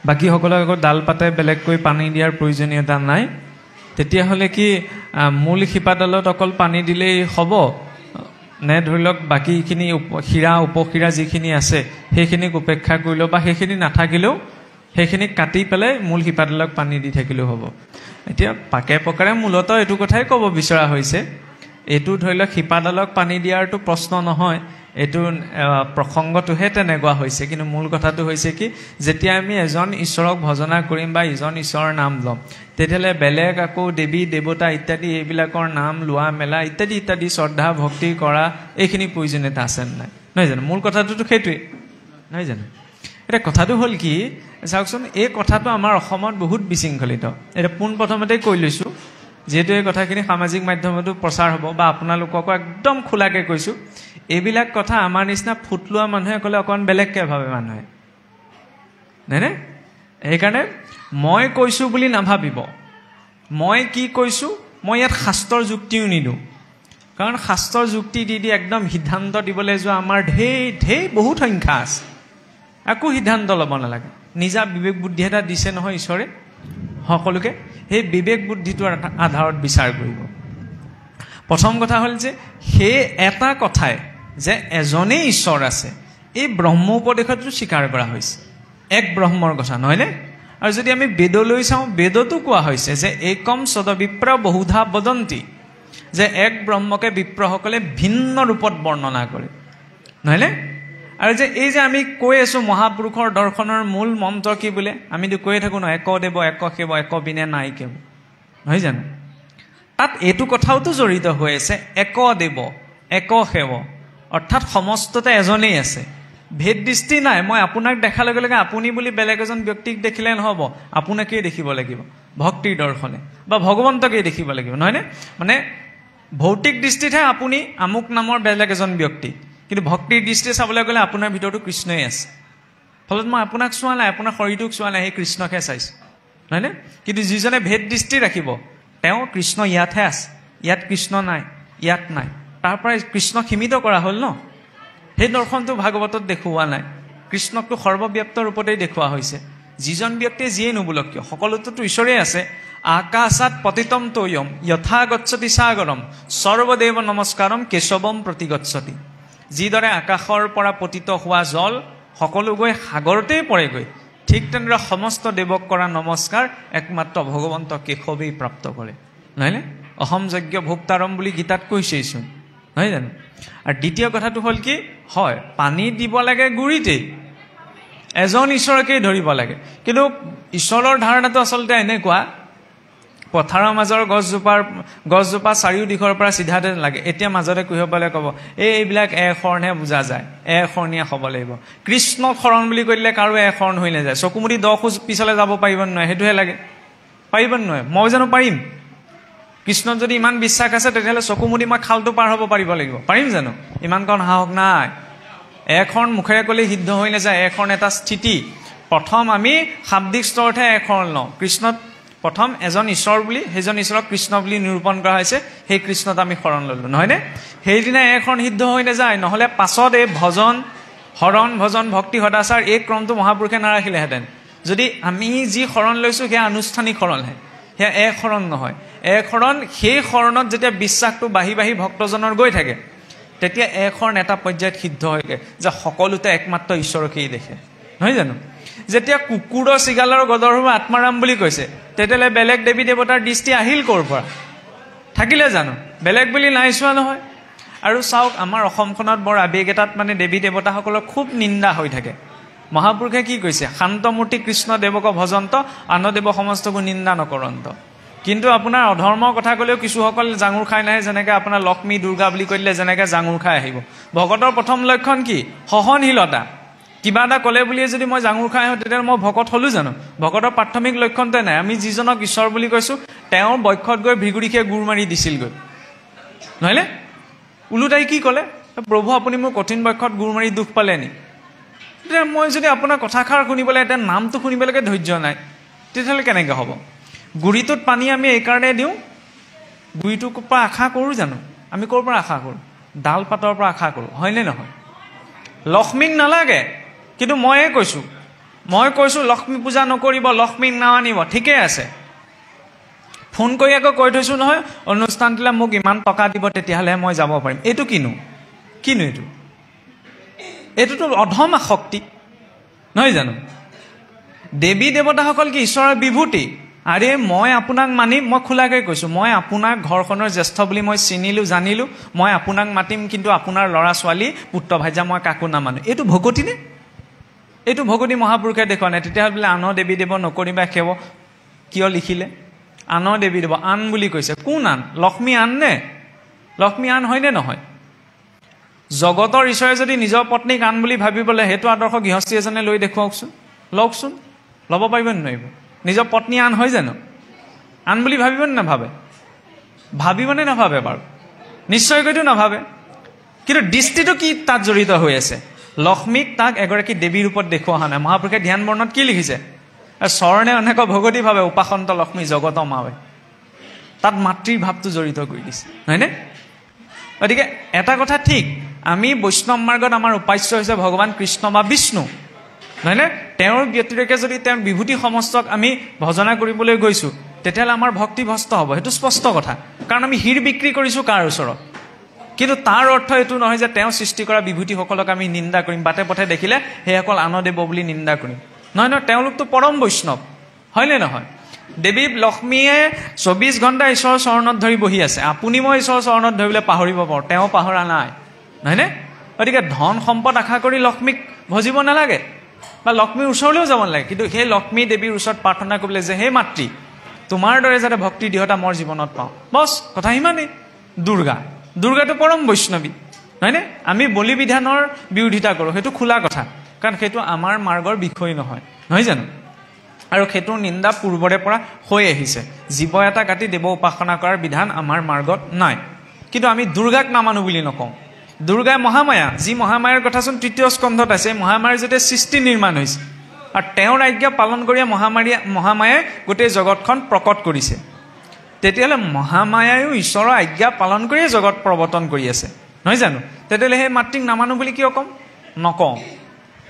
বাকীসকলক আকৌ ডাল পাতে বেলেগকৈ পানী দিয়াৰ প্ৰয়োজনীয়তা নাই তেতিয়াহ'লে কি মূল শিপাডালত অকল পানী দিলেই হ'ব নে ধৰি লওক বাকীখিনি শিৰা উপশিৰা যিখিনি আছে সেইখিনিক উপেক্ষা কৰিলেও বা সেইখিনি নাথাকিলেও সেইখিনিক কাটি পেলাই মূল শিপাডালক পানী দি থাকিলেও হ'ব এতিয়া পাকে পকাৰে মূলতঃ এইটো কথাই ক'ব বিচৰা হৈছে এইটো ধৰি লওক শিপাডালক পানী দিয়াৰটো প্ৰশ্ন নহয় এইটো প্ৰসংগটোহে তেনেকুৱা হৈছে কিন্তু মূল কথাটো হৈছে কি যেতিয়া আমি এজন ঈশ্বৰক ভজনা কৰিম বা ইজন ঈশ্বৰৰ নাম ল'ম তেতিয়াহ'লে বেলেগ আকৌ দেৱী দেৱতা ইত্যাদি এইবিলাকৰ নাম লোৱা মেলা ইত্যাদি ইত্যাদি শ্ৰদ্ধা ভক্তি কৰা এইখিনি প্ৰয়োজনীয়তা আছে নাই নহয় জানো মূল কথাটোতো সেইটোৱে নহয় জানো এতিয়া কথাটো হ'ল কি চাওকচোন এই কথাটো আমাৰ অসমত বহুত বিশৃংখলিত এতিয়া পোনপ্ৰথমতেই কৈ লৈছোঁ যিহেতু এই কথাখিনি সামাজিক মাধ্যমতো প্ৰচাৰ হ'ব বা আপোনালোককো একদম খোলাকৈ কৈছোঁ এইবিলাক কথা আমাৰ নিচিনা ফুট লোৱা মানুহে ক'লে অকণমান বেলেগকৈ ভাবে মানুহে নহয়নে সেইকাৰণে মই কৈছোঁ বুলি নাভাবিব মই কি কৈছোঁ মই ইয়াত শাস্ত্ৰৰ যুক্তিও নিদিওঁ কাৰণ শাস্ত্ৰৰ যুক্তি দি দি একদম সিদ্ধান্ত দিবলৈ যোৱা আমাৰ ঢেৰ বহুত সংখ্যা আছে একো সিদ্ধান্ত ল'ব নালাগে নিজা বিবেক বুদ্ধি এটা দিছে নহয় ঈশ্বৰে সকলোকে সেই বিবেক বুদ্ধিটোৰ আধাৰত বিচাৰ কৰিব প্ৰথম কথা হ'ল যে সেই এটা কথাই যে এজনেই ঈশ্বৰ আছে এই ব্ৰহ্ম উপদেশতো স্বীকাৰ কৰা হৈছে এক ব্ৰহ্মৰ কথা নহয়নে আৰু যদি আমি বেদলৈ চাওঁ বেদতো কোৱা হৈছে যে একম সদবিপ্ৰ বহুধা বদন্তি যে এক ব্ৰহ্মকে বিপ্ৰসকলে ভিন্ন ৰূপত বৰ্ণনা কৰে নহয়নে আৰু যে এই যে আমি কৈ আছোঁ মহাপুৰুষৰ দৰ্শনৰ মূল মন্ত্ৰ কি বোলে আমিতো কৈয়ে থাকোঁ ন এক দেৱ এক সেৱ এক বিনে নাই কেৱ নহয় জানো তাত এইটো কথাওতো জড়িত হৈ আছে এক দেৱ এক সেৱ অৰ্থাৎ সমস্ততে এজনেই আছে ভেদ দৃষ্টি নাই মই আপোনাক দেখাৰ লগে লগে আপুনি বুলি বেলেগ এজন ব্যক্তিক দেখিলে নহ'ব আপোনাকেই দেখিব লাগিব ভক্তিৰ দৰ্শনে বা ভগৱন্তকেই দেখিব লাগিব নহয়নে মানে ভৌতিক দৃষ্টিতহে আপুনি আমুক নামৰ বেলেগ এজন ব্যক্তি কিন্তু ভক্তিৰ দৃষ্টিৰে চাবলৈ গ'লে আপোনাৰ ভিতৰতো কৃষ্ণই আছে ফলত মই আপোনাক চোৱা নাই আপোনাৰ শৰীৰটোক চোৱা নাই সেই কৃষ্ণকহে চাইছোঁ নহয়নে কিন্তু যিজনে ভেদ দৃষ্টি ৰাখিব তেওঁ কৃষ্ণ ইয়াতহে আছে ইয়াত কৃষ্ণ নাই ইয়াত নাই তাৰ পৰাই কৃষ্ণ সীমিত কৰা হ'ল ন সেই দৰ্শনটো ভাগৱতত দেখুওৱা নাই কৃষ্ণকটো সৰ্বব্যাপ্ত ৰূপতেই দেখুওৱা হৈছে যিজন ব্যক্তিয়ে যিয়েই নুবোলক কিয় সকলোটোতো ঈশ্বৰেই আছে আকাশাত পতিতম তৈয়ম যথা গচ্ছতি সাগৰম সৰ্বদেৱ নমস্কাৰম কেশৱম প্ৰতি গচ্ছতি যিদৰে আকাশৰ পৰা পতিত হোৱা জল সকলো গৈ সাগৰতেই পৰেগৈ ঠিক তেনেদৰে সমস্ত দেৱক কৰা নমস্কাৰ একমাত্ৰ ভগৱন্ত কেশৱেই প্ৰাপ্ত কৰে নহয়নে অহম যজ্ঞ ভোক্তাৰম বুলি গীতাত কৈছেইচোন নহয় জানো আৰু দ্বিতীয় কথাটো হ'ল কি হয় পানী দিব লাগে গুৰিতেই এজন ঈশ্বৰকেই ধৰিব লাগে কিন্তু ঈশ্বৰৰ ধাৰণাটো আচলতে এনেকুৱা পথাৰৰ মাজৰ গছজোপা চাৰিও দিশৰ পৰা চিধাতে লাগে এতিয়া মাজতে কুহিবলৈ ক'ব এইবিলাক এশৰণহে বুজা যায় এশৰণীয়া হ'ব লাগিব কৃষ্ণ শৰণ বুলি কৈ দিলে কাৰো এশৰণ হৈ নাযায় চকুমুদি 10 খোজ পিছলৈ যাব পাৰিব নোৱাৰে সেইটোহে লাগে পাৰিব নোৱাৰে মই জানো পাৰিম কৃষ্ণত যদি ইমান বিশ্বাস আছে তেতিয়াহ'লে চকুমুদি মই খালটো পাৰ হ'ব পাৰিব লাগিব পাৰিম জানো ইমান কাৰণ সাহস নাই এশৰণ মুখেৰে ক'লে সিদ্ধ হৈ নাযায় এশৰণ এটা স্থিতি প্ৰথম আমি শাব্দিক স্তৰতহে এশৰণ লওঁ কৃষ্ণত প্ৰথম এজন ঈশ্বৰ বুলি সেইজন ঈশ্বৰক কৃষ্ণ বুলি নিৰূপণ কৰা হৈছে সেই কৃষ্ণত আমি শৰণ ল'লোঁ নহয়নে সেইদিনা এখন সিদ্ধ হৈ নাযায় নহ'লে পাছত এই ভজন হৰণ ভজন ভক্তি সদাচাৰ এই ক্ৰমটো মহাপুৰুষে নাৰাখিলেহেঁতেন যদি আমি যি শৰণ লৈছোঁ সেয়া আনুষ্ঠানিক শৰণহে সেয়া এক শৰণ নহয় এক শৰণ সেই শৰণত যেতিয়া বিশ্বাসটো বাঢ়ি বাঢ়ি ভক্তজনৰ গৈ থাকে তেতিয়া এক শৰণ এটা পৰ্যায়ত সিদ্ধ হয়গৈ যে সকলোতে একমাত্ৰ ঈশ্বৰকেই দেখে নহয় জানো যেতিয়া কুকুৰৰ চিগালৰ গদৰ আত্মাৰাম বুলি কৈছে তেতিয়াহ'লে বেলেগ দেৱী দেৱতাৰ দৃষ্টি আহিল ক'ৰ পৰা থাকিলে জানো বেলেগ বুলি নাই চোৱা নহয় আৰু চাওক আমাৰ অসমখনত বৰ আবেগ এটাত মানে দেৱী দেৱতাসকলৰ খুব নিন্দা হৈ থাকে মহাপুৰুষে কি কৈছে শান্তমূৰ্তি কৃষ্ণ দেৱক ভজন্ত আন দেৱ সমস্তকো নিন্দা নকৰন্ত কিন্তু আপোনাৰ অধৰ্মৰ কথা ক'লেও কিছুসকল জাঙুৰ খাই নাহে যেনেকৈ আপোনাৰ লক্ষ্মী দুৰ্গা বুলি কৈ দিলে যেনেকৈ জাঙুৰ খাই আহিব ভকতৰ প্ৰথম লক্ষণ কি সহনশীলতা কিবা এটা ক'লে বুলিয়ে যদি মই জাঙুৰ খাই আহোঁ তেতিয়াহ'লে মই ভকত হ'লোঁ জানো ভকতৰ প্ৰাথমিক লক্ষণটোৱে নাই আমি যিজনক ঈশ্বৰ বুলি কৈছোঁ তেওঁৰ বক্ষত গৈ ভিগুৰিখে গুৰ মাৰি দিছিলগৈ নহয়নে ওলোটাই কি ক'লে প্ৰভু আপুনি মোৰ কঠিন বক্ষত গুৰ মাৰি দুখ পালে নি তেতিয়া মই যদি আপোনাৰ কথাষাৰ শুনিবলৈ এতিয়া নামটো শুনিবলৈকে ধৈৰ্য নাই তেতিয়াহ'লে কেনেকৈ হ'ব গুৰিটোত পানী আমি এইকাৰণে দিওঁ গুৰিটোৰ পৰা আশা কৰোঁ জানো আমি ক'ৰ পৰা আশা কৰোঁ ডাল পাতৰ পৰা আশা কৰোঁ হয়নে নহয় লক্ষ্মীক নালাগে কিন্তু ময়ে কৈছোঁ মই কৈছোঁ লক্ষ্মী পূজা নকৰিব, লক্ষ্মীক নামানিব, ঠিকেই আছে। ফোন কৰি আকৌ কৈ থৈছোঁ নহয় অনুষ্ঠানটোলৈ মোক ইমান টকা দিব তেতিয়াহ'লে মই যাব পাৰিম। এইটো কিনো এইটোতো অধম আসক্তি নহয় জানো? দেৱী দেৱতাসকল কি ঈশ্বৰৰ বিভূতি? আৰে মই আপোনাক মানিম, মই খোলাকৈ কৈছোঁ, মই আপোনাৰ ঘৰখনৰ জ্যেষ্ঠ বুলি মই চিনিলোঁ জানিলোঁ, মই আপোনাক মাতিম, কিন্তু আপোনাৰ ল'ৰা ছোৱালী পুত্ৰ ভাইজা মই কাকো নামানো। এইটো ভকতি নে? এইটো ভকতি মহাপুৰুষে দেখুওৱা নাই। তেতিয়াহ'লে বোলে আনৰ দেৱী দেৱ নকৰিবা সেৱ কিয় লিখিলে? আনৰ দেৱী দেৱ আন বুলি কৈছে। কোন আন? লক্ষ্মী আন নে? লক্ষ্মী আন হয়নে নহয়? জগতৰ ঈশ্বৰে যদি নিজৰ পত্নীক আন বুলি ভাবিবলৈ সেইটো আদৰ্শ গৃহস্থী এজনে লৈ দেখুৱাওকচোন, লওকচোন। ল'ব পাৰিব নোৱাৰিব? নিজৰ পত্নী আন হয় জানো? আন বুলি ভাবিব নে নাভাবে? ভাবিবনে নাভাবে বাৰু? নিশ্চয়কৈতো নাভাবে। কিন্তু দৃষ্টিটো কি তাত জড়িত হৈ আছে? লক্ষ্মীক তাক এগৰাকী দেৱীৰ ৰূপত দেখুওৱা হোৱা নাই। মহাপুৰুষে ধ্যান বৰ্ণত কি লিখিছে? স্বৰ্ণে অনেক ভগৱতী ভাৱে উপাসন্ত লক্ষ্মী জগত মাৱে। তাত মাতৃৰ ভাৱটো জড়িত কৰি দিছে, হয়নে? গতিকে এটা কথা ঠিক, আমি বৈষ্ণৱ মাৰ্গত আমাৰ উপাস্য হৈছে ভগৱান কৃষ্ণ বা বিষ্ণু, হয়নে? তেওঁৰ ব্যতিৰেকে যদি তেওঁৰ বিভূতি সমস্তক আমি ভজনা কৰিবলৈ গৈছোঁ তেতিয়াহ'লে আমাৰ ভক্তি ভ্ৰষ্ট হ'ব, সেইটো স্পষ্ট কথা। কাৰণ আমি হীৰ বিক্ৰী কৰিছোঁ কাৰ ওচৰত? কিন্তু তাৰ অৰ্থ এইটো নহয় যে তেওঁ সৃষ্টি কৰা বিভূতিসকলক আমি নিন্দা কৰিম, বাটে পথে দেখিলে সেইসকল আনদেৱ বুলি নিন্দা কৰিম। নহয় নহয়, তেওঁলোকতো পৰম বৈষ্ণৱ, হয়নে নহয়? দেৱী লক্ষ্মীয়ে 24 ঘণ্টা ঈশ্বৰৰ চৰণত ধৰি বহি আছে। আপুনি মই ঈশ্বৰৰ চৰণত ধৰিবলৈ পাহৰিব পাৰোঁ, তেওঁ পাহৰা নাই, নহয়নে? গতিকে ধন সম্পদ আশা কৰি লক্ষ্মীক ভজিব নালাগে বা লক্ষ্মীৰ ওচৰলৈও যাব নালাগে। কিন্তু সেই লক্ষ্মী দেৱীৰ ওচৰত প্ৰাৰ্থনা কৰিবলৈ যে হে মাতৃ, তোমাৰ দৰে যাতে ভক্তি দৃঢ়তা মোৰ জীৱনত পাওঁ, বছ কথা সিমানেই। দুৰ্গাটো পৰম বৈষ্ণৱী, হয়নে? আমি বলি বিধানৰ বিৰোধিতা কৰোঁ, সেইটো খোলা কথা, কাৰণ সেইটো আমাৰ মাৰ্গৰ বিষয় নহয়, নহয় জানো? আৰু সেইটোৰ নিন্দা পূৰ্বৰে পৰা হৈ আহিছে। জীৱ এটা কাটি দেৱ উপাসনা কৰাৰ বিধান আমাৰ মাৰ্গত নাই। কিন্তু আমি দুৰ্গাক নামানো বুলি নকওঁ। দুৰ্গাই মহামায়া, যি মহামায়াৰ কথাচোন 3য় স্কন্ধত আছে। মহামায়াৰ যেতিয়া সৃষ্টি নিৰ্মাণ হৈছে আৰু তেওঁৰ আজ্ঞা পালন কৰি মহামায়াই গোটেই জগতখন প্ৰকট কৰিছে, তেতিয়াহ'লে মহামায়ায়ো ঈশ্বৰৰ আজ্ঞা পালন কৰিয়ে জগত প্ৰৱৰ্তন কৰি আছে, নহয় জানো? তেতিয়াহ'লে সেই মাতৃক নামানো বুলি কিয় ক'ম? নকওঁ।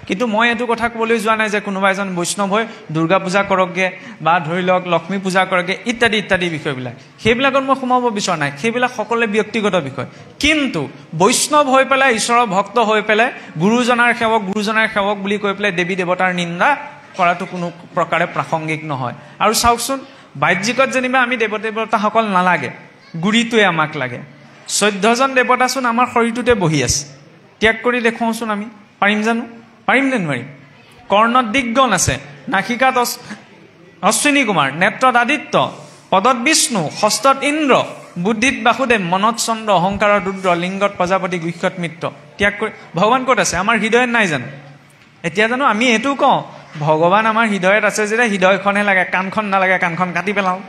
কিন্তু মই এইটো কথা ক'বলৈ যোৱা নাই যে কোনোবা এজন বৈষ্ণৱ হৈ দুৰ্গা পূজা কৰকগৈ বা ধৰি লওক লক্ষ্মী পূজা কৰকগৈ ইত্যাদি ইত্যাদি বিষয়বিলাক, সেইবিলাকত মই সোমাব বিচৰা নাই। সেইবিলাক সকলোৱে ব্যক্তিগত বিষয়। কিন্তু বৈষ্ণৱ হৈ পেলাই, ঈশ্বৰৰ ভক্ত হৈ পেলাই, গুৰুজনাৰ সেৱক বুলি কৈ পেলাই দেৱী দেৱতাৰ নিন্দা কৰাটো কোনো প্ৰকাৰে প্ৰাসংগিক নহয়। আৰু চাওকচোন, বাহ্যিকত যেনিবা আমি দেৱতাসকল নালাগে, গুৰিটোৱে আমাক লাগে। 14জন দেৱতাচোন আমাৰ শৰীৰটোতে বহি আছে। ত্যাগ কৰি দেখুৱাওঁচোন আমি, পাৰিম জানো? পাৰিম নে নোৱাৰিম? কৰ্ণত দিগগণ আছে, নাসিকাত অশ্বিনী কুমাৰ, নেত্ৰত আদিত্য, পদত বিষ্ণু, হস্তত ইন্দ্ৰ, বুদ্ধিত বাসুদেৱ, মনত চন্দ্ৰ, অহংকাৰত ৰুদ্ৰ, লিংগত প্ৰজাপতি, গুহ্যত মিত্ৰ। ত্যাগ কৰি ভগৱান ক'ত আছে? আমাৰ হৃদয়ত নাই জানো? এতিয়া জানো আমি এইটো কওঁ ভগৱান আমাৰ হৃদয়ত আছে যেতিয়া হৃদয়খনহে লাগে, কাণখন নালাগে, কাণখন কাটি পেলাওঁ,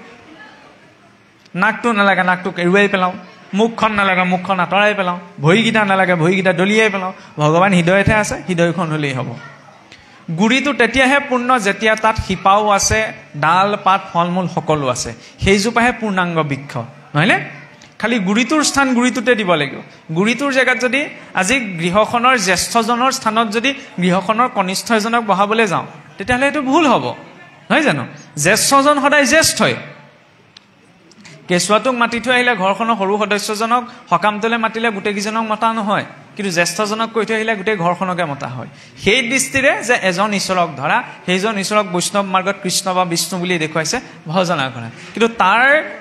নাকটো নালাগে, নাকটো এৰুৱাই পেলাওঁ, মুখখন নালাগে, মুখখন আঁতৰাই পেলাওঁ, ভৰিকেইটা নালাগে, ভৰিকেইটা দলিয়াই পেলাওঁ। ভগৱান হৃদয়তহে আছে, হৃদয়খন হ'লেই হ'ব। গুৰিটো তেতিয়াহে পূৰ্ণ যেতিয়া তাত শিপাও আছে, ডাল পাত ফল মূল সকলো আছে, সেইজোপাহে পূৰ্ণাংগ বৃক্ষ, নহয়নে? খালি গুৰিটোৰ স্থান গুৰিটোতে দিব লাগিব। গুৰিটোৰ জেগাত যদি আজি গৃহখনৰ জ্যেষ্ঠজনৰ স্থানত যদি গৃহখনৰ কনিষ্ঠ এজনক বহাবলৈ যাওঁ তেতিয়াহ'লে এইটো ভুল হ'ব, নহয় জানো? জ্যেষ্ঠজন সদায় জ্যেষ্ঠই। কেঁচুৱাটোক মাতি থৈ আহিলে ঘৰখনৰ সৰু সদস্যজনক সকামটোলৈ মাতিলে গোটেইকেইজনক মতা নহয়, কিন্তু জ্যেষ্ঠজনক কৈ থৈ আহিলে গোটেই ঘৰখনকে মতা হয়। সেই দৃষ্টিৰে যে এজন ঈশ্বৰক ধৰা, সেইজন ঈশ্বৰক বৈষ্ণৱ মাৰ্গত কৃষ্ণ বা বিষ্ণু বুলি দেখুৱাইছে ভজনা কৰা। কিন্তু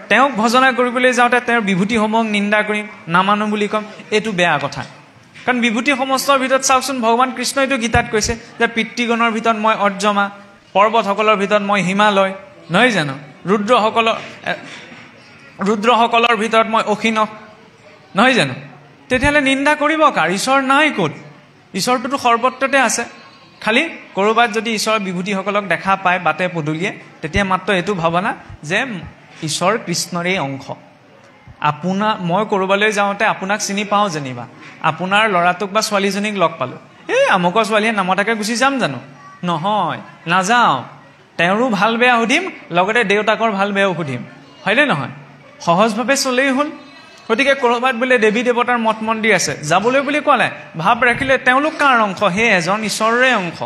তেওঁক ভজনা কৰিবলৈ যাওঁতে তেওঁৰ বিভূতিসমূহক নিন্দা কৰিম, নামানো বুলি ক'ম, এইটো বেয়া কথা। কাৰণ বিভূতি সমস্তৰ ভিতৰত চাওকচোন, ভগৱান কৃষ্ণইতো গীতাত কৈছে যে পিতৃগণৰ ভিতৰত মই অৰ্জমা, পৰ্বতসকলৰ ভিতৰত মই হিমালয়, নহয় জানো? ৰুদ্ৰসকলৰ ভিতৰত মই অখিনক, নহয় জানো? তেতিয়াহ'লে নিন্দা কৰিব কাৰ? ঈশ্বৰ নাই ক'ত? ঈশ্বৰটোতো সৰ্বত্ৰতে আছে। খালি ক'ৰবাত যদি ঈশ্বৰৰ বিভূতিসকলক দেখা পায় বাটে পদূলিয়ে, তেতিয়া মাত্ৰ এইটো ভাৱনা যে ঈশ্বৰ কৃষ্ণৰেই অংশ। মই ক'ৰবালৈ যাওঁতে আপোনাক চিনি পাওঁ যেনিবা, আপোনাৰ ল'ৰাটোক বা ছোৱালীজনীক লগ পালোঁ, এই আমুকৰ ছোৱালীয়ে নামতাকে গুচি যাম জানো? নহয়, নাযাওঁ। তেওঁৰো ভাল বেয়া সুধিম, লগতে দেউতাকৰ ভাল বেয়াও সুধিম, হয়নে নহয়? সহজভাৱে চলেই হ'ল। গতিকে ক'ৰবাত বোলে দেৱী দেৱতাৰ মঠ মন্দিৰ আছে, যাবলৈ বুলি কোৱা নাই, ভাৱ ৰাখিলে তেওঁলোক কাৰ অংশ? সেই এজন ঈশ্বৰৰে অংশ,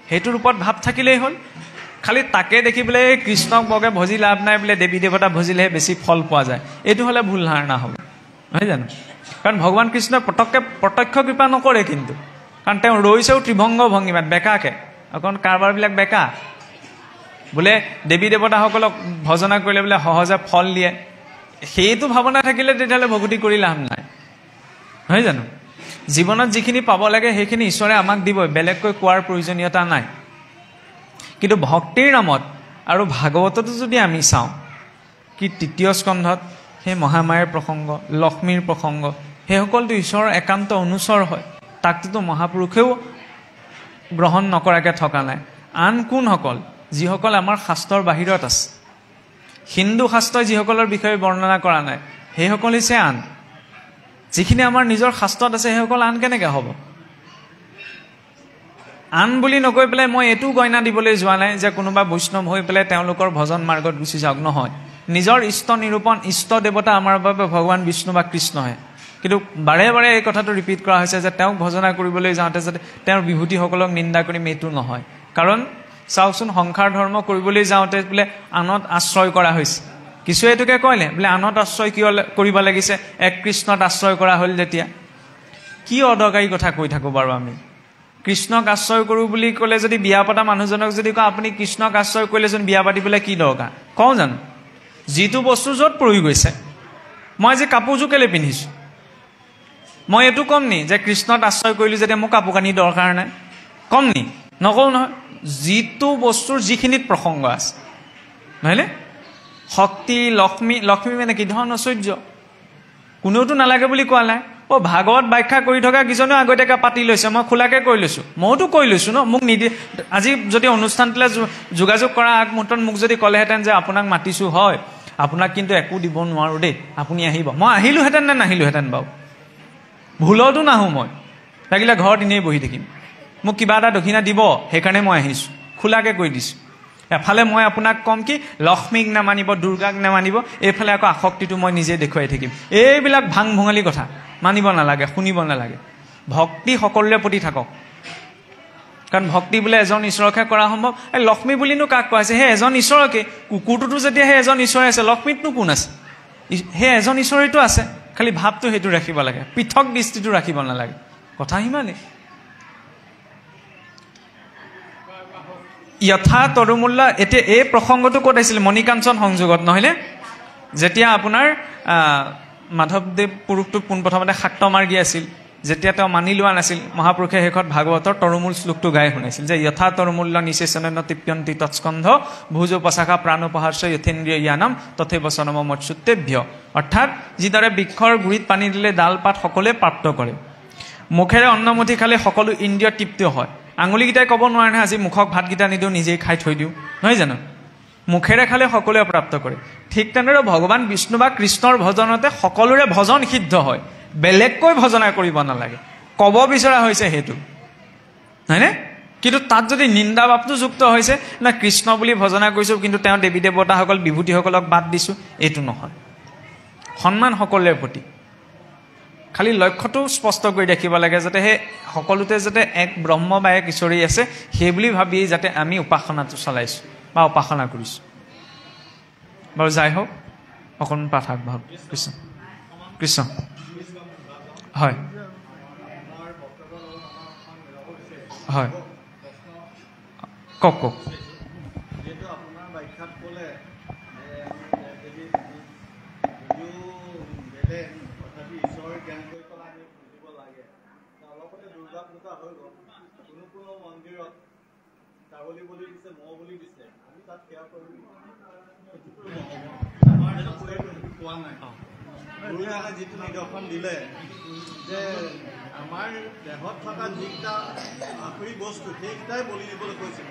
সেইটোৰ ওপৰত ভাৱ থাকিলেই হ'ল। খালি তাকে দেখি পেলাই কৃষ্ণক বৰকে ভজি লাভ নাই বোলে, দেৱী দেৱতা ভজিলেহে বেছি ফল পোৱা যায়, এইটো হ'লে ভুল ধাৰণা হ'ব, নহয় জানো? কাৰণ ভগৱান কৃষ্ণই প্ৰত্যক্ষ কৃপা নকৰে কিন্তু, কাৰণ তেওঁ ৰৈছেও ত্ৰিভংগ ভংগীমাত বেকাকে, অকণ কাৰবাৰবিলাক বেকা। বোলে দেৱী দেৱতাসকলক ভজনা কৰিলে বোলে সহজে ফল দিয়ে, সেইটো ভাৱনা থাকিলে তেতিয়াহ'লে ভকতি কৰি লাভ নাই, নহয় জানো? জীৱনত যিখিনি পাব লাগে সেইখিনি ঈশ্বৰে আমাক দিবই, বেলেগকৈ কোৱাৰ প্ৰয়োজনীয়তা নাই। কিন্তু ভক্তিৰ নামত আৰু ভাগৱততো যদি আমি চাওঁ, কি তৃতীয় স্কন্ধত সেই মহামায়াৰ প্ৰসংগ, লক্ষ্মীৰ প্ৰসংগ, সেইসকলটো ঈশ্বৰৰ একান্ত অনুচৰ হয়, তাকটোতো মহাপুৰুষেও গ্ৰহণ নকৰাকৈ থকা নাই। আন কোনসকল? যিসকল আমাৰ শাস্ত্ৰৰ বাহিৰত আছে, হিন্দু শাস্ত্ৰই যিসকলৰ বিষয়ে বৰ্ণনা কৰা নাই, সেইসকল হৈছে আন। যিখিনি আমাৰ নিজৰ শাস্ত্ৰত আছে সেইসকল আন কেনেকৈ হ'ব? আন বুলি নকৈ পেলাই মই এইটো গইনা দিবলৈ যোৱা নাই যে কোনোবা বৈষ্ণৱ হৈ পেলাই তেওঁলোকৰ ভজন মাৰ্গত গুচি যাওক, নহয়। নিজৰ ইষ্ট নিৰূপণ, ইষ্ট দেৱতা আমাৰ বাবে ভগৱান বিষ্ণু বা কৃষ্ণহে। কিন্তু বাৰে বাৰে এই কথাটো ৰিপিট কৰা হৈছে যে তেওঁক ভজনা কৰিবলৈ যাওঁতে যাতে তেওঁৰ বিভূতিসকলক নিন্দা কৰিম, এইটো নহয়। কাৰণ চাওকচোন, সংসাৰ ধৰ্ম কৰিবলৈ যাওঁতে বোলে আনত আশ্ৰয় কৰা হৈছে। কিছু এইটোকে কয়নে বোলে আনত আশ্ৰয় কিয় কৰিব লাগিছে, এক কৃষ্ণত আশ্ৰয় কৰা হ'ল যেতিয়া। কি অদৰকাৰী কথা কৈ থাকোঁ বাৰু আমি? কৃষ্ণক আশ্ৰয় কৰোঁ বুলি ক'লে যদি বিয়া পতা মানুহজনক যদি কওঁ আপুনি কৃষ্ণক আশ্ৰয় কৰিলেচোন বিয়া পাতিবলৈ কি দৰকাৰ, কওঁ জানো? যিটো বস্তু য'ত পৰি গৈছে, মই আজি কাপোৰযোৰ কেলৈ পিন্ধিছোঁ, মই এইটো ক'ম নি যে কৃষ্ণত আশ্ৰয় কৰিলোঁ যেতিয়া মোৰ কাপোৰ কানি দৰকাৰ নাই? ক'ম নি? নকওঁ নহয়। যিটো বস্তুৰ যিখিনিত প্ৰসংগ আছে, নহয়নে? শক্তি, লক্ষ্মী, লক্ষ্মী মানে কি? ধন ঐশ্বৰ্য। কোনেওতো নালাগে বুলি কোৱা নাই। ভাগৱত ব্যাখ্যা কৰি থকা কিজনেও আগতীয়াকৈ পাতি লৈছে, মই খোলাকৈ কৰি লৈছোঁ, মইতো কৰি লৈছোঁ ন। মোক নিদি আজি যদি অনুষ্ঠানটোলৈ যোগাযোগ কৰা আগমুহূৰ্তত মোক যদি ক'লেহেঁতেন যে আপোনাক মাতিছোঁ হয়, আপোনাক কিন্তু একো দিব নোৱাৰোঁ দেই, আপুনি আহিব, মই আহিলোহেঁতেন নে নাহিলোহেঁতেন বাৰু? ভুলতো নাহোঁ মই, লাগিলে ঘৰত এনেই বহি থাকিম। মোক কিবা এটা দক্ষিণা দিব, সেইকাৰণে মই আহিছোঁ, খোলাকৈ কৈ দিছোঁ। এফালে মই আপোনাক ক'ম কি লক্ষ্মীক নামানিব, দুৰ্গাক নামানিব, এইফালে আকৌ আসক্তিটো মই নিজে দেখুৱাই থাকিম। এইবিলাক ভাং ভঙালী কথা মানিব নালাগে, শুনিব নালাগে। ভক্তি সকলোৰে প্ৰতি থাকক, কাৰণ ভক্তি বোলে এজন ঈশ্বৰকহে কৰা সম্ভৱ। এই লক্ষ্মী বুলিনো কাক কোৱা হৈছে? সেই এজন ঈশ্বৰকে। কুকুৰটোতো যেতিয়া সেই এজন ঈশ্বৰে আছে, লক্ষ্মীতনো কোন আছে? সেই এজন ঈশ্বৰেতো আছে, খালি ভাৱটো সেইটো ৰাখিব লাগে, পৃথক দৃষ্টিটো ৰাখিব নালাগে। কথা সিমানেই। যথা তৰুমূল্য। এতিয়া এই প্ৰসংগটো ক'ত আহিছিল? মণিকাঞ্চন সংযোগত, নহয়নে? যেতিয়া আপোনাৰ মাধৱদেৱ পুৰুষটো পোনপ্ৰথমতে শাক্ত মাৰ্গী আছিল, যেতিয়া তেওঁ মানি লোৱা নাছিল, মহাপুৰুষে শেষত ভাগৱতৰ তৰুমূল শ্লোকটো গাই শুনাইছিল যে যথা তৰুমূল্য নিশেষণ তৃপ্যন্তি তৎস্কন্ধ ভুজোপশাখা প্ৰাণোপহাৰ্য যথেন্দ্ৰিয় জ্ঞানম তথে বচনম মৎসুতেভ্য। অৰ্থাৎ যিদৰে বৃক্ষৰ গুৰিত পানী দিলে ডাল পাত সকলোৱে প্ৰাপ্ত কৰে, মুখেৰে অন্নমুঠি খালে সকলো ইন্দ্ৰিয় তৃপ্ত হয়। আঙুলিকেইটাই ক'ব নোৱাৰে নহয় আজি মুখক ভাতকেইটা নিদিওঁ, নিজেই খাই থৈ দিওঁ, নহয় জানো? মুখেৰে খালে সকলোৱে প্ৰাপ্ত কৰে। ঠিক তেনেদৰে ভগৱান বিষ্ণু বা কৃষ্ণৰ ভজনতে সকলোৰে ভজন সিদ্ধ হয়, বেলেগকৈ ভজনা কৰিব নালাগে। ক'ব বিচৰা হৈছে সেইটো, হয়নে? কিন্তু তাত যদি নিন্দা ভাৱটো যুক্ত হৈছে না, কৃষ্ণ বুলি ভজনা কৰিছোঁ কিন্তু তেওঁ দেৱী দেৱতাসকল বিভূতিসকলক বাদ দিছোঁ, এইটো নহয়। সন্মান সকলোৰে প্ৰতি, খালি লক্ষ্যটো স্পষ্ট কৰি ৰাখিব লাগে যাতে সেই সকলোতে যাতে এক ব্ৰহ্ম বা এক ঈশ্বৰী আছে, সেই বুলি ভাবি যাতে আমি উপাসনাটো চলাইছোঁ বা উপাসনা কৰিছোঁ। বাৰু যাই হওক, অকণমান পাঠ আগবঢ়াওক। কৃষ্ণ কৃষ্ণ। হয় হয়, কওক কওক। যিটো নিদৰ্শন দিলে যে আমাৰ দেহত থকা যিকেইটা আখৰি বস্তু সেইকেইটাই বলি দিবলৈ কৈছিল,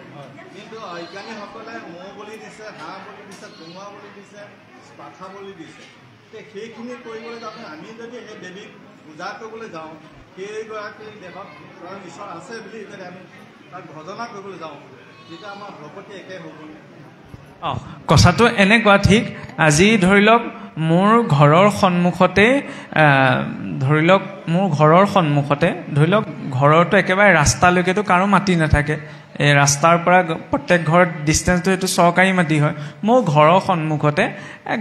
কিন্তু অজ্ঞানীসকলে মৌ বলি দিছে, হাঁহ বলি দিছে, কোমোৰা বলি দিছে, পাঠা বলি দিছে। সেইখিনি কৰিবলৈ যাওঁতে আমি যদি সেই দেৱীক পূজা কৰিবলৈ যাওঁ, সেইগৰাকী দেহত ঈশ্বৰ আছে বুলি যদি আমি তাক ভজনা কৰিবলৈ যাওঁ, তেতিয়া আমাৰ ভকতি একে হ'ব। কথাটো এনেকুৱা, ঠিক আজি ধৰি লওক মোৰ ঘৰৰ সন্মুখতে, ধৰি লওক মোৰ ঘৰৰ সন্মুখতে, ধৰি লওক ঘৰৰতো একেবাৰে ৰাস্তালৈকেতো কাৰো মাটি নাথাকে, এই ৰাস্তাৰ পৰা প্ৰত্যেক ঘৰত ডিষ্টেঞ্চটো এইটো চৰকাৰী মাটি হয়। মোৰ ঘৰৰ সন্মুখতে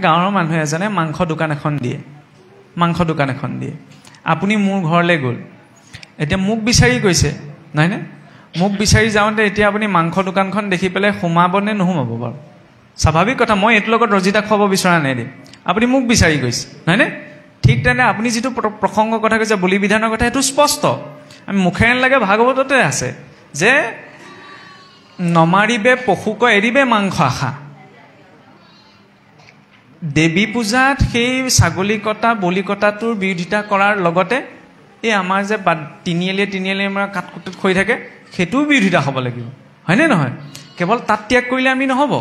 গাঁৱৰ মানুহ এজনে মাংস দোকান এখন দিয়ে। আপুনি মোৰ ঘৰলৈ গ'ল, এতিয়া মোক বিচাৰি গৈছে, নহয়নে? মোক বিচাৰি যাওঁতে এতিয়া আপুনি মাংস দোকানখন দেখি পেলাই সোমাবনে নোসোমাব বাৰু? স্বাভাৱিক কথা, মই এইটোৰ লগত ৰজিতাক খুৱাব বিচৰা নাই দেই, আপুনি মোক বিচাৰি গৈছে, নহয়নে? ঠিক তেনে আপুনি যিটো প্ৰসংগৰ কথা কৈছে বলি বিধানৰ কথা, সেইটো স্পষ্ট। আমি মুখেৰে লাগে ভাগৱততে আছে যে নমাৰিবে পশুক এৰিবে মাংস আশা। দেৱী পূজাত সেই ছাগলী কটা বলি কটাটোৰ বিৰোধিতা কৰাৰ লগতে এই আমাৰ যে তিনিআলিয়ে আমাৰ কাঠকুটত হৈ থাকে সেইটোও বিৰোধিতা হ'ব লাগিব, হয়নে নহয়? কেৱল তাত ত্যাগ কৰিলে আমি নহ'ব,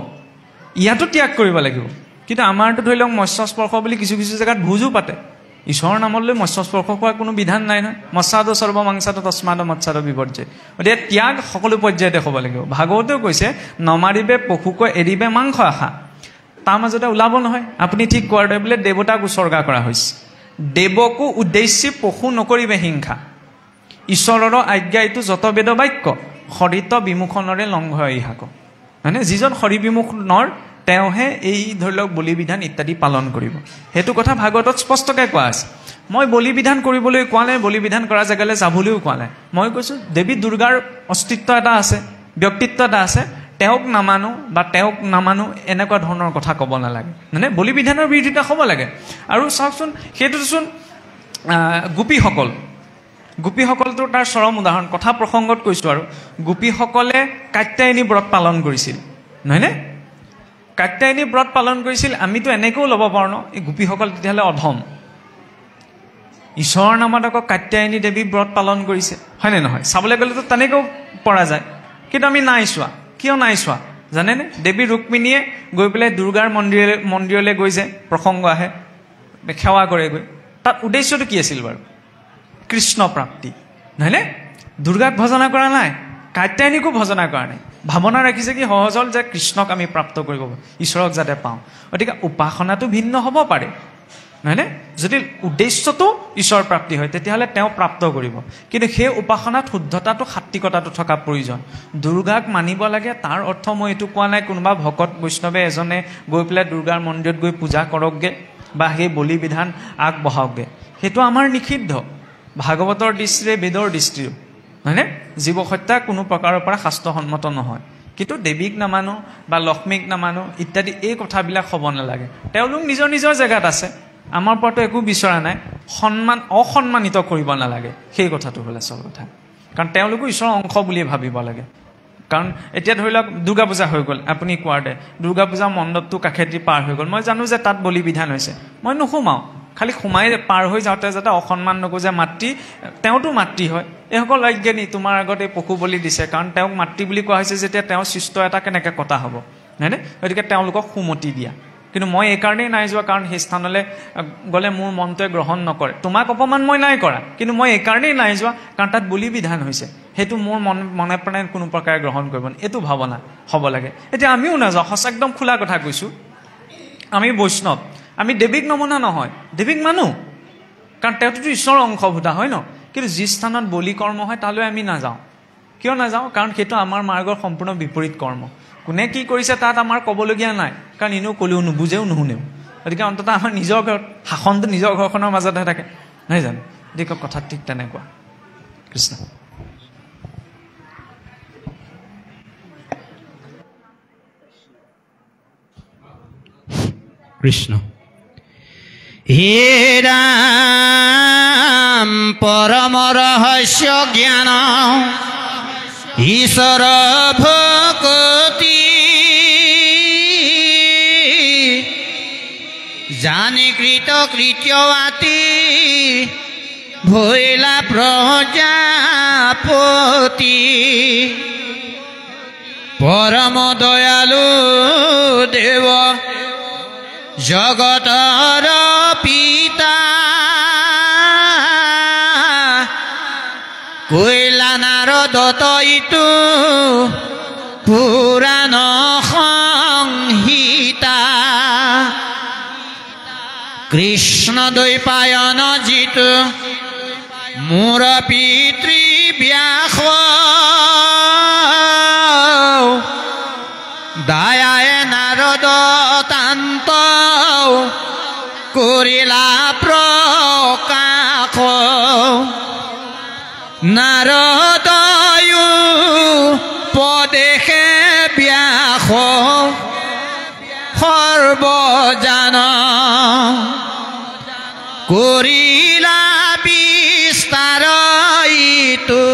ইয়াতো ত্যাগ কৰিব লাগিব। কিন্তু আমাৰতো ধৰি লওক মৎস্য স্পৰ্শ বুলি কিছু জেগাত ভোজো পাতে। ঈশ্বৰৰ নামলৈ মৎস্য স্পৰ্শ কৰাৰ কোনো বিধান নাই নহয়। মৎস্যাদ সৰ্ব মাংসাদ তস্মাদ মৎস্যাদ বিবৰ্জে। গতিকে ত্যাগ সকলো পৰ্যায়তে হ'ব লাগিব। ভাগৱতেও কৈছে নমাৰিবে পশুক এৰিবে মাংস আশা। তাৰ মাজতে ওলাব নহয় আপুনি ঠিক কোৱাৰ দৰে বোলে দেৱতাক উৎসৰ্গা কৰা হৈছে। দেৱকো উদ্দেশ্যি পশু নকৰিবে হিংসা। ঈশ্বৰৰ আজ্ঞা এইটো যত বেদ বাক্য হৰিত বিমুখনৰে লংঘ ইহাক। মানে যিজন হৰি বিমুখ নৰ তেওঁহে এই ধৰি লওক বলি বিধান ইত্যাদি পালন কৰিব। সেইটো কথা ভাগৱতত স্পষ্টকৈ কোৱা আছে। মই বলি বিধান কৰিবলৈ কোৱা নাই, বলি বিধান কৰা জেগালৈ যাবলৈও কোৱা নাই। মই কৈছোঁ দেৱী দুৰ্গাৰ অস্তিত্ব এটা আছে, ব্যক্তিত্ব এটা আছে, তেওঁক নামানো এনেকুৱা ধৰণৰ কথা ক'ব নালাগে। মানে বলি বিধানৰ বিৰোধিতা হ'ব লাগে। আৰু চাওকচোন সেইটোচোন গোপীসকলটো তাৰ চৰম উদাহৰণ। কথা প্ৰসংগত কৈছোঁ আৰু গোপীসকলে কাত্যায়নী ব্ৰত পালন কৰিছিল, নহয়নে? কাত্যায়নী ব্ৰত পালন কৰিছিল। আমিতো এনেকৈও ল'ব পাৰোঁ ন, এই গোপীসকল তেতিয়াহ'লে অধম। ঈশ্বৰৰ নামত আকৌ কাত্যায়নী দেৱী ব্ৰত পালন কৰিছে, হয়নে নহয়? চাবলৈ গ'লেতো তেনেকৈও পৰা যায়। কিন্তু আমি নাই চোৱা। কিয় নাই চোৱা জানেনে? দেৱী ৰুক্মিণীয়ে গৈ পেলাই দুৰ্গাৰ মন্দিৰলৈ গৈ যে প্ৰসংগ আহে, সেৱা কৰেগৈ। তাত উদ্দেশ্যটো কি আছিল বাৰু? কৃষ্ণ প্ৰাপ্তি, নহয়নে? দুৰ্গাক ভজনা কৰা নাই, কাত্যায়নীকো ভজনা কৰা নাই। ভাৱনা ৰাখিছে কি সহজ হ'ল যে কৃষ্ণক আমি প্ৰাপ্ত কৰিব পাৰোঁ, ঈশ্বৰক যাতে পাওঁ। গতিকে উপাসনাটো ভিন্ন হ'ব পাৰে, নহয়নে? যদি উদ্দেশ্যটো ঈশ্বৰ প্ৰাপ্তি হয় তেতিয়াহ'লে তেওঁ প্ৰাপ্ত কৰিব। কিন্তু সেই উপাসনাত শুদ্ধতাটো সাত্বিকতাটো থকা প্ৰয়োজন। দুৰ্গাক মানিব লাগে তাৰ অৰ্থ মই এইটো কোৱা নাই কোনোবা ভকত বৈষ্ণৱে এজনে গৈ পেলাই দুৰ্গাৰ মন্দিৰত গৈ পূজা কৰকগৈ বা সেই বলি বিধান আগবঢ়াওকগৈ। সেইটো আমাৰ নিষিদ্ধ ভাগৱতৰ দৃষ্টিৰে, বেদৰ দৃষ্টিৰেও, নহয়নে? জীৱ হত্যা কোনো প্ৰকাৰৰ পৰা শাস্ত্ৰসন্মত নহয়। কিন্তু দেৱীক নামানো বা লক্ষ্মীক নামানো ইত্যাদি এই কথাবিলাক হ'ব নালাগে। তেওঁলোক নিজৰ জেগাত আছে, আমাৰ পৰাতো একো বিচৰা নাই। অসন্মানিত কৰিব নালাগে, সেই কথাটো হ'ল আচল কথা। কাৰণ তেওঁলোকো ঈশ্বৰৰ অংশ বুলিয়ে ভাবিব লাগে। কাৰণ এতিয়া ধৰি লওক দুৰ্গা পূজা হৈ গ'ল, আপুনি কোৱাৰ দৰে দুৰ্গা পূজা মণ্ডপটো কাষেদি পাৰ হৈ গ'ল। মই জানো যে তাত বলি বিধান হৈছে, মই নোসোমাওঁ। খালি সোমাই পাৰ হৈ যাওঁতে যাতে অসন্মান নকৰোঁ। মাতৃ, তেওঁতো মাতৃ হয়। এইসকল অজ্ঞানী তোমাৰ আগত এই পশু বলি দিছে, কাৰণ তেওঁক মাতৃ বুলি কোৱা হৈছে যেতিয়া তেওঁ সৃষ্ট এটা কেনেকৈ কটা হ'ব, হয়নে? গতিকে তেওঁলোকক সুমতি দিয়া। কিন্তু মই এইকাৰণেই নাই যোৱা কাৰণ সেই স্থানলৈ গ'লে মোৰ মনটোৱে গ্ৰহণ নকৰে। তোমাক অপমান মই নাই কৰা, কিন্তু মই এইকাৰণেই নাই যোৱা কাৰণ তাত বলি বিধান হৈছে। সেইটো মোৰ মনে প্ৰাণে কোনো প্ৰকাৰে গ্ৰহণ কৰিব নাই, এইটো ভাৱনা হ'ব লাগে। এতিয়া আমিও নাযাওঁ, সঁচা একদম খোলা কথা কৈছোঁ। আমি বৈষ্ণৱ, আমি দেৱীক নমনা নহয়, দেৱীক মানো কাৰণ তেওঁতো ঈশ্বৰৰ অংশভূতা হয় ন। কিন্তু যি স্থানত বলি কৰ্ম হয় তালৈ আমি নাযাওঁ। কিয় নাযাওঁ? কাৰণ সেইটো আমাৰ মাৰ্গৰ সম্পূৰ্ণ বিপৰীত কৰ্ম। কোনে কি কৰিছে তাত আমাৰ ক'বলগীয়া নাই, কাৰণ এনেও ক'লেও নুবুজেও নুশুনেও। গতিকে অন্ততঃ আমাৰ নিজৰ ঘৰত শাসনটো নিজৰ ঘৰখনৰ মাজতহে থাকে, নহয় জানো? গতিকে কথা ঠিক তেনেকুৱা। কৃষ্ণ কৃষ্ণ। হে ৰাম পৰম ৰহস্য জ্ঞান ঈশ্বৰ ভকতি জানি কৃতকৃত্যৱাতি ভৈলা প্ৰজাপতি পৰম দয়ালু দেৱ জগতৰ পিতা কৈলা নাৰদত ইটো পুৰাণ সংহিতা কৃষ্ণ দ্বৈপায়ন যিটো মোৰ পিতৃ ব্যাস কৃপায় নাৰদ তান্ত কৰিলা প্ৰকাশ নাৰদয়ো পদেশে ব্যাস সৰ্বজান কৰিলা বিস্তাৰ ইটো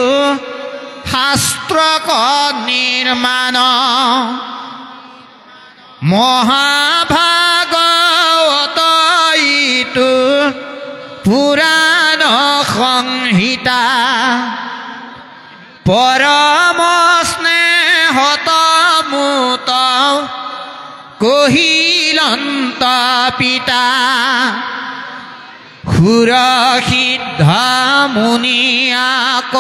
শাস্ত্ৰক নিৰ্মাণ মহাভাগৱত ইটো পুৰাণ সংহিতা পৰম স্নেহত মুত কহিলন্ত পিতা সুৰসিদ্ধ মুনিয়াক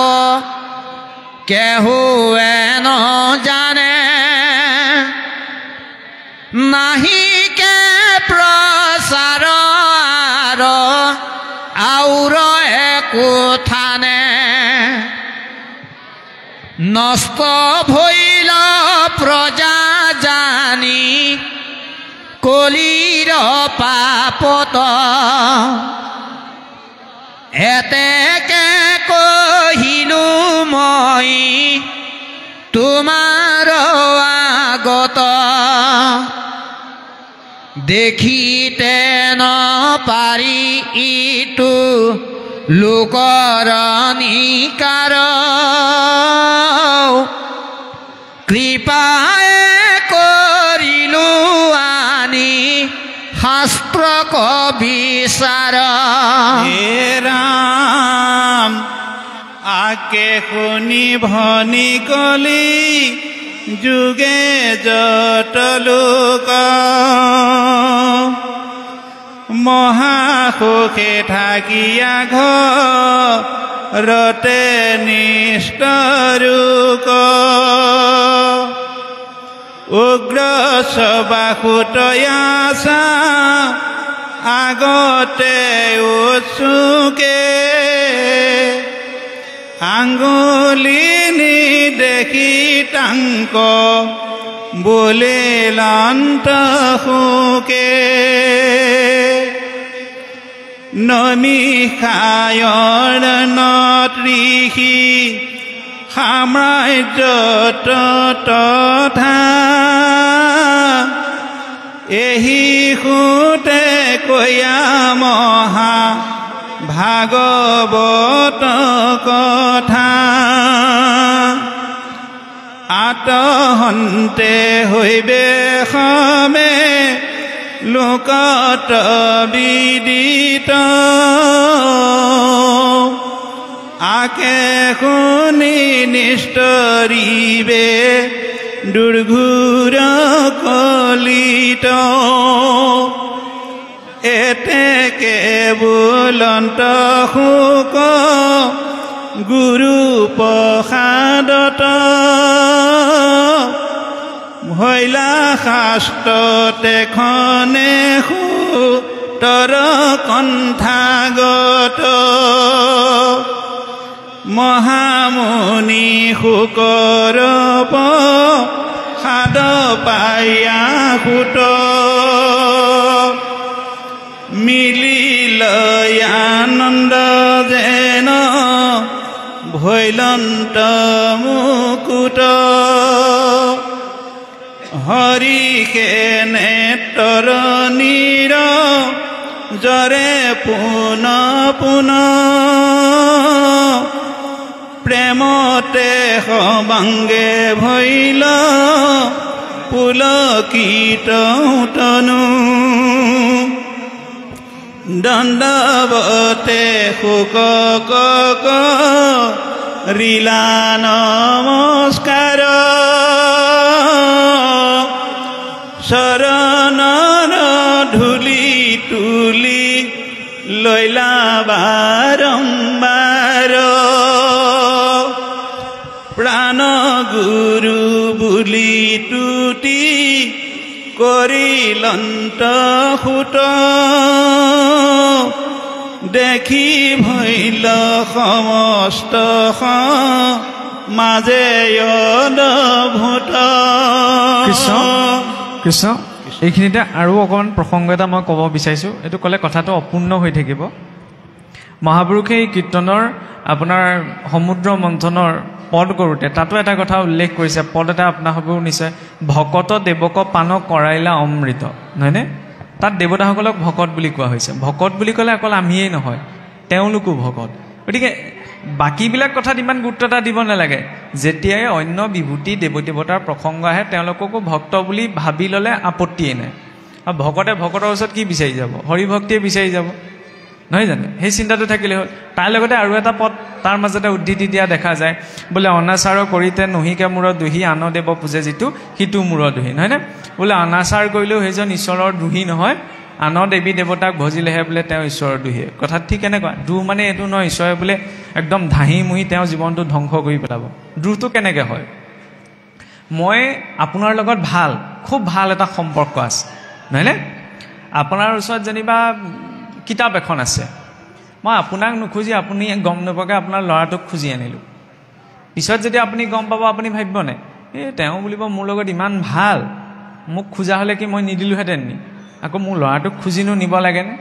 কেহুৱে ন জানে নাহিকে প্ৰচাৰ আউৰ একো থানে নষ্ট ভৈল প্ৰজা জানি কলিৰ পাপত এতেকে কহিলো মই তোমাৰ আগত দেখিতে ন পাৰি ইটো লোকৰ নিকাৰ কৃপায়ে কৰিলো আনি শাস্ত্ৰক বিচাৰ হে ৰাম আকে শুনি ভনি কলি যুগে যত লোক মহাসুখে থাকিয়া ঘৰতে নিষ্ঠৰূক উগ্ৰ সবাসুতয়াসা আগতে উৎসুকে আঙ্গুলি দেখি তাঙ্ক বলিলান্ত সুকে নমিষায়ৰ ঋষি সাম্ৰাজ্যত তথা এহি সুতে কয়া মহা ভাগৱত কথা আতহন্তে হৈবে সমে লোকত বিদিত আকে শুনি নিষ্ঠৰিবে দুৰ্ঘুৰ কলিত এতেকে বুলন্ত শোক গুৰু প্ৰসাদত ভৈলা শাস্ত্ৰতে খনে সুতৰ কণ্ঠাগত মহামুনি শুকৰ প্ৰসাদ পায়া সুত মিলিল আনন্দ যেন ভৈলন্ত মুকুট হৰিকে নেত্ৰৰ নীৰ জৰে পুন পুন প্ৰেমতে সবাংগে ভৈল পুলকিত তনু দণ্ডৱতে শোক ৰিলা নমস্কাৰ চৰণৰ ধূলি তুলি লৈলা বাৰম্বাৰ প্ৰাণ গুৰু বুলি তুতি কৰিলন্ত সুত দেখি ভৈল সমস্ত মাজে অদ্ভুত কৃষ্ণ এইখিনিতে আৰু অকণমান প্ৰসংগ এটা মই ক'ব বিচাৰিছোঁ, এইটো ক'লে কথাটো অপূৰ্ণ হৈ থাকিব। মহাপুৰুষে এই কীৰ্তনৰ আপোনাৰ সমুদ্ৰ মন্থনৰ পদ কৰোঁতে তাতো এটা কথা উল্লেখ কৰিছে, পদ এটা আপোনালোকেও নিশ্চয়, ভকত দেৱক পান কৰাইলা অমৃত, নহয়নে? তাত দেৱতাসকলক ভকত বুলি কোৱা হৈছে। ভকত বুলি ক'লে অকল আমিয়েই নহয়, তেওঁলোকো ভকত। গতিকে বাকীবিলাক কথাত ইমান গুৰুত্ব এটা দিব নালাগে। যেতিয়াই অন্য বিভূতি দেৱতাৰ প্ৰসংগ আহে তেওঁলোককো ভক্ত বুলি ভাবি ল'লে আপত্তিয়ে নাই। আৰু ভকতে ভকতৰ ওচৰত কি বিচাৰি যাব? হৰিভক্তিয়ে বিচাৰি যাব, নহয় জানো? সেই চিন্তাটো থাকিলে হ'ল। তাৰ লগতে আৰু এটা পদ তাৰ মাজতে উদ্ধৃতি দিয়া দেখা যায়, বোলে অনাচাৰ কৰিতে নহিকে মূৰত দুহি, আন দেৱ পূজে যিটো সিটো মূৰত দুহি, নহয়নে? বোলে অনাচাৰ কৰিলেও সেইজন ঈশ্বৰৰ দুহি নহয়, আন দেৱী দেৱতাক ভজিলেহে বোলে তেওঁ ঈশ্বৰৰ দুহি। কথাত ঠিক কেনেকুৱা? দ্ৰোহ মানে এইটো নহয় ঈশ্বৰে বোলে একদম ধাহি মুহি তেওঁ জীৱনটো ধ্বংস কৰি পেলাব। দ্ৰোহটো কেনেকৈ হয়? মই আপোনাৰ লগত ভাল, খুব ভাল এটা সম্পৰ্ক আছে, নহয়নে? আপোনাৰ ওচৰত যেনিবা কিতাপ এখন আছে, মই আপোনাক নুখুজি আপুনি গম নোপোৱাকৈ আপোনাৰ ল'ৰাটোক খুজি আনিলোঁ। পিছত যেতিয়া আপুনি গম পাব আপুনি ভাবিবনে এই তেওঁ বুলিব মোৰ লগত ইমান ভাল, মোক খোজা হ'লে কি মই নিদিলোঁহেঁতেন নি? আকৌ মোৰ ল'ৰাটোক খুজিনো নিব লাগেনে?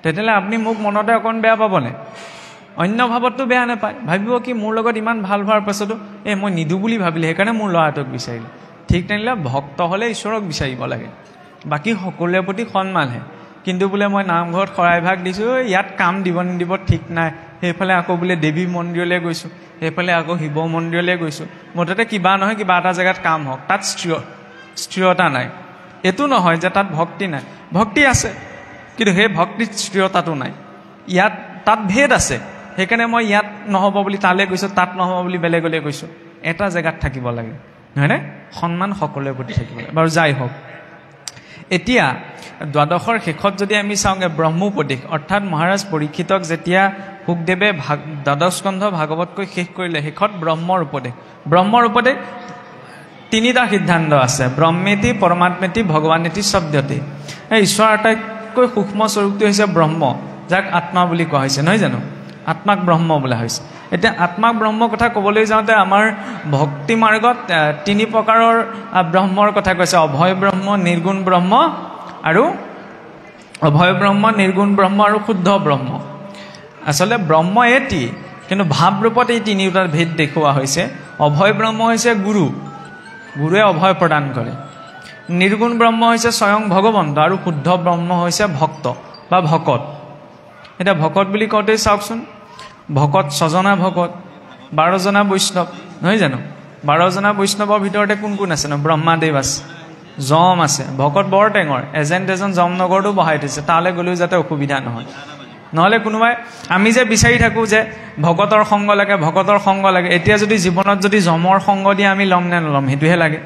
তেতিয়াহ'লে আপুনি মোক মনতে অকণ বেয়া পাবনে? অন্য ভাৱততো বেয়া নাপায়, ভাবিব কি মোৰ লগত ইমান ভাল হোৱাৰ পাছতো মই নিদিওঁ বুলি ভাবিলে সেইকাৰণে মোৰ ল'ৰাটোক বিচাৰিলোঁ। ঠিক তেনেহ'লে ভক্ত হ'লে ঈশ্বৰক বিচাৰিব লাগে, বাকী সকলোৰে প্ৰতি সন্মানহে। কিন্তু বোলে মই নামঘৰত শৰাইভাগ দিছোঁ, ইয়াত কাম দিব নিদিব ঠিক নাই, সেইফালে আকৌ বোলে দেৱী মন্দিৰলৈ গৈছোঁ, সেইফালে আকৌ শিৱ মন্দিৰলৈ গৈছোঁ, মুঠতে কিবা নহয় কিবা এটা জেগাত কাম হওক, তাত স্থিৰতা নাই। এইটো নহয় যে তাত ভক্তি নাই, ভক্তি আছে, কিন্তু সেই ভক্তিত স্থিৰতাটো নাই। ইয়াত তাত ভেদ আছে, সেইকাৰণে মই ইয়াত নহ'ব বুলি তালৈ গৈছোঁ, তাত নহ'ব বুলি বেলেগলৈ গৈছোঁ। এটা জেগাত থাকিব লাগে, নহয়নে? সন্মান সকলোৰে প্ৰতি থাকিব লাগে। বাৰু যাই হওক, এতিয়া দ্বাদশৰ শেষত যদি আমি চাওঁগৈ ব্ৰহ্মোপদেশ, অৰ্থাৎ মহাৰাজ পৰীক্ষিতক যেতিয়া শুকদেৱে দ্বাদশ স্কন্ধ ভাগৱতকৈ শেষ কৰিলে, শেষত ব্ৰহ্মৰ উপদেশ। ব্ৰহ্মৰ উপদেশ তিনিটা সিদ্ধান্ত আছে, ব্ৰহ্মেতি পৰমাত্মেতি ভগৱানেতি শব্দতে। এই ঈশ্বৰৰ আটাইতকৈ সূক্ষ্ম স্বৰূপটো হৈছে ব্ৰহ্ম, যাক আত্মা বুলি কোৱা হৈছে, নহয় জানো? আত্মাক ব্ৰহ্ম বোলা হৈছে। এতিয়া আত্মাক ব্ৰহ্ম কথা ক'বলৈ যাওঁতে আমাৰ ভক্তি মাৰ্গত তিনি প্ৰকাৰৰ ব্ৰহ্মৰ কথা কৈছে, অভয় ব্ৰহ্ম, নিৰ্গুণ ব্ৰহ্ম আৰু অভয় ব্ৰহ্ম, নিৰ্গুণ ব্ৰহ্ম আৰু শুদ্ধ ব্ৰহ্ম। আচলতে ব্ৰহ্ম এটি, কিন্তু ভাৱৰূপত এই তিনিওটাৰ ভেদ দেখুওৱা হৈছে। অভয় ব্ৰহ্ম হৈছে গুৰু, গুৰুৱে অভয় প্ৰদান কৰে। নিৰ্গুণ ব্ৰহ্ম হৈছে স্বয়ং ভগৱন্ত, আৰু শুদ্ধ ব্ৰহ্ম হৈছে ভক্ত বা ভকত। এতিয়া ভকত বুলি কওঁতেই চাওকচোন, ভকত 6জনা ভকত, 12জনা বৈষ্ণৱ, নহয় জানো? 12জনা বৈষ্ণৱৰ ভিতৰতে কোন কোন আছে ন? ব্ৰহ্মাদেৱ আছে, যম আছে, ভকত বৰ টেঙৰ, এজন যমনগৰতো বহাই থৈছে, তালৈ গ'লেও যাতে অসুবিধা নহয়। নহ'লে কোনোবাই আমি যে বিচাৰি থাকোঁ যে ভকতৰ সংগ লাগে, ভকতৰ সংগ লাগে, এতিয়া যদি জীৱনত যদি যমৰ সংগ দিয়ে আমি ল'ম নে নল'ম সেইটোহে লাগে।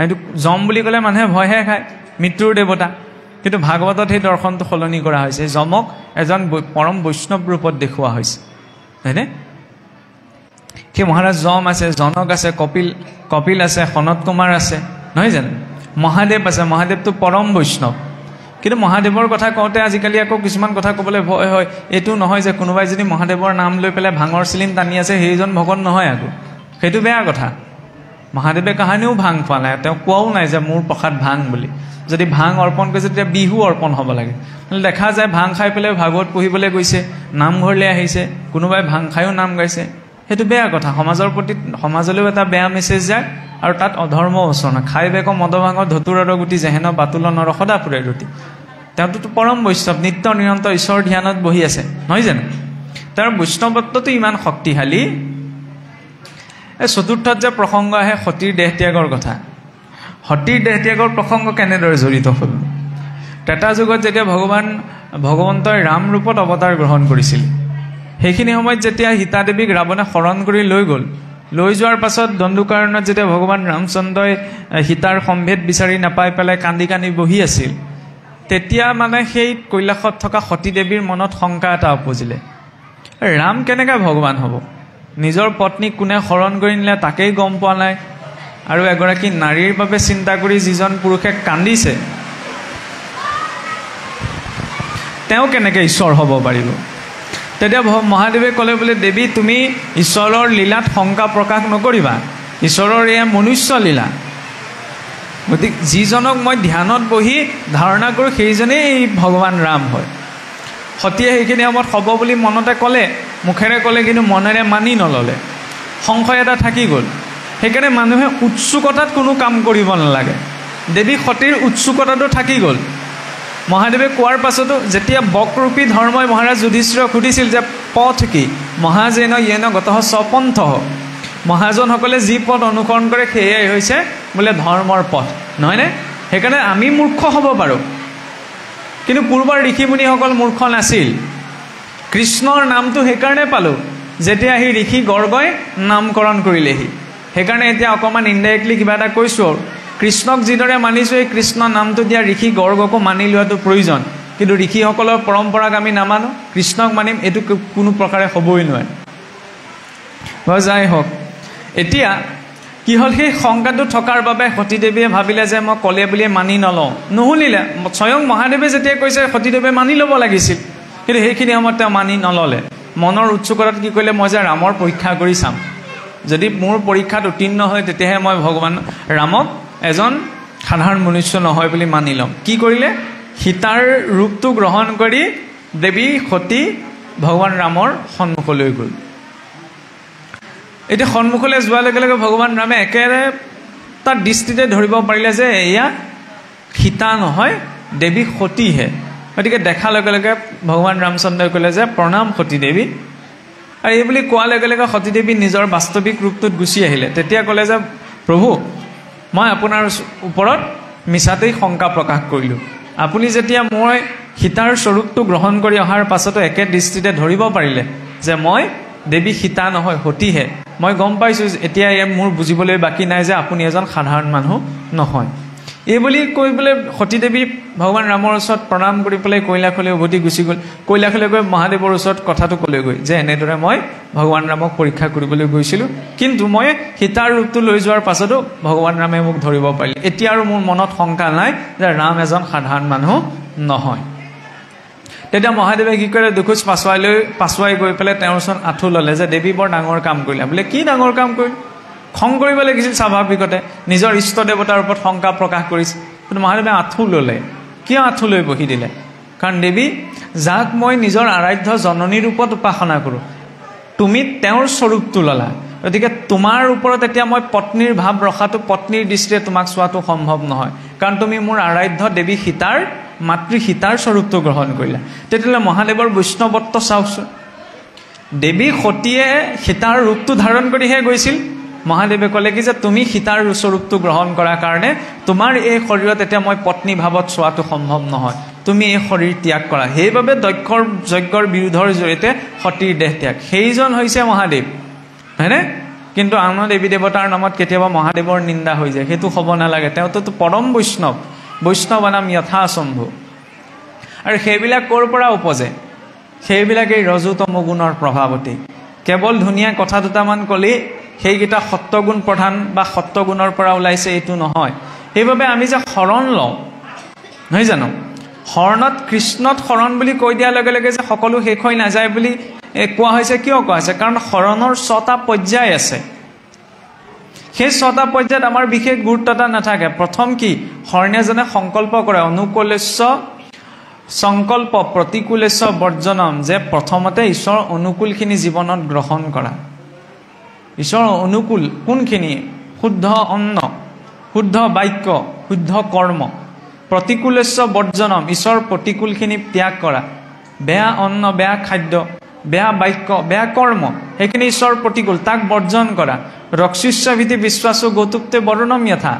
এইটো যম বুলি ক'লে মানুহে ভয়হে খায়, মৃত্যুৰ দেৱতা। কিন্তু ভাগৱতত সেই দৰ্শনটো সলনি কৰা হৈছে, যমক এজন পৰম বৈষ্ণৱ ৰূপত দেখুওৱা হৈছে, হয়নে? সেই মহাৰাজ যম আছে, জনক আছে, কপিল আছে, সনত কুমাৰ আছে, নহয় জানো? মহাদেৱ আছে, মহাদেৱটো পৰম বৈষ্ণৱ। কিন্তু মহাদেৱৰ কথা কওঁতে আজিকালি আকৌ কিছুমান কথা ক'বলৈ ভয় হয়। এইটো নহয় যে কোনোবাই যদি মহাদেৱৰ নাম লৈ পেলাই ভাঙৰ চিলিম টানি আছে সেইজন ভকত নহয়, আকৌ সেইটো বেয়া কথা। মহাদেৱে কাহানিও ভাং খোৱা নাই, তেওঁ কোৱাও নাই যে মোৰ প্ৰসাদ ভাং বুলি। যদি ভাং অৰ্পণ কৰিছে তেতিয়া বিহু অৰ্পণ হ'ব লাগে। দেখা যায় ভাং খাই পেলাই ভাগৱত পঢ়িবলৈ গৈছে, নামঘৰলৈ আহিছে, কোনোবাই ভাং খায়ো নাম গাইছে, সেইটো বেয়া কথা। সমাজৰ প্ৰতি, সমাজলৈও এটা বেয়া মেছেজ যায়, আৰু তাত অধৰ্ম উচনা। খাই বেক মদ ভাঙৰ ধতুৰৰ গুটি যেহেন বাতুল নৰ সদা ফুৰে ৰুটি। তেওঁতো পৰম বৈষ্ণৱ, নিত্য নিৰন্তৰ ঈশ্বৰৰ ধ্যানত বহি আছে, নহয় জানো? তেওঁৰ বৈষ্ণৱত্বটো ইমান শক্তিশালী। এই চতুৰ্থত যে প্ৰসংগ আহে সতীৰ দেহ ত্যাগৰ কথা, সতীৰ দেহ ত্যাগৰ প্ৰসংগ কেনেদৰে জড়িত হ'ল? ত্ৰেতা যুগত যেতিয়া ভগৱন্তই ৰাম ৰূপত অৱতাৰ গ্ৰহণ কৰিছিল, সেইখিনি সময়ত যেতিয়া সীতা দেৱীক ৰাৱণে শৰণ কৰি লৈ গ'ল, লৈ যোৱাৰ পাছত দণ্ডুকাৰণত যেতিয়া ভগৱান ৰামচন্দ্ৰই সীতাৰ সম্ভেদ বিচাৰি নাপাই পেলাই কান্দি কান্দি বহি আছিল, তেতিয়া মানে সেই কৈলাশত থকা সতী দেৱীৰ মনত শংকা এটা উপজিলে, ৰাম কেনেকৈ ভগৱান হ'ব? নিজৰ পত্নীক কোনে শৰণ কৰি নিলে তাকেই গম পোৱা নাই, আৰু এগৰাকী নাৰীৰ বাবে চিন্তা কৰি যিজন পুৰুষে কান্দিছে তেওঁ কেনেকৈ ঈশ্বৰ হ'ব পাৰিব? তেতিয়া মহাদেৱে ক'লে, বোলে দেৱী তুমি ঈশ্বৰৰ লীলাত শংকা প্ৰকাশ নকৰিবা, ঈশ্বৰৰ এয়া মনুষ্য লীলা, গতিকে যিজনক মই ধ্যানত বহি ধাৰণা কৰোঁ সেইজনেই ভগৱান ৰাম হয়। সতীয়ে সেইখিনি সময়ত হ'ব বুলি মনতে ক'লে, মুখেৰে ক'লে, কিন্তু মনেৰে মানি নল'লে, সংশয় এটা থাকি গ'ল। সেইকাৰণে মানুহে উৎসুকতাত কোনো কাম কৰিব নালাগে। দেৱী সতীৰ উৎসুকতাটো থাকি গ'ল। মহাদেৱে কোৱাৰ পাছতো যেতিয়া বকৰূপী ধৰ্মই মহাৰাজ যুধিষ্ঠিৰক সুধিছিল যে পথ কি, মহাজেন য়েন গতঃ স্বপন্থ, মহাজনসকলে যি পথ অনুসৰণ কৰে সেয়াই হৈছে বোলে ধৰ্মৰ পথ, নহয়নে? সেইকাৰণে আমি মূৰ্খ হ'ব পাৰোঁ, কিন্তু পূৰ্বৰ ঋষি মুনিসকল মূৰ্খ নাছিল। কৃষ্ণৰ নামটো সেইকাৰণে পালোঁ যেতিয়া সেই ঋষি গৰ্গই নামকৰণ কৰিলেহি। সেইকাৰণে এতিয়া অকণমান ইনডাইৰেক্টলি কিবা এটা কৈছোঁ আৰু, কৃষ্ণক যিদৰে মানিছোঁ এই কৃষ্ণ নামটো দিয়া ঋষি গৰ্গকো মানি লোৱাটো প্ৰয়োজন। কিন্তু ঋষিসকলৰ পৰম্পৰাক আমি নামানো, কৃষ্ণক মানিম, এইটো কোনো প্ৰকাৰে হ'বই নোৱাৰে। যাই হওক, এতিয়া কি হ'ল, সেই শংকাটো থকাৰ বাবে সতীদেৱীয়ে ভাবিলে যে মই ক'লে বুলিয়ে মানি নলওঁ, নুশুনিলে। স্বয়ং মহাদেৱে যেতিয়া কৈছে সতীদেৱে মানি ল'ব লাগিছিল, কিন্তু সেইখিনি সময়ত তেওঁ মানি নল'লে। মনৰ উৎসুকতাত কি কৰিলে, মই যে ৰামৰ পৰীক্ষা কৰি চাম, যদি মোৰ পৰীক্ষাত উত্তীৰ্ণ হয় তেতিয়াহে মই ভগৱান ৰামক এজন সাধাৰণ মনুষ্য নহয় বুলি মানি ল'ম। কি কৰিলে, সীতাৰ ৰূপটো গ্ৰহণ কৰি দেৱী সতী ভগৱান ৰামৰ সন্মুখলৈ গ'ল। এতিয়া সন্মুখলৈ যোৱাৰ লগে লগে ভগৱান ৰামে একেবাৰে তাৰ দৃষ্টিতে ধৰিব পাৰিলে যে এয়া সীতা নহয়, দেৱী সতীহে। গতিকে দেখাৰ লগে লগে ভগৱান ৰামচন্দ্ৰই ক'লে যে প্ৰণাম সতী দেৱী। আৰু এই বুলি কোৱাৰ লগে লগে সতীদেৱী নিজৰ বাস্তৱিক ৰূপটোত গুচি আহিলে। তেতিয়া ক'লে যে প্ৰভু, মই আপোনাৰ ওপৰত মিছাতেই শংকা প্ৰকাশ কৰিলোঁ। আপুনি যেতিয়া মই সীতাৰ স্বৰূপটো গ্ৰহণ কৰি অহাৰ পাছতো একে দৃষ্টিতে ধৰিব পাৰিলে যে মই দেৱী সীতা নহয়, সতীহে, মই গম পাইছোঁ এতিয়া মোৰ বুজিবলৈ বাকী নাই যে আপুনি এজন সাধাৰণ মানুহ নহয়। এই বুলি কৈ পেলাই সতীদেৱী ভগৱান ৰামৰ ওচৰত প্ৰণাম কৰি পেলাই কৈলাশলৈ উভতি গুচি গ'ল। কৈলাশলৈ গৈ মহাদেৱৰ ওচৰত কথাটো ক'লেগৈ যে এনেদৰে মই ভগৱান ৰামক পৰীক্ষা কৰিবলৈ গৈছিলোঁ, কিন্তু মই সীতাৰ ৰূপটো লৈ যোৱাৰ পাছতো ভগৱান ৰামে মোক ধৰিব পাৰিলে। এতিয়া আৰু মোৰ মনত শংকা নাই যে ৰাম এজন সাধাৰণ মানুহ নহয়। তেতিয়া মহাদেৱে কি কৰে, দুখোজ পাছুৱাই গৈ পেলাই তেওঁৰ ওচৰত আঁঠু ল'লে যে দেৱী বৰ ডাঙৰ কাম কৰিলে। বোলে কি ডাঙৰ কাম কৰিল, খং কৰিব লাগিছিল স্বাভাৱিকতে, নিজৰ ইষ্ট দেৱতাৰ ওপৰত শংকা প্ৰকাশ কৰিছে। কিন্তু মহাদেৱে আঁঠু ল'লে। কিয় আঁঠু লৈ বহি দিলে? কাৰণ দেৱী, যাক মই নিজৰ আৰাধ্য জননীৰ ৰূপত উপাসনা কৰোঁ, তুমি তেওঁৰ স্বৰূপটো ল'লা, গতিকে তোমাৰ ওপৰত এতিয়া মই পত্নীৰ ভাৱ ৰখাটো, পত্নীৰ দৃষ্টিৰে তোমাক চোৱাটো সম্ভৱ নহয়, কাৰণ তুমি মোৰ আৰাধ্য দেৱী সীতাৰ মাতৃ সীতাৰ স্বৰূপটো গ্ৰহণ কৰিলা। তেতিয়াহ'লে মহাদেৱৰ বৈষ্ণৱত্ব চাওকচোন, দেৱী সতীয়ে সীতাৰ ৰূপটো ধাৰণ কৰিহে গৈছিল। মহাদেৱে ক'লে কি যে তুমি সীতাৰ স্বৰূপটো গ্ৰহণ কৰাৰ কাৰণে তোমাৰ এই শৰীৰত এতিয়া মই পত্নী ভাৱত চোৱাটো সম্ভৱ নহয়, তুমি এই শৰীৰ ত্যাগ কৰা। সেইবাবে দক্ষৰ যজ্ঞৰ বিৰোধৰ জৰিয়তে সতীৰ দেহ ত্যাগ, সেইজন হৈছে মহাদেৱ, হয়নে? কিন্তু আন দেৱী দেৱতাৰ নামত কেতিয়াবা মহাদেৱৰ নিন্দা হৈ যায়, সেইটো হ'ব নালাগে। তেওঁতো পৰম বৈষ্ণৱ, বৈষ্ণৱ নাম যথাসম্ভু। আৰু সেইবিলাক ক'ৰ পৰা উপজে? সেইবিলাক এই ৰজোতম গুণৰ প্ৰভাৱতেই। কেৱল ধুনীয়া কথা দুটামান ক'লেই সেইকেইটা সত্যগুণ প্ৰধান বা সত্যগুণৰ পৰা ওলাইছে এইটো নহয়। সেইবাবে আমি যে শৰণ লওঁ, নহয় জানো, শৰণত কৃষ্ণত শৰণ বুলি কৈ দিয়াৰ লগে লগে যে সকলো শেষ হৈ নাযায় বুলি কোৱা হৈছে। কিয় কোৱা হৈছে? কাৰণ শৰণৰ 6টা পৰ্যায় আছে। সেই 6টা পৰ্যায়ত আমাৰ বিশেষ গুৰুত্ব এটা নাথাকে। প্ৰথম কি, শৰণীয়াজনে সংকল্প কৰে, অনুকূলেশ্য সংকল্প প্ৰতিকূলেশ্য বৰ্জনম, যে প্ৰথমতে ঈশ্বৰৰ অনুকূলখিনি জীৱনত গ্ৰহণ কৰা। ঈশ্বৰৰ অনুকূল কোনখিনি? শুদ্ধ অন্ন, শুদ্ধ বাক্য, শুদ্ধ কৰ্ম। প্ৰতিকূলেশ্য বৰ্জনম, ঈশ্বৰ প্ৰতিকূলখিনি ত্যাগ কৰা। বেয়া অন্ন, বেয়া খাদ্য, বেয়া বাক্য, বেয়া কৰ্ম, সেইখিনি ঈশ্বৰ প্ৰতিকূল, তাক বৰ্জন কৰা। ৰক্ষিষ্য ভীতি বিশ্বাসো গৌতুপ্তে বৰ্ণম যথা,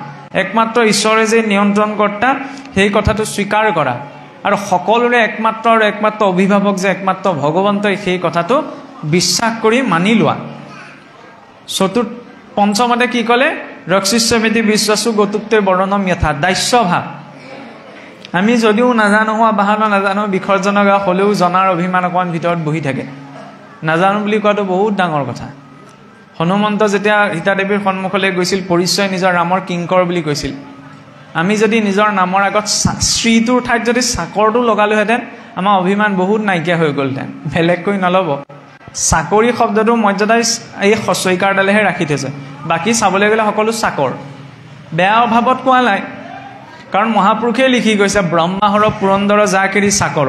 একমাত্ৰ ঈশ্বৰে যে নিয়ন্ত্ৰণ কৰ্তা সেই কথাটো স্বীকাৰ কৰা। আৰু সকলোৰে একমাত্ৰ আৰু একমাত্ৰ অভিভাৱক যে একমাত্ৰ ভগৱন্তই সেই কথাটো বিশ্বাস কৰি মানি লোৱা। পঞ্চমতে কি ক'লে? ৰক্ষিষ্য ভীতি বিশ্বাসো গৌতুপ্তে বৰ্ণম যথা, দাস্যভাৱ। আমি যদিও নাজানো হোৱা বাহানো, নাজানো বিসৰ্জনক হ'লেও জনাৰ অভিমান অকণমান ভিতৰত বহি থাকে। নাজানো বুলি কোৱাটো বহুত ডাঙৰ কথা। হনুমন্ত যেতিয়া সীতাদেৱীৰ সন্মুখলৈ গৈছিল, পৰিচয় নিজৰ ৰামৰ কিংকৰ বুলি কৈছিল। আমি যদি নিজৰ নামৰ আগত শ্ৰীটোৰ ঠাইত যদি চাকৰটো লগালোহেঁতেন, আমাৰ অভিমান বহুত নাইকিয়া হৈ গ'লহেঁতেন। বেলেগকৈ নল'ব। চাকৰি শব্দটো মৰ্যাদাই এই হস্যইকাৰডালেহে ৰাখি থৈছে, বাকী চাবলৈ গ'লে সকলো চাকৰ। বেয়া অভাৱত কোৱা নাই, কাৰণ মহাপুৰুষে লিখি গৈছে ব্ৰহ্মাহৰ পুৰন্দৰ যা কেৰি চাকৰ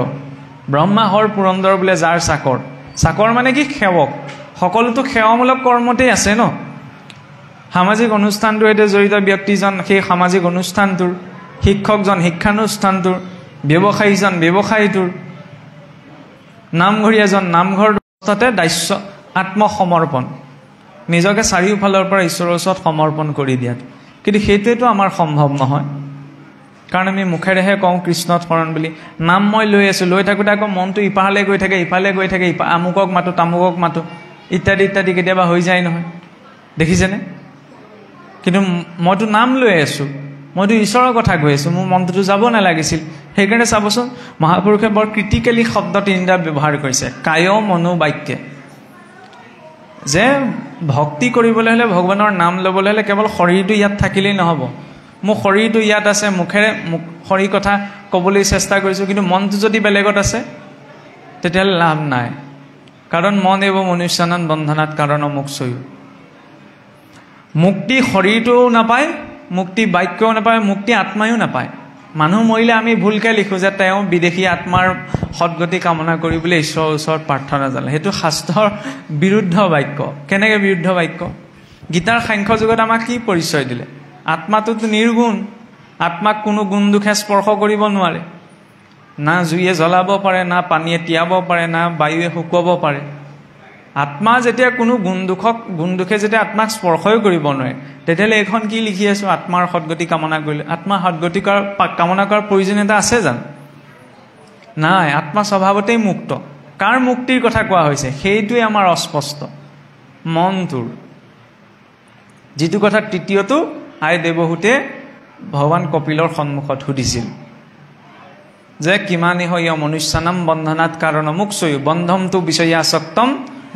ব্ৰহ্মাহৰ পুৰন্দৰ বোলে যাৰ চাকৰ চাকৰ মানে কি সেৱক সকলোতো সেৱামূলক কৰ্মতেই আছে ন সামাজিক অনুষ্ঠানটোৰ সৈতে জড়িত ব্যক্তিজন সেই সামাজিক অনুষ্ঠানটোৰ শিক্ষকজন শিক্ষানুষ্ঠানটোৰ ব্যৱসায়ীজন ব্যৱসায়ীটোৰ নামঘৰীয়াজন নামঘৰ অৱস্থাতে দাস্য আত্মসমৰ্পণ নিজকে চাৰিওফালৰ পৰা ঈশ্বৰৰ ওচৰত সমৰ্পণ কৰি দিয়াত কিন্তু সেইটোৱেতো আমাৰ সম্ভৱ নহয় কাৰণ আমি মুখেৰেহে কওঁ কৃষ্ণ স্মৰণ বুলি নাম মই লৈ আছোঁ লৈ থাকোঁতে আকৌ মনটো ইপাৰলৈ গৈ থাকে আমুকক মাতো তামুকক মাতো ইত্যাদি ইত্যাদি কেতিয়াবা হৈ যায় নহয় দেখিছেনে কিন্তু মইতো নাম লৈ আছোঁ মইতো ঈশ্বৰৰ কথা কৈ আছোঁ মোৰ মনটোতো যাব নালাগিছিল সেইকাৰণে চাবচোন মহাপুৰুষে বৰ ক্ৰিটিকেলি শব্দ তিনিটা ব্যৱহাৰ কৰিছে কায় মনো বাক্যে যে ভক্তি কৰিবলৈ হ'লে ভগৱানৰ নাম ল'বলৈ হ'লে কেৱল শৰীৰটো ইয়াত থাকিলেই নহ'ব মোৰ শৰীৰটো ইয়াত আছে মুখেৰে শৰীৰ কথা ক'বলৈ চেষ্টা কৰিছোঁ কিন্তু মনটো যদি বেলেগত আছে তেতিয়াহ'লে লাভ নাই কাৰণ মন এব মনুষ্যানন বন্ধনাত কাৰণ মোক্ষয়ো মুক্তি শৰীৰটোও নাপায় মুক্তি বাক্যও নাপায় মুক্তি আত্মায়ো নাপায় মানুহ মৰিলে আমি ভুলকৈ লিখোঁ যে তেওঁ বিদেশী আত্মাৰ সদগতি কামনা কৰিবলৈ ঈশ্বৰৰ ওচৰত প্ৰাৰ্থনা জনালে সেইটো শাস্ত্ৰৰ বিৰুদ্ধ বাক্য কেনেকৈ বিৰুদ্ধ বাক্য গীতাৰ সাংখ্য যুগত আমাক কি পৰিচয় দিলে আত্মাটোতো নিৰ্গুণ আত্মাক কোনো গুণ দুখে স্পৰ্শ কৰিব নোৱাৰে না জুইয়ে জ্বলাব পাৰে না পানীয়ে তিয়াব পাৰে না বায়ুৱে শুকুৱাব পাৰে আত্মা যেতিয়া কোনো গুণ দুখে যেতিয়া আত্মাক স্পৰ্শই কৰিব নোৱাৰে তেতিয়াহ'লে এইখন কি লিখি আছোঁ আত্মাৰ সদগতি কামনা কৰিলে আত্মাৰ সদগতি কামনা কৰাৰ প্ৰয়োজনীয়তা আছে জানো নাই আত্মা স্বভাৱতেই মুক্ত কাৰ মুক্তিৰ কথা কোৱা হৈছে সেইটোৱে আমাৰ অস্পষ্ট মনটোৰ যিটো কথা তৃতীয়টো আই দেৱহূতে ভগৱান কপিলৰ সন্মুখত সুধিছিল যে কিমানি হয় মনুষ্যানাম বন্ধনাত কাৰণ মোক্ষয়ো বন্ধমটো বিষয়াসক্তম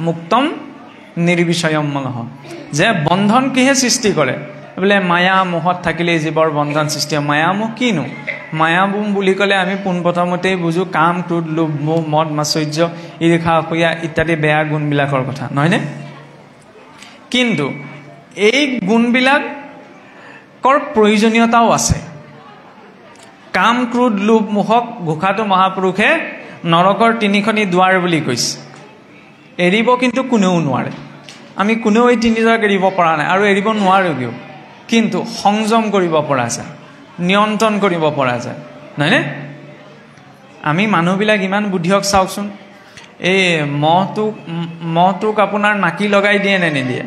মুক্তম নিৰ্বিষয়ম মনঃ যে বন্ধন কিহে সৃষ্টি কৰে বোলে মায়া মোহত থাকিলে জীৱৰ বন্ধন সৃষ্টি হয় মায়ামোহ কিনো মায়ামোহ বুলি ক'লে আমি পোনপ্ৰথমতেই বুজোঁ কাম ক্ৰোধ লোভ মোহ মদ মাচৰ্য ঈৰ্ষা অসূয়া ইত্যাদি বেয়া গুণবিলাকৰ কথা নহয়নে কিন্তু এই গুণবিলাকৰ প্ৰয়োজনীয়তাও আছে কাম ক্ৰোধ লোভ মোহক ঘোষাটো মহাপুৰুষে নৰকৰ তিনিখনি দুৱাৰ বুলি কৈছে এৰিব কিন্তু কোনেও নোৱাৰে আমি কোনেও এই তিনিজনক এৰিব পৰা নাই আৰু এৰিব নোৱাৰোগেও কিন্তু সংযম কৰিব পৰা যায় নিয়ন্ত্ৰণ কৰিব পৰা যায় নহয়নে আমি মানুহবিলাক ইমান বুদ্ধিয়ক চাওকচোন এই মহটোক আপোনাৰ নাকি লগাই দিয়ে নে নিদিয়ে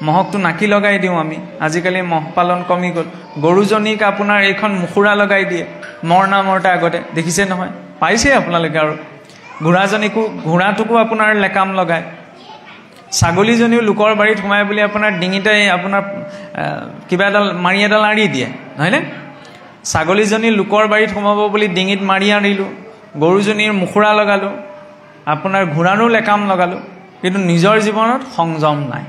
মহকটো নাকি লগাই দিওঁ আমি আজিকালি মহ পালন কমি গ'ল গৰুজনীক আপোনাৰ এইখন মুখুৰা লগাই দিয়ে মৰণা আগতে দেখিছে নহয় পাইছে আপোনালোকে আৰু ঘোঁৰাটোকো আপোনাৰ লেকাম লগায় ছাগলীজনীও লোকৰ বাৰীত সোমাই বুলি আপোনাৰ ডিঙিতে আপোনাৰ কিবা এডাল মাৰি এডাল আঁৰি দিয়ে নহয়নে ছাগলীজনী লোকৰ বাৰীত সোমাব বুলি ডিঙিত মাৰি আনিলোঁ গৰুজনীৰ মুখুৰা লগালোঁ আপোনাৰ ঘোঁৰাৰো লেকাম লগালোঁ কিন্তু নিজৰ জীৱনত সংযম নাই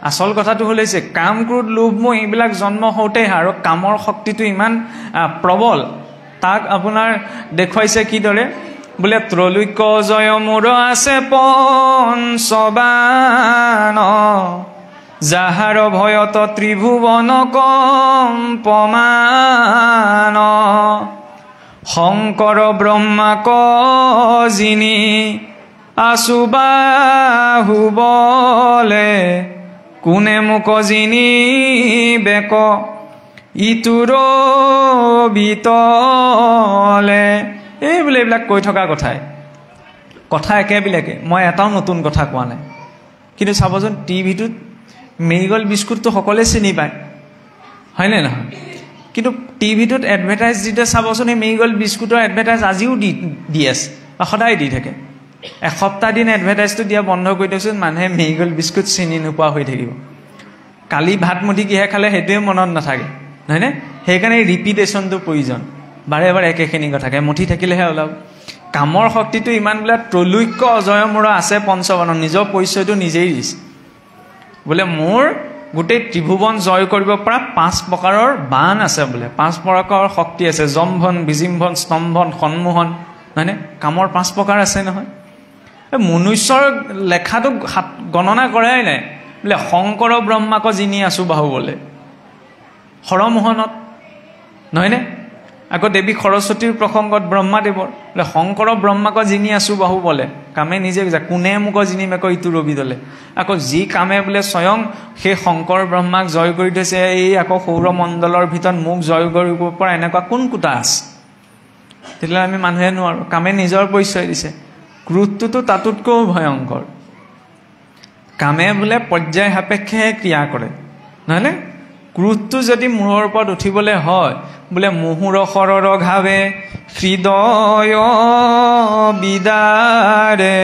আচল কথাটো হৈছে কাম ক্ৰোধ লোভ মোহ এইবিলাক জন্ম হওঁতে আৰু কামৰ শক্তিটো ইমান প্ৰবল তাক আপোনাৰ দেখুৱাইছে কিদৰে বোলে ত্ৰৈলোক্য জয় মোৰ আছে পঞ্চবান যাহাৰ ভয়ত ত্ৰিভুৱন কম্পমান শংকৰ ব্ৰহ্মাক যিনি আছু বাহুবলে কোনে মোক যিনি বেক ইটোৰ বিতলে এই বোলে এইবিলাক কৈ থকা কথা একেবিলাকে মই এটাও নতুন কথা কোৱা নাই কিন্তু চাবচোন টিভিটোত মেৰিগল্ড বিস্কুটটো সকলোৱে চিনি পায় হয়নে নহয় কিন্তু টিভিটোত এডভাৰটাইজ দিতে চাবচোন এই মেৰিগল্ড বিস্কুটৰ এডভাৰটাইজ আজিও দি আছে বা সদায় দি থাকে এসপ্তাহ দিন এডভাৰটাইজটো দিয়া বন্ধ কৰি দিয়কচোন মানুহে মেৰিগল্ড বিস্কুট চিনি নোপোৱা হৈ থাকিব কালি ভাত মুঠি কিহে খালে সেইটোৱে মনত নাথাকে নহয়নে সেইকাৰণে ৰিপিটেশ্যনটো প্ৰয়োজন বাৰে বাৰে একেখিনি কথাকে মুঠি থাকিলেহে ওলাব কামৰ শক্তিটো ইমান বোলে ত্ৰৈলোক্য অজয় মোৰ আছে পঞ্চবান নিজৰ পৰিচয়টো নিজেই দিছে বোলে মোৰ গোটেই ত্ৰিভুৱন জয় কৰিব পৰা 5 প্ৰকাৰৰ বান আছে বোলে 5 প্ৰকাৰৰ শক্তি আছে জম্ভন বিজিম্ভন স্তম্ভন সন্মোহন নহয়নে কামৰ 5 প্ৰকাৰ আছে নহয় মনুষ্যৰ লেখাটো গণনা কৰাই নাই বোলে শংকৰ ব্ৰহ্মাক যিনি আছো বাহুবলে হৰমোহনত নহয়নে? আকৌ দেৱী সৰস্বতীৰ প্ৰসংগত ব্ৰহ্মাদেৱৰ বোলে শংকৰ ব্ৰহ্মাক জিনি আছো বাহু বলে কামে নিজে কৈছে কোনে মোক জিনিমেক ইটো ৰবি দলে। আকৌ যি কামে বোলে স্বয়ং সেই শংকৰ ব্ৰহ্মাক জয় কৰি থৈছে এই আকৌ সৌৰমণ্ডলৰ ভিতৰত মোক জয় কৰিব পৰা এনেকুৱা কোন কোটা আছে? তেতিয়াহ'লে আমি মানুহে নোৱাৰোঁ। কামে নিজৰ পৰিচয় দিছে। ক্ৰোধটোতো তাতোতকৈও ভয়ংকৰ। কামে বোলে পৰ্যায় সাপেক্ষেহে ক্ৰিয়া কৰে নহয়নে? ক্ৰোধটো যদি মূৰৰ ওপৰত উঠিবলৈ হয় বোলে মুহুৰ সৰৰ ঘাৱে হৃদয় বিদাৰে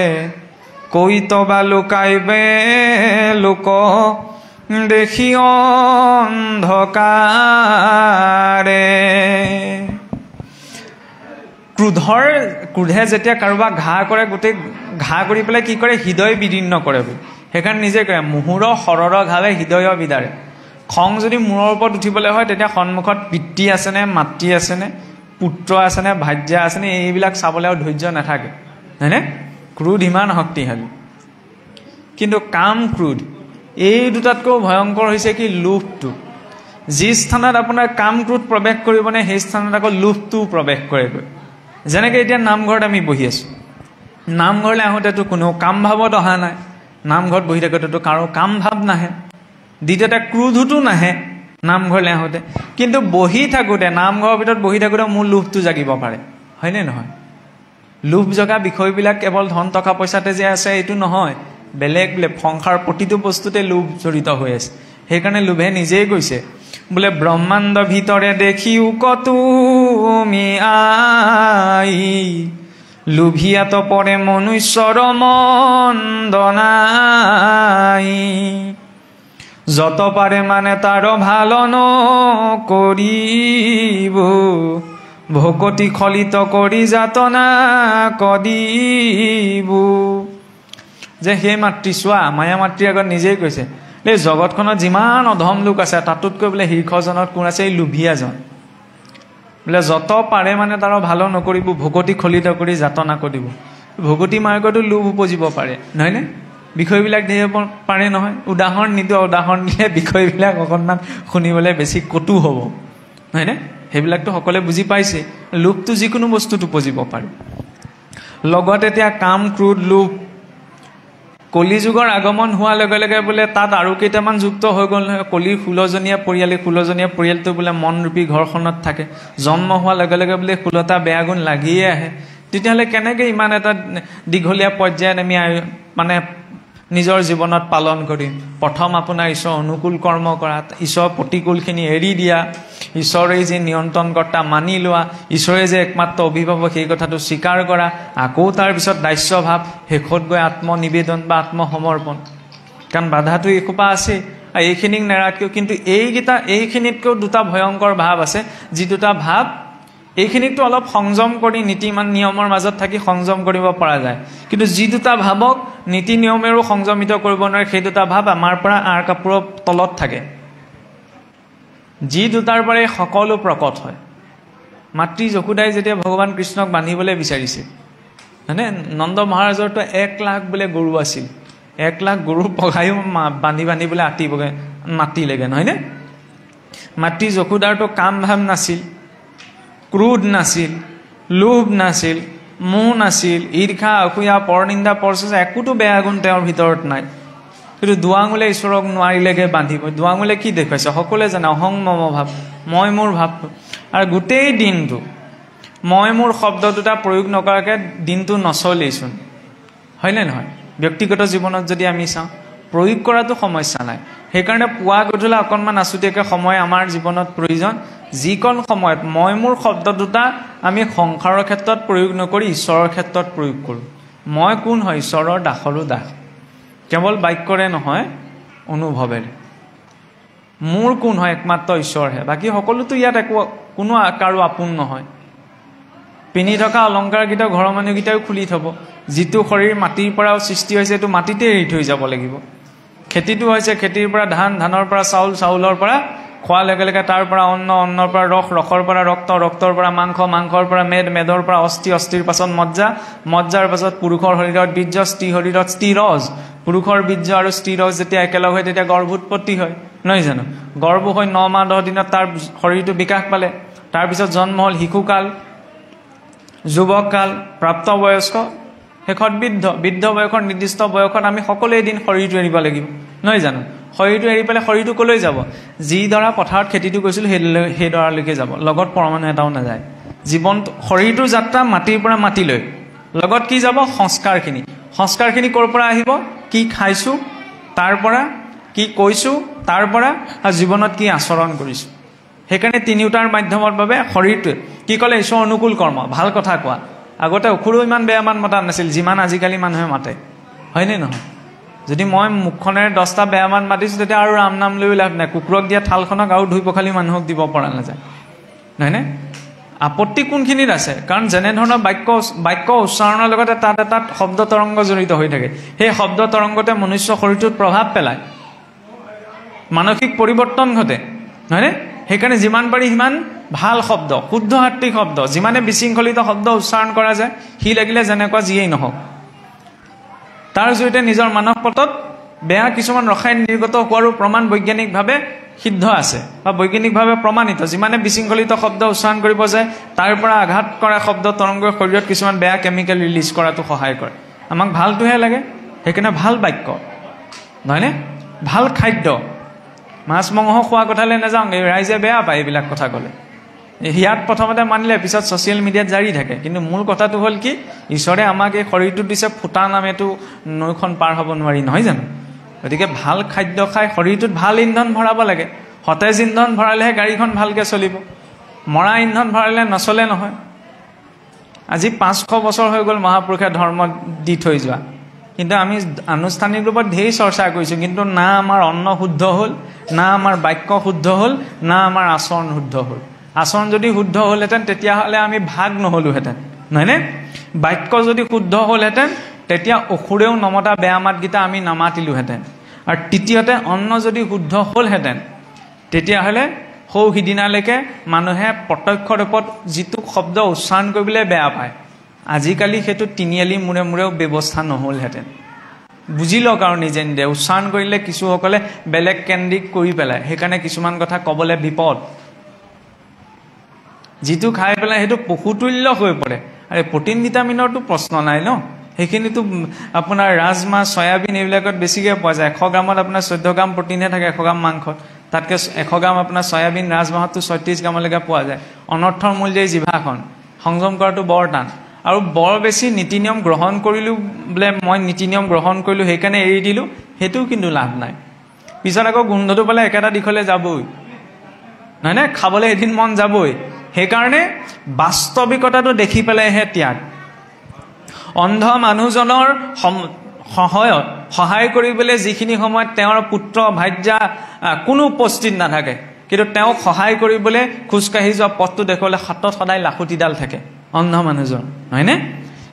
কৈতবা লুকাইবে লোক দেখি অন্ধকাৰে। ক্ৰোধে যেতিয়া কাৰোবাক ঘা কৰে গোটেই ঘা কৰি পেলাই কি কৰে? হৃদয় বিদীৰ্ণ কৰে বুলি। সেইকাৰণে নিজে কয় মুহুৰ সৰৰ ঘাৱে হৃদয় বিদাৰে। খং যদি মূৰৰ ওপৰত উঠিবলৈ হয় তেতিয়া সন্মুখত পিতৃ আছেনে, মাতৃ আছেনে, পুত্ৰ আছেনে, ভাৰ্যা আছেনে, এইবিলাক চাবলৈ আৰু ধৈৰ্য নাথাকে হয়নে? ক্ৰোধ ইমান শক্তিশালী। কিন্তু কাম ক্ৰোধ এই দুটাতকৈও ভয়ংকৰ হৈছে কি? লোভটো। যি স্থানত আপোনাৰ কাম ক্ৰোধ প্ৰৱেশ কৰিবনে সেই স্থানত আকৌ লোভটোও প্ৰৱেশ কৰেগৈ। যেনেকৈ এতিয়া নামঘৰত আমি বহি আছোঁ, নামঘৰলৈ আহোঁতেতো কোনো কাম ভাৱত অহা নাই, নামঘৰত বহি থাকোঁতেতো কাৰো কাম ভাৱ নাহে, দ্বিতীয়তে ক্ৰোধোতো নাহে নামঘৰলৈ আহোঁতে। কিন্তু বহি থাকোঁতে নামঘৰৰ ভিতৰত বহি থাকোঁতে মোৰ লোভটো জাগিব পাৰে হয়নে নহয়? লোভ জগা বিষয়বিলাক কেৱল ধন টকা পইচাতে যে আছে এইটো নহয়, বেলেগ বেলেগ সংসাৰ প্ৰতিটো বস্তুতে লোভ জড়িত হৈ আছে। সেইকাৰণে লোভে নিজেই কৈছে বোলে ব্ৰহ্মাণ্ড ভিতৰে দেখিও কতুমি আই লোভিয়াত পৰে মনুষ্যৰ মন্দনাই যত পাৰে মানে তাৰ ভাল নকৰিব ভকতি খলিত কৰি যাতনা কদিব। যে সেই মাতৃ চোৱা মায়া মাতৃৰ আগত নিজেই কৈছে এই জগতখনত যিমান অধম লোক আছে তাতোতকৈ বোলে শীৰ্ষজনত কোন আছে? এই লোভিয়াজন। বোলে যত পাৰে মানে তাৰ ভাল নকৰিব ভকতি খলিত কৰি যাতনা কৰিব। ভকতি মাৰ্গতো লোভ উপজিব পাৰে নহয়নে? বিষয়বিলাক ধৰিব পাৰে নহয়। উদাহৰণ নিদিওঁ, উদাহৰণ দিলে বিষয়বিলাক অকণমান শুনিবলৈ বেছি কটু হ'ব নহয়নে? সেইবিলাকতো সকলোৱে বুজি পাইছে। লোভটো যিকোনো বস্তুত উপজিব পাৰে। লগত এতিয়া কাম ক্ৰোধ লোভ কলি যুগৰ আগমন হোৱাৰ লগে লগে বোলে তাত আৰু কেইটামান যুক্ত হৈ গ'ল নহয়। কলিৰ 16জনীয়া পৰিয়ালে 16জনীয়া পৰিয়ালটো বোলে মনৰূপী ঘৰখনত থাকে। জন্ম হোৱাৰ লগে লগে বোলে 16টা বেয়া গুণ লাগিয়ে আহে। তেতিয়াহ'লে কেনেকৈ ইমান এটা দীঘলীয়া পৰ্যায়ত আমি মানে নিজৰ জীৱনত পালন কৰিম? প্ৰথম আপোনাৰ ঈশ্বৰ অনুকূল কৰ্ম কৰা, ঈশ্বৰৰ প্ৰতিকূলখিনি এৰি দিয়া, ঈশ্বৰে যি নিয়ন্ত্ৰণকৰ্তা মানি লোৱা, ঈশ্বৰে যে একমাত্ৰ অভিভাৱক সেই কথাটো স্বীকাৰ কৰা, আকৌ তাৰপিছত দাস্যভাৱ, শেষত গৈ আত্মনিবেদন বা আত্মসমৰ্পণ। কাৰণ বাধাটো এসোপা আছে আৰু এইখিনিক নেৰাতকৈও কিন্তু এইখিনিতকৈও দুটা ভয়ংকৰ ভাৱ আছে। যি দুটা ভাৱ এইখিনিকতো অলপ সংযম কৰি নীতি নিয়মৰ মাজত থাকি সংযম কৰিব পৰা যায়, কিন্তু যি দুটা ভাৱক নীতি নিয়মেৰো সংযমিত কৰিব নোৱাৰে সেই দুটা ভাৱ আমাৰ পৰা আঁৰ কাপোৰৰ তলত থাকে। যি দুটাৰ পৰাই সকলো প্ৰকট হয়। মাতৃ যশোদাই যেতিয়া ভগৱান কৃষ্ণক বান্ধিবলৈ বিচাৰিছিল হয়নে? নন্দ মহাৰাজৰতো 1 লাখ বোলে গৰু আছিল। 1 লাখ গৰু পঘায়ো বান্ধি বান্ধি বোলে আতিবগৈ নাতিলেগৈ নহয়নে? মাতৃ যশোদাৰতো কাম ভাৱ নাছিল, ক্ৰোধ নাছিল, লোভ নাছিল, মোহ নাছিল, ঈৰ্ষা অসূয়া পৰনিন্দা পৰচৰ্চা একোটো বেয়া গুণ তেওঁৰ ভিতৰত নাই। কিন্তু দুৱাঙুলে ঈশ্বৰক নোৱাৰিলেগৈ বান্ধিব। দুৱাঙুলে কি দেখুৱাইছে? সকলোৱে জানে অহং মম ভাৱ, মই মোৰ ভাৱটো। আৰু গোটেই দিনটো মই মোৰ শব্দ দুটা প্ৰয়োগ নকৰাকৈ দিনটো নচলেইচোন হয়নে নহয়? ব্যক্তিগত জীৱনত যদি আমি চাওঁ প্ৰয়োগ কৰাটো সমস্যা নাই। সেইকাৰণে পুৱা গধূলা অকণমান আছুতীয়াকৈ সময় আমাৰ জীৱনত প্ৰয়োজন। যিকণ সময়ত মই মোৰ শব্দ দুটা আমি সংসাৰৰ ক্ষেত্ৰত প্ৰয়োগ নকৰি ঈশ্বৰৰ ক্ষেত্ৰত প্ৰয়োগ কৰোঁ। মই কোন হয়? ঈশ্বৰৰ দাসৰো দাস, কেৱল বাক্যৰে নহয় অনুভৱেৰে। মোৰ কোন হয়? একমাত্ৰ ঈশ্বৰহে, বাকী সকলোতো ইয়াত কোনো কাৰো আপোন নহয়। পিন্ধি থকা অলংকাৰকেইটা ঘৰৰ মানুহকেইটাও খুলি থ'ব। যিটো শৰীৰ মাটিৰ পৰাও সৃষ্টি হৈছে সেইটো মাটিতে এৰি থৈ যাব লাগিব। খেতিটো হৈছে খেতিৰ পৰা ধান, ধানৰ পৰা চাউল, চাউলৰ পৰা খোৱাৰ লগে লগে তাৰ পৰা অন্ন, অন্নৰ পৰা ৰস, ৰসৰ পৰা ৰক্ত, ৰক্তৰ পৰা মাংস, মাংসৰ পৰা মেদ, মেদৰ পৰা অস্থি, অস্থিৰ পাছত মজ্জা, মজ্জাৰ পাছত পুৰুষৰ শৰীৰত বীৰ্য, স্ত্ৰী শৰীৰত স্থিৰজ। পুৰুষৰ বীৰ্য আৰু স্থিৰজ যেতিয়া একেলগ হয় তেতিয়া গৰ্ভোৎপত্তি হয়। নহয় জানো? গৰ্ভ হৈ 9 মাহ 10 দিনত তাৰ শৰীৰটো বিকাশ পালে, তাৰপিছত জন্ম হ'ল, শিশুকাল, যুৱককাল, প্ৰাপ্তবয়স্ক, শেষত বৃদ্ধ বয়সৰ নিৰ্দিষ্ট বয়সত আমি সকলোৱে এদিন শৰীৰটো এৰিব লাগিব, নহয় জানো? শৰীৰটো এৰি পেলাই শৰীৰটো কলৈ যাব? যিডৰা পথাৰত খেতিটো কৰিছিলোঁ সেইডৰালৈকে যাব, লগত পৰমাণু এটাও নাযায়। জীৱন শৰীৰটোৰ যাত্ৰা মাটিৰ পৰা মাটিলৈ, লগত কি যাব? সংস্কাৰখিনি। সংস্কাৰখিনি ক'ৰ পৰা আহিব? কি খাইছোঁ তাৰ পৰা, কি কৈছোঁ তাৰ পৰা, আৰু জীৱনত কি আচৰণ কৰিছোঁ। সেইকাৰণে তিনিওটাৰ মাধ্যমৰ বাবে শৰীৰটোৱে কি ক'লে? ঈশ্বৰ অনুকূল কৰ্ম, ভাল কথা কোৱা। আগতে অসুৰো ইমান বেয়া মান মতা নাছিল যিমান আজিকালি মানুহে মাতে, হয়নে নহয়? যদি মই মুখখনেৰে 10টা বেয়া মান মাতিছোঁ তেতিয়া আৰু ৰাম নাম লৈ লাভ নাই। কুকুৰক দিয়া থালখনক আৰু ধুই পখালি মানুহক দিব পৰা নাযায়, নহয়নে? আপত্তি কোনখিনিত আছে? কাৰণ যেনেধৰণৰ বাক্য উচ্চাৰণৰ লগতে তাত এটা শব্দ তৰংগ জড়িত হৈ থাকে। সেই শব্দ তৰংগতে মনুষ্য শৰীৰটোত প্ৰভাৱ পেলায়, মানসিক পৰিৱৰ্তন ঘটে, নহয়নে? সেইকাৰণে যিমান পাৰি সিমান ভাল শব্দ, শুদ্ধ সাত্বিক শব্দ, যিমানে বিশৃংখলিত শব্দ উচ্চাৰণ কৰা যায়, সি লাগিলে যেনেকুৱা যিয়েই নহওক, তাৰ জৰিয়তে নিজৰ মানস পটত বেয়া কিছুমান ৰসায়ন নিৰ্গত হোৱাৰো প্ৰমাণ বৈজ্ঞানিকভাৱে সিদ্ধ আছে বা বৈজ্ঞানিকভাৱে প্ৰমাণিত। যিমানে বিশৃংখলিত শব্দ উচ্চাৰণ কৰিব যায়, তাৰ পৰা আঘাত কৰা শব্দ তৰংগই শৰীৰত কিছুমান বেয়া কেমিকেল ৰিলিজ কৰাটো সহায় কৰে। আমাক ভালটোহে লাগে, সেইকাৰণে ভাল বাক্য, নহয়নে? ভাল খাদ্য, মাছ মাংস খোৱা কথালৈ নাযাওঁ, ৰাইজে বেয়া পায় এইবিলাক কথা ক'লে। ইয়াত প্ৰথমতে মানিলে, পিছত ছ'চিয়েল মিডিয়াত জাৰি থাকে। কিন্তু মূল কথাটো হ'ল কি? ঈশ্বৰে আমাক এই শৰীৰটো দিছে, ফুটা নামেতো নৈখন পাৰ হ'ব নোৱাৰি, নহয় জানো? গতিকে ভাল খাদ্য খাই শৰীৰটোত ভাল ইন্ধন ভৰাব লাগে। সতেজ ইন্ধন ভৰালেহে গাড়ীখন ভালকৈ চলিব, মৰা ইন্ধন ভৰালে নচলে নহয়। আজি 500 বছৰ হৈ গ'ল মহাপুৰুষে ধৰ্ম দি থৈ যোৱা, কিন্তু আমি আনুষ্ঠানিক ৰূপত ঢেৰ চৰ্চা কৰিছোঁ, কিন্তু না আমাৰ অন্ন শুদ্ধ হ'ল, না আমাৰ বাক্য শুদ্ধ হ'ল, না আমাৰ আচৰণ শুদ্ধ হ'ল। আচৰণ যদি শুদ্ধ হ'লহেঁতেন তেতিয়াহ'লে আমি ভাগ নহ'লোহেঁতেন, নহয়নে? বাক্য যদি শুদ্ধ হ'লহেঁতেন তেতিয়া অসুৰেও নমতা বেয়া মাতকেইটা আমি নামাতিলোহেঁতেন। আৰু তৃতীয়তে অন্ন যদি শুদ্ধ হ'লহেঁতেন তেতিয়াহ'লে সৌ সিদিনালৈকে মানুহে প্ৰত্যক্ষ ৰূপত যিটো শব্দ উচ্চাৰণ কৰিবলৈ বেয়া পায়, আজিকালি সেইটো তিনিআলি মূৰে মূৰেও ব্যৱস্থা নহ'লহেঁতেন। বুজি লওক আৰু নিজে নিজে উচ্চাৰণ কৰিলে কিছুসকলে বেলেগ কেন্দ্ৰিক কৰি পেলায়, সেইকাৰণে কিছুমান কথা ক'বলৈ বিপদ। যিটো খাই পেলাই সেইটো পশুতুল্য হৈ পৰে। আৰু প্ৰটিন ভিটামিনৰতো প্ৰশ্ন নাই ন, সেইখিনিতো আপোনাৰ ৰাজমাহ চয়াবিন এইবিলাকত বেছিকৈ পোৱা যায়। 100 গ্ৰামত আপোনাৰ 14 গ্ৰাম প্ৰটিনহে থাকে 100 গ্ৰাম মাংসত, তাতকৈ 100 গ্ৰাম আপোনাৰ চয়াবিন ৰাজমাহতো 36 গ্ৰামলৈকে পোৱা যায়। অনৰ্থৰ মূল্যই জিভাখন সংযম কৰাটো বৰ টান। আৰু বৰ বেছি নীতি নিয়ম গ্ৰহণ কৰিলোঁ বোলে মই নীতি নিয়ম গ্ৰহণ কৰিলোঁ সেইকাৰণে এৰি দিলোঁ, সেইটোও কিন্তু লাভ নাই। পিছত আকৌ গোন্ধটো পালে একেটা দিশলৈ যাবই, নহয়নে? খাবলৈ এদিন মন যাবই। সেইকাৰণে বাস্তৱিকতাটো দেখি পেলাইহে ত্যাগ। অন্ধ মানুহজনৰ সহায় কৰিবলৈ যিখিনি সময়ত তেওঁৰ পুত্ৰ ভাৰ্যা কোনো উপস্থিত নাথাকে, কিন্তু তেওঁক সহায় কৰিবলৈ খোজকাঢ়ি যোৱা পথটো দেখুৱালে হাতত সদায় লাখুটিডাল থাকে অন্ধ মানুহজন, নহয়নে?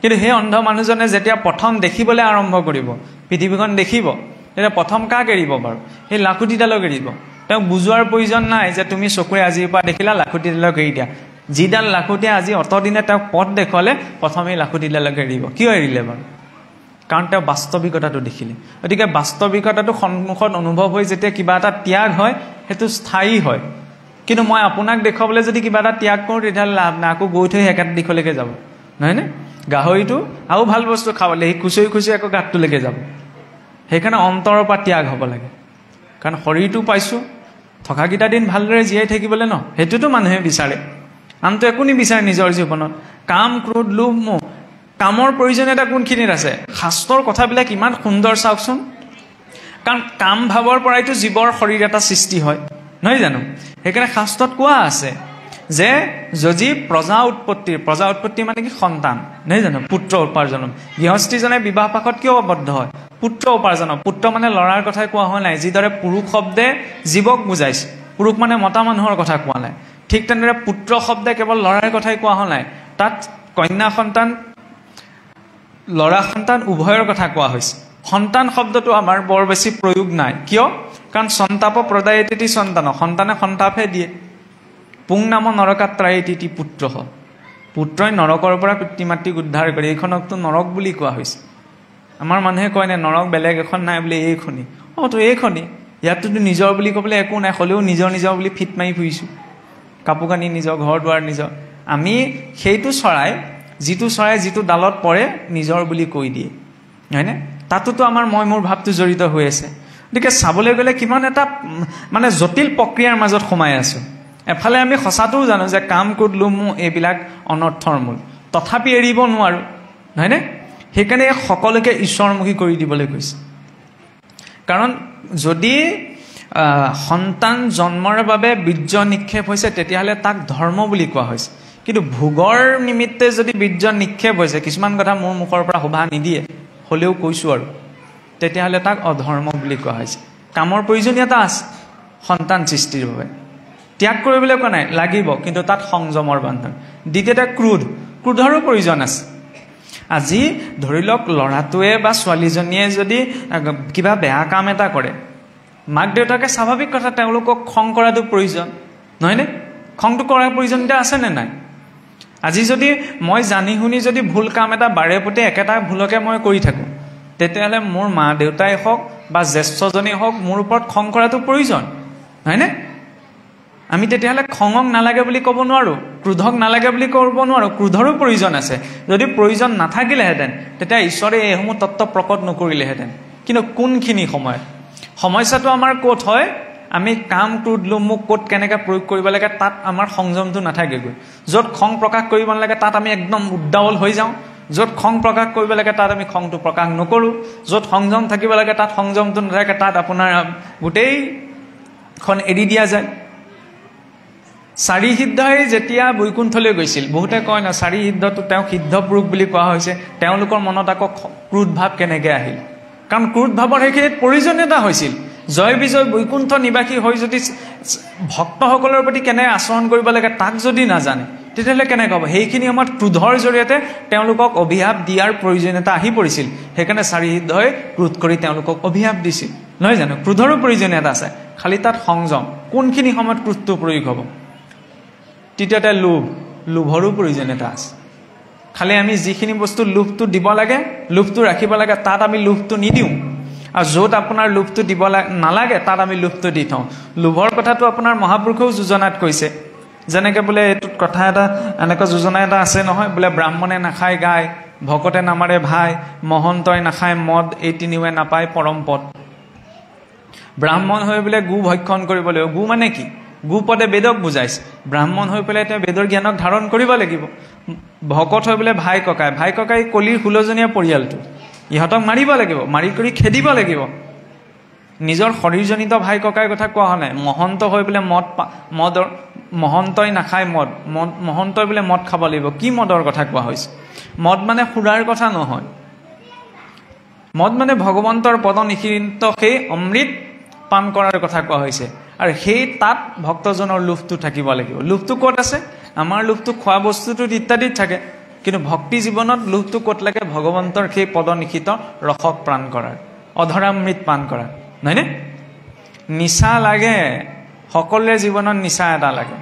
কিন্তু সেই অন্ধ মানুহজনে যেতিয়া প্ৰথম দেখিবলৈ আৰম্ভ কৰিব, পৃথিৱীখন দেখিব, তেতিয়া প্ৰথম কাক এৰিব বাৰু? সেই লাখুটিডালক এৰিব। তেওঁক বুজোৱাৰ প্ৰয়োজন নাই যে তুমি চকুৰে আজিৰ পৰা দেখিলা, লাখুটিডালক এৰি দিয়া। যিডাল লাখুটিয়ে আজি অতদিনে তেওঁক পথ দেখুৱালে, প্ৰথমেই লাখুটিডালক এৰিব। কিয় এৰিলে বাৰু? কাৰণ তেওঁ বাস্তৱিকতাটো দেখিলে। গতিকে বাস্তৱিকতাটো সন্মুখত অনুভৱ হৈ যেতিয়া কিবা এটা ত্যাগ হয়, সেইটো স্থায়ী হয়। কিন্তু মই আপোনাক দেখুৱাবলৈ যদি কিবা এটা ত্যাগ কৰোঁ, তেতিয়াহ'লে লাভ নাই, আকৌ গৈ থৈ একেটা দিশলৈকে যাব, নহয়নে? গাহৰিটো আৰু ভাল বস্তু খাবলৈ সি খুচৰি খুচৰি আকৌ গাঁতটোলৈকে যাব। সেইকাৰণে অন্তৰৰ পৰা ত্যাগ হ'ব লাগে। কাৰণ শৰীৰটো পাইছোঁ, থকাকেইটা দিন ভালদৰে জীয়াই থাকিবলৈ ন, সেইটোতো মানুহে বিচাৰে। আনটো একো নিবিচাৰে নিজৰ জীৱনত। কাম, ক্ৰোধ, লোভ, মোহ, কামৰ প্ৰয়োজনীয়তা কোনখিনিত আছে? শাস্ত্ৰৰ কথাবিলাক ইমান সুন্দৰ চাওকচোন। কাৰণ কাম ভাৱৰ পৰাইতো জীৱৰ শৰীৰ এটা সৃষ্টি হয়, নহয় জানো? সেইকাৰণে শাস্ত্ৰত কোৱা আছে যে যদি প্ৰজা উৎপত্তি মানে কি? সন্তান, নহয় জানো? পুত্ৰ উপাৰ্জন। গৃহস্থীজনে বিবাহ পাশত কিয় আবদ্ধ হয়? পুত্ৰ উপাৰ্জন। পুত্ৰ মানে ল'ৰাৰ কথাই কোৱা হোৱা নাই, যিদৰে পুৰুষ শব্দে জীৱক বুজাইছে, পুৰুষ মানে মতা মানুহৰ কথা কোৱা নাই। ঠিক তেনেদৰে পুত্ৰ শব্দে কেৱল ল'ৰাৰ কথাই কোৱা হোৱা নাই, তাত কন্যা সন্তান, ল'ৰা সন্তান উভয়ৰ কথা কোৱা হৈছে। সন্তান শব্দটো আমাৰ বৰ বেছি প্ৰয়োগ নাই। কিয়? কাৰণ সন্তাপ প্ৰদায়তি সন্তান, সন্তানে সন্তাপহে দিয়ে। পুং নাম নৰকাত্ৰায়তি পুত্ৰ, পুত্ৰই নৰকৰ পৰা পিতৃ মাতৃক উদ্ধাৰ কৰে। এইখনকতো নৰক বুলি কোৱা হৈছে। আমাৰ মানুহে কয় নে নৰক বেলেগ এখন নাই বুলি, এইখনি। তো এইখনি ইয়াততো নিজৰ বুলি ক'বলৈ একো নাই, হ'লেও নিজৰ নিজৰ বুলি ফিট মাৰি ফুৰিছোঁ, কাপোৰ কানি নিজৰ, ঘৰ দুৱাৰ নিজৰ। আমি সেইটো চৰাই, যিটো চৰাই যিটো ডালত পৰে নিজৰ বুলি কৈ দিয়ে, হয়নে? তাতোতো আমাৰ মই মোৰ ভাৱটো জড়িত হৈ আছে। গতিকে চাবলৈ গ'লে কিমান এটা মানে জটিল প্ৰক্ৰিয়াৰ মাজত সোমাই আছোঁ। এফালে আমি সঁচাটোও জানো যে কাম, ক্ৰোধ, লোভ, মোহ এইবিলাক অনৰ্থৰ মূল, তথাপি এৰিব নোৱাৰোঁ, হয়নে? সেইকাৰণে সকলোকে ঈশ্বৰমুখী কৰি দিবলৈ কৈছে। কাৰণ যদি সন্তান জন্মৰ বাবে বীৰ্য নিক্ষেপ হৈছে তেতিয়াহ'লে তাক ধৰ্ম বুলি কোৱা হৈছে। কিন্তু ভোগৰ নিমিত্তে যদি বীৰ্য নিক্ষেপ হৈছে, কিছুমান কথা মোৰ মুখৰ পৰা শোভা নিদিয়ে, হ'লেও কৈছোঁ আৰু, তেতিয়াহ'লে তাক অধৰ্ম বুলি কোৱা হৈছে। কামৰ প্ৰয়োজনীয়তা আছে সন্তান সৃষ্টিৰ বাবে, ত্যাগ কৰিবলৈ কোৱা নাই, লাগিব, কিন্তু তাত সংযমৰ বান্ধন। দ্বিতীয়তে ক্ৰোধৰো প্ৰয়োজন আছে। আজি ধৰি লওক ল'ৰাটোৱে বা ছোৱালীজনীয়ে যদি কিবা বেয়া কাম এটা কৰে, মাক দেউতাকে স্বাভাৱিক কথা তেওঁলোকক খং কৰাটো প্ৰয়োজন, নহয়নে? খংটো কৰাৰ প্ৰয়োজনীয়তা আছেনে নাই? আজি যদি মই জানি শুনি যদি ভুল কাম এটা বাৰে প্ৰতি একেটা ভুলকে মই কৰি থাকোঁ, তেতিয়াহ'লে মোৰ মা দেউতাই হওক বা জ্যেষ্ঠজনেই হওক মোৰ ওপৰত খং কৰাটো প্ৰয়োজন, হয়নে? আমি তেতিয়াহ'লে খঙক নালাগে বুলি ক'ব নোৱাৰোঁ, ক্ৰোধক নালাগে বুলি ক'ব নোৱাৰোঁ। ক্ৰোধৰো প্ৰয়োজন আছে। যদি প্ৰয়োজন নাথাকিলেহেঁতেন তেতিয়া ঈশ্বৰে এইসমূহ তত্ত্ব প্ৰকট নকৰিলেহেঁতেন। কিন্তু কোনখিনি সময়ত সমস্যাটো আমাৰ ক'ত হয়, আমি কাম, ক্ৰোধ, লোভ, মোহ ক'ত কেনেকৈ প্ৰয়োগ কৰিব লাগে তাত আমাৰ সংযমটো নাথাকেগৈ। য'ত খং প্ৰকাশ কৰিব নালাগে তাত আমি একদম উদ্দাৱল হৈ যাওঁ, য'ত খং প্ৰকাশ কৰিব লাগে তাত আমি খংটো প্ৰকাশ নকৰোঁ, য'ত সংযম থাকিব লাগে তাত সংযমটো নাথাকে, তাত আপোনাৰ গোটেইখন এৰি দিয়া যায়। চাৰি সিদ্ধই যেতিয়া বৈকুণ্ঠলৈ গৈছিল, বহুতে কয় না চাৰি সিদ্ধটো তেওঁক সিদ্ধ পুৰুষ বুলি কোৱা হৈছে, তেওঁলোকৰ মনত আকৌ ক্ৰোধ ভাৱ কেনেকৈ আহিল? কাৰণ ক্ৰোধ ভাৱৰ সেইখিনিত প্ৰয়োজনীয়তা হৈছিল। জয় বিজয় বৈকুণ্ঠ নিবাসী হৈ যদি ভক্তসকলৰ প্ৰতি কেনে আচৰণ কৰিব লাগে তাক যদি নাজানে তেতিয়াহ'লে কেনেকৈ হ'ব? সেইখিনি সময়ত ক্ৰোধৰ জৰিয়তে তেওঁলোকক অভিশাপ দিয়াৰ প্ৰয়োজনীয়তা আহি পৰিছিল। সেইকাৰণে চাৰি সিদ্ধই ক্ৰোধ কৰি তেওঁলোকক অভিশাপ দিছিল, নহয় জানো? ক্ৰোধৰো প্ৰয়োজনীয়তা আছে, খালি তাত সংযম। কোনখিনি সময়ত ক্ৰোধটো প্ৰয়োগ হ'ব? তৃতীয়তে লোভৰো প্ৰয়োজনীয়তা আছে। খালি আমি যিখিনি বস্তু লোভটো দিব লাগে, লোভটো ৰাখিব লাগে, তাত আমি লোভটো নিদিওঁ, আৰু য'ত আপোনাৰ লোভটো দিব নালাগে তাত আমি লোভটো দি থওঁ। লোভৰ কথাটো আপোনাৰ মহাপুৰুষেও যোজনাত কৈছে, যেনেকৈ বোলে এইটোত কথা এটা এনেকুৱা যোজনা এটা আছে নহয়, বোলে ব্ৰাহ্মণে নাখায় গাই, ভকতে নামাৰে ভাই, মহন্তই নাখায় মদ, এই তিনিওৱে নাপায় পৰম পদ। ব্ৰাহ্মণ হৈ বোলে গো ভক্ষণ কৰিব লাগিব। গো মানে কি? গো পদে বেদক বুজাইছে। ব্ৰাহ্মণ হৈ পেলাই তেওঁ বেদৰ জ্ঞানক ধাৰণ কৰিব লাগিব। ভকত হৈ পেলাই ভাই ককাই কলিৰ 16জনীয়া পৰিয়ালটো, ইহঁতক মাৰিব লাগিব, মাৰি কৰি খেদিব লাগিব। নিজৰ শৰীৰজনিত ভাই ককাইৰ কথা কোৱা হোৱা নাই। মহন্ত হৈ পেলাই মহন্তই নাখায় মহন্তই বোলে মদ খাব লাগিব। কি মদৰ কথা কোৱা হৈছে? মদ মানে সুৰাৰ কথা নহয়, মদ মানে ভগৱন্তৰ পদ নিষিদ্ধ সেই অমৃত পান কৰাৰ কথা কোৱা হৈছে। আৰু সেই তাত ভক্তজনৰ লোভটো থাকিব লাগিব। লোভটো ক'ত আছে? আমাৰ লোভটো খোৱা বস্তুটোত ইত্যাদিত থাকে, কিন্তু ভক্তি জীৱনত লোভটো ক'ত লাগে? ভগৱন্তৰ সেই পদ নিষিদ্ধ ৰসক প্ৰাণ কৰাৰ, অধৰামৃত পান কৰাৰ, নহয়নে? নিচা লাগে, সকলোৰে জীৱনত নিচা এটা লাগে।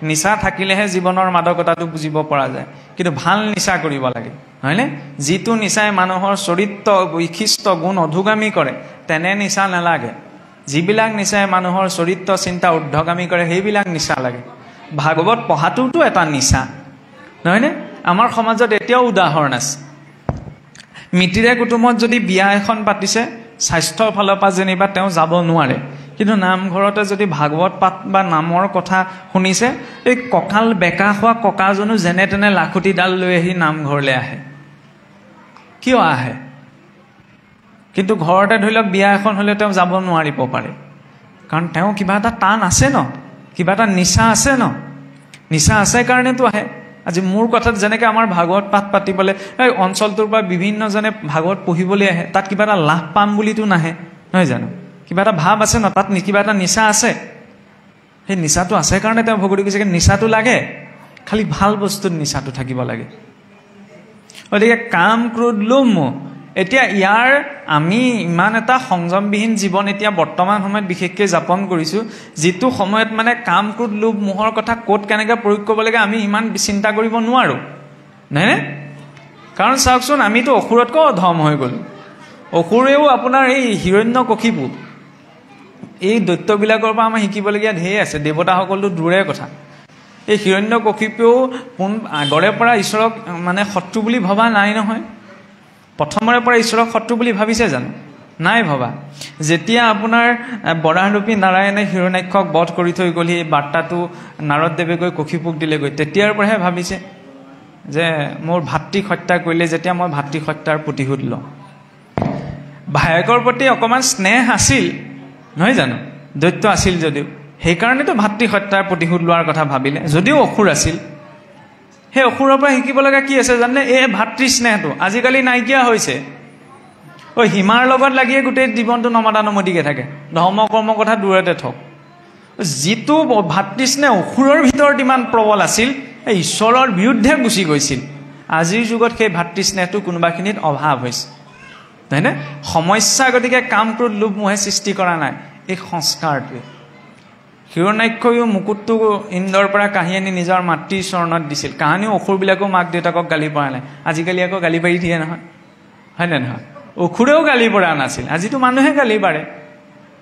নিচা থাকিলেহে জীৱনৰ মাদকতাটো বুজিব পৰা যায়। কিন্তু ভাল নিচা কৰিব লাগে, হয়নে? যিটো নিচাই মানুহৰ চৰিত্ৰ বৈশিষ্ট্য গুণ অধোগামী কৰে তেনে নিচা নালাগে। যিবিলাক নিচাই মানুহৰ চৰিত্ৰ চিন্তা ঊৰ্ধ্বগামী কৰে সেইবিলাক নিচা লাগে। ভাগৱত পঢ়াটোতো এটা নিচা, নহয়নে? আমাৰ সমাজত এতিয়াও উদাহৰণ আছে। মিতিৰে কুটুমত যদি বিয়া এখন পাতিছে, স্বাস্থ্যৰ ফালৰ পৰা যেনিবা তেওঁ যাব নোৱাৰে, কিন্তু নামঘৰতে যদি ভাগৱত পাঠ বা নামৰ কথা শুনিছে, এই কঁকাল বেকা হোৱা ককাজনো যেনে তেনে লাখুটিডাল লৈ আহি নামঘৰলৈ আহে। কিয় আহে? কিন্তু ঘৰতে ধৰি লওক বিয়া এখন হ'লে তেওঁ যাব নোৱাৰিব পাৰে, কাৰণ তেওঁ কিবা এটা টান আছে ন, কিবা এটা নিচা আছে ন। নিচা আছে কাৰণেতো আহে। আজি মোৰ কথাত যেনেকৈ আমাৰ ভাগৱত পাঠ পাতিবলৈ এই অঞ্চলটোৰ পৰা বিভিন্নজনে ভাগৱত পঢ়িবলৈ আহে, তাত কিবা এটা লাভ পাম বুলিতো নাহে, নহয় জানো? কিবা এটা ভাৱ আছে ন, তাত কিবা এটা নিচা আছে। সেই নিচাটো আছে কাৰণে তেওঁ ভগৱতী কৈছে নিচাটো লাগে, খালি ভাল বস্তুত নিচাটো থাকিব লাগে। গতিকে কাম, ক্ৰোধ, লোভ, মোহ, এতিয়া ইয়াৰ আমি ইমান এটা সংযমবিহীন জীৱন এতিয়া বৰ্তমান সময়ত বিশেষকৈ যাপন কৰিছোঁ, যিটো সময়ত মানে কাম, ক্ৰোধ, লোভ, মোহৰ কথা ক'ত কেনেকৈ প্ৰয়োগ কৰিব লাগে আমি ইমান চিন্তা কৰিব নোৱাৰোঁ, নহয়নে? কাৰণ চাওকচোন, আমিতো অসুৰতকৈ অধম হৈ গ'লোঁ। অসুৰেও আপোনাৰ এই হিৰণ্যকশিপু, এই দৈত্যবিলাকৰ পৰা আমাৰ শিকিবলগীয়া ঢেৰ আছে। দেৱতাসকলটো দূৰৰে কথা। এই হিৰণ্যকশিপুৱেও আগৰে পৰা ঈশ্বৰক মানে শত্ৰু বুলি ভবা নাই নহয়। প্ৰথমৰে পৰা ঈশ্বৰক শত্ৰু বুলি ভাবিছে জানো? নাই ভবা। যেতিয়া আপোনাৰ বৰাহৰূপী নাৰায়ণে হিৰণ্যাক্ষক বধ কৰি থৈ গ'ল, সেই বাৰ্তাটো নাৰদদেৱে গৈ কশিপুক দিলেগৈ, তেতিয়াৰ পৰাহে ভাবিছে যে মোৰ ভাতৃক হত্যা কৰিলে যেতিয়া মই ভাতৃক হত্যাৰ প্ৰতিশোধ লওঁ। ভায়েকৰ প্ৰতি অকণমান স্নেহ আছিল নহয় জানো? দৈত্য আছিল যদিও, সেইকাৰণেতো ভাতৃ হত্যাৰ প্ৰতিশোধ লোৱাৰ কথা ভাবিলে, যদিও অসুৰ আছিল। সেই অসুৰৰ পৰা শিকিব লগা কি আছে জানে? এই ভাতৃ স্নেহটো আজিকালি নাইকিয়া হৈছে। সীমাৰ লগত লাগিয়ে গোটেই জীৱনটো নমতা নমতিকে থাকে, ধৰ্ম কৰ্মৰ কথা দূৰতে থওক। যিটো ভাতৃ স্নেহ অসুৰৰ ভিতৰত ইমান প্ৰবল আছিল, এই ঈশ্বৰৰ বিৰুদ্ধে গুচি গৈছিল। আজিৰ যুগত সেই ভাতৃ স্নেহটো কোনোবাখিনিত অভাৱ হৈছে, হয়নে? সমস্যা গতিকে কাম ক্ৰোধ লোভ মোহে সৃষ্টি কৰা নাই, এই সংস্কাৰটোৱে। হিৰণ্যাক্ষয়ো মুকুটটো ইন্দ্ৰৰ পৰা কাঢ়ি আনি নিজৰ মাতৃৰ চৰণত দিছিল। কাহানিও অসুৰবিলাকেও মাক দেউতাকক গালি পৰা নাই। আজিকালি আকৌ গালি পাৰি দিয়ে নহয়, হয়নে নহয়? অসুৰেও গালি পৰা নাছিল, আজিতো মানুহে গালি পাৰে।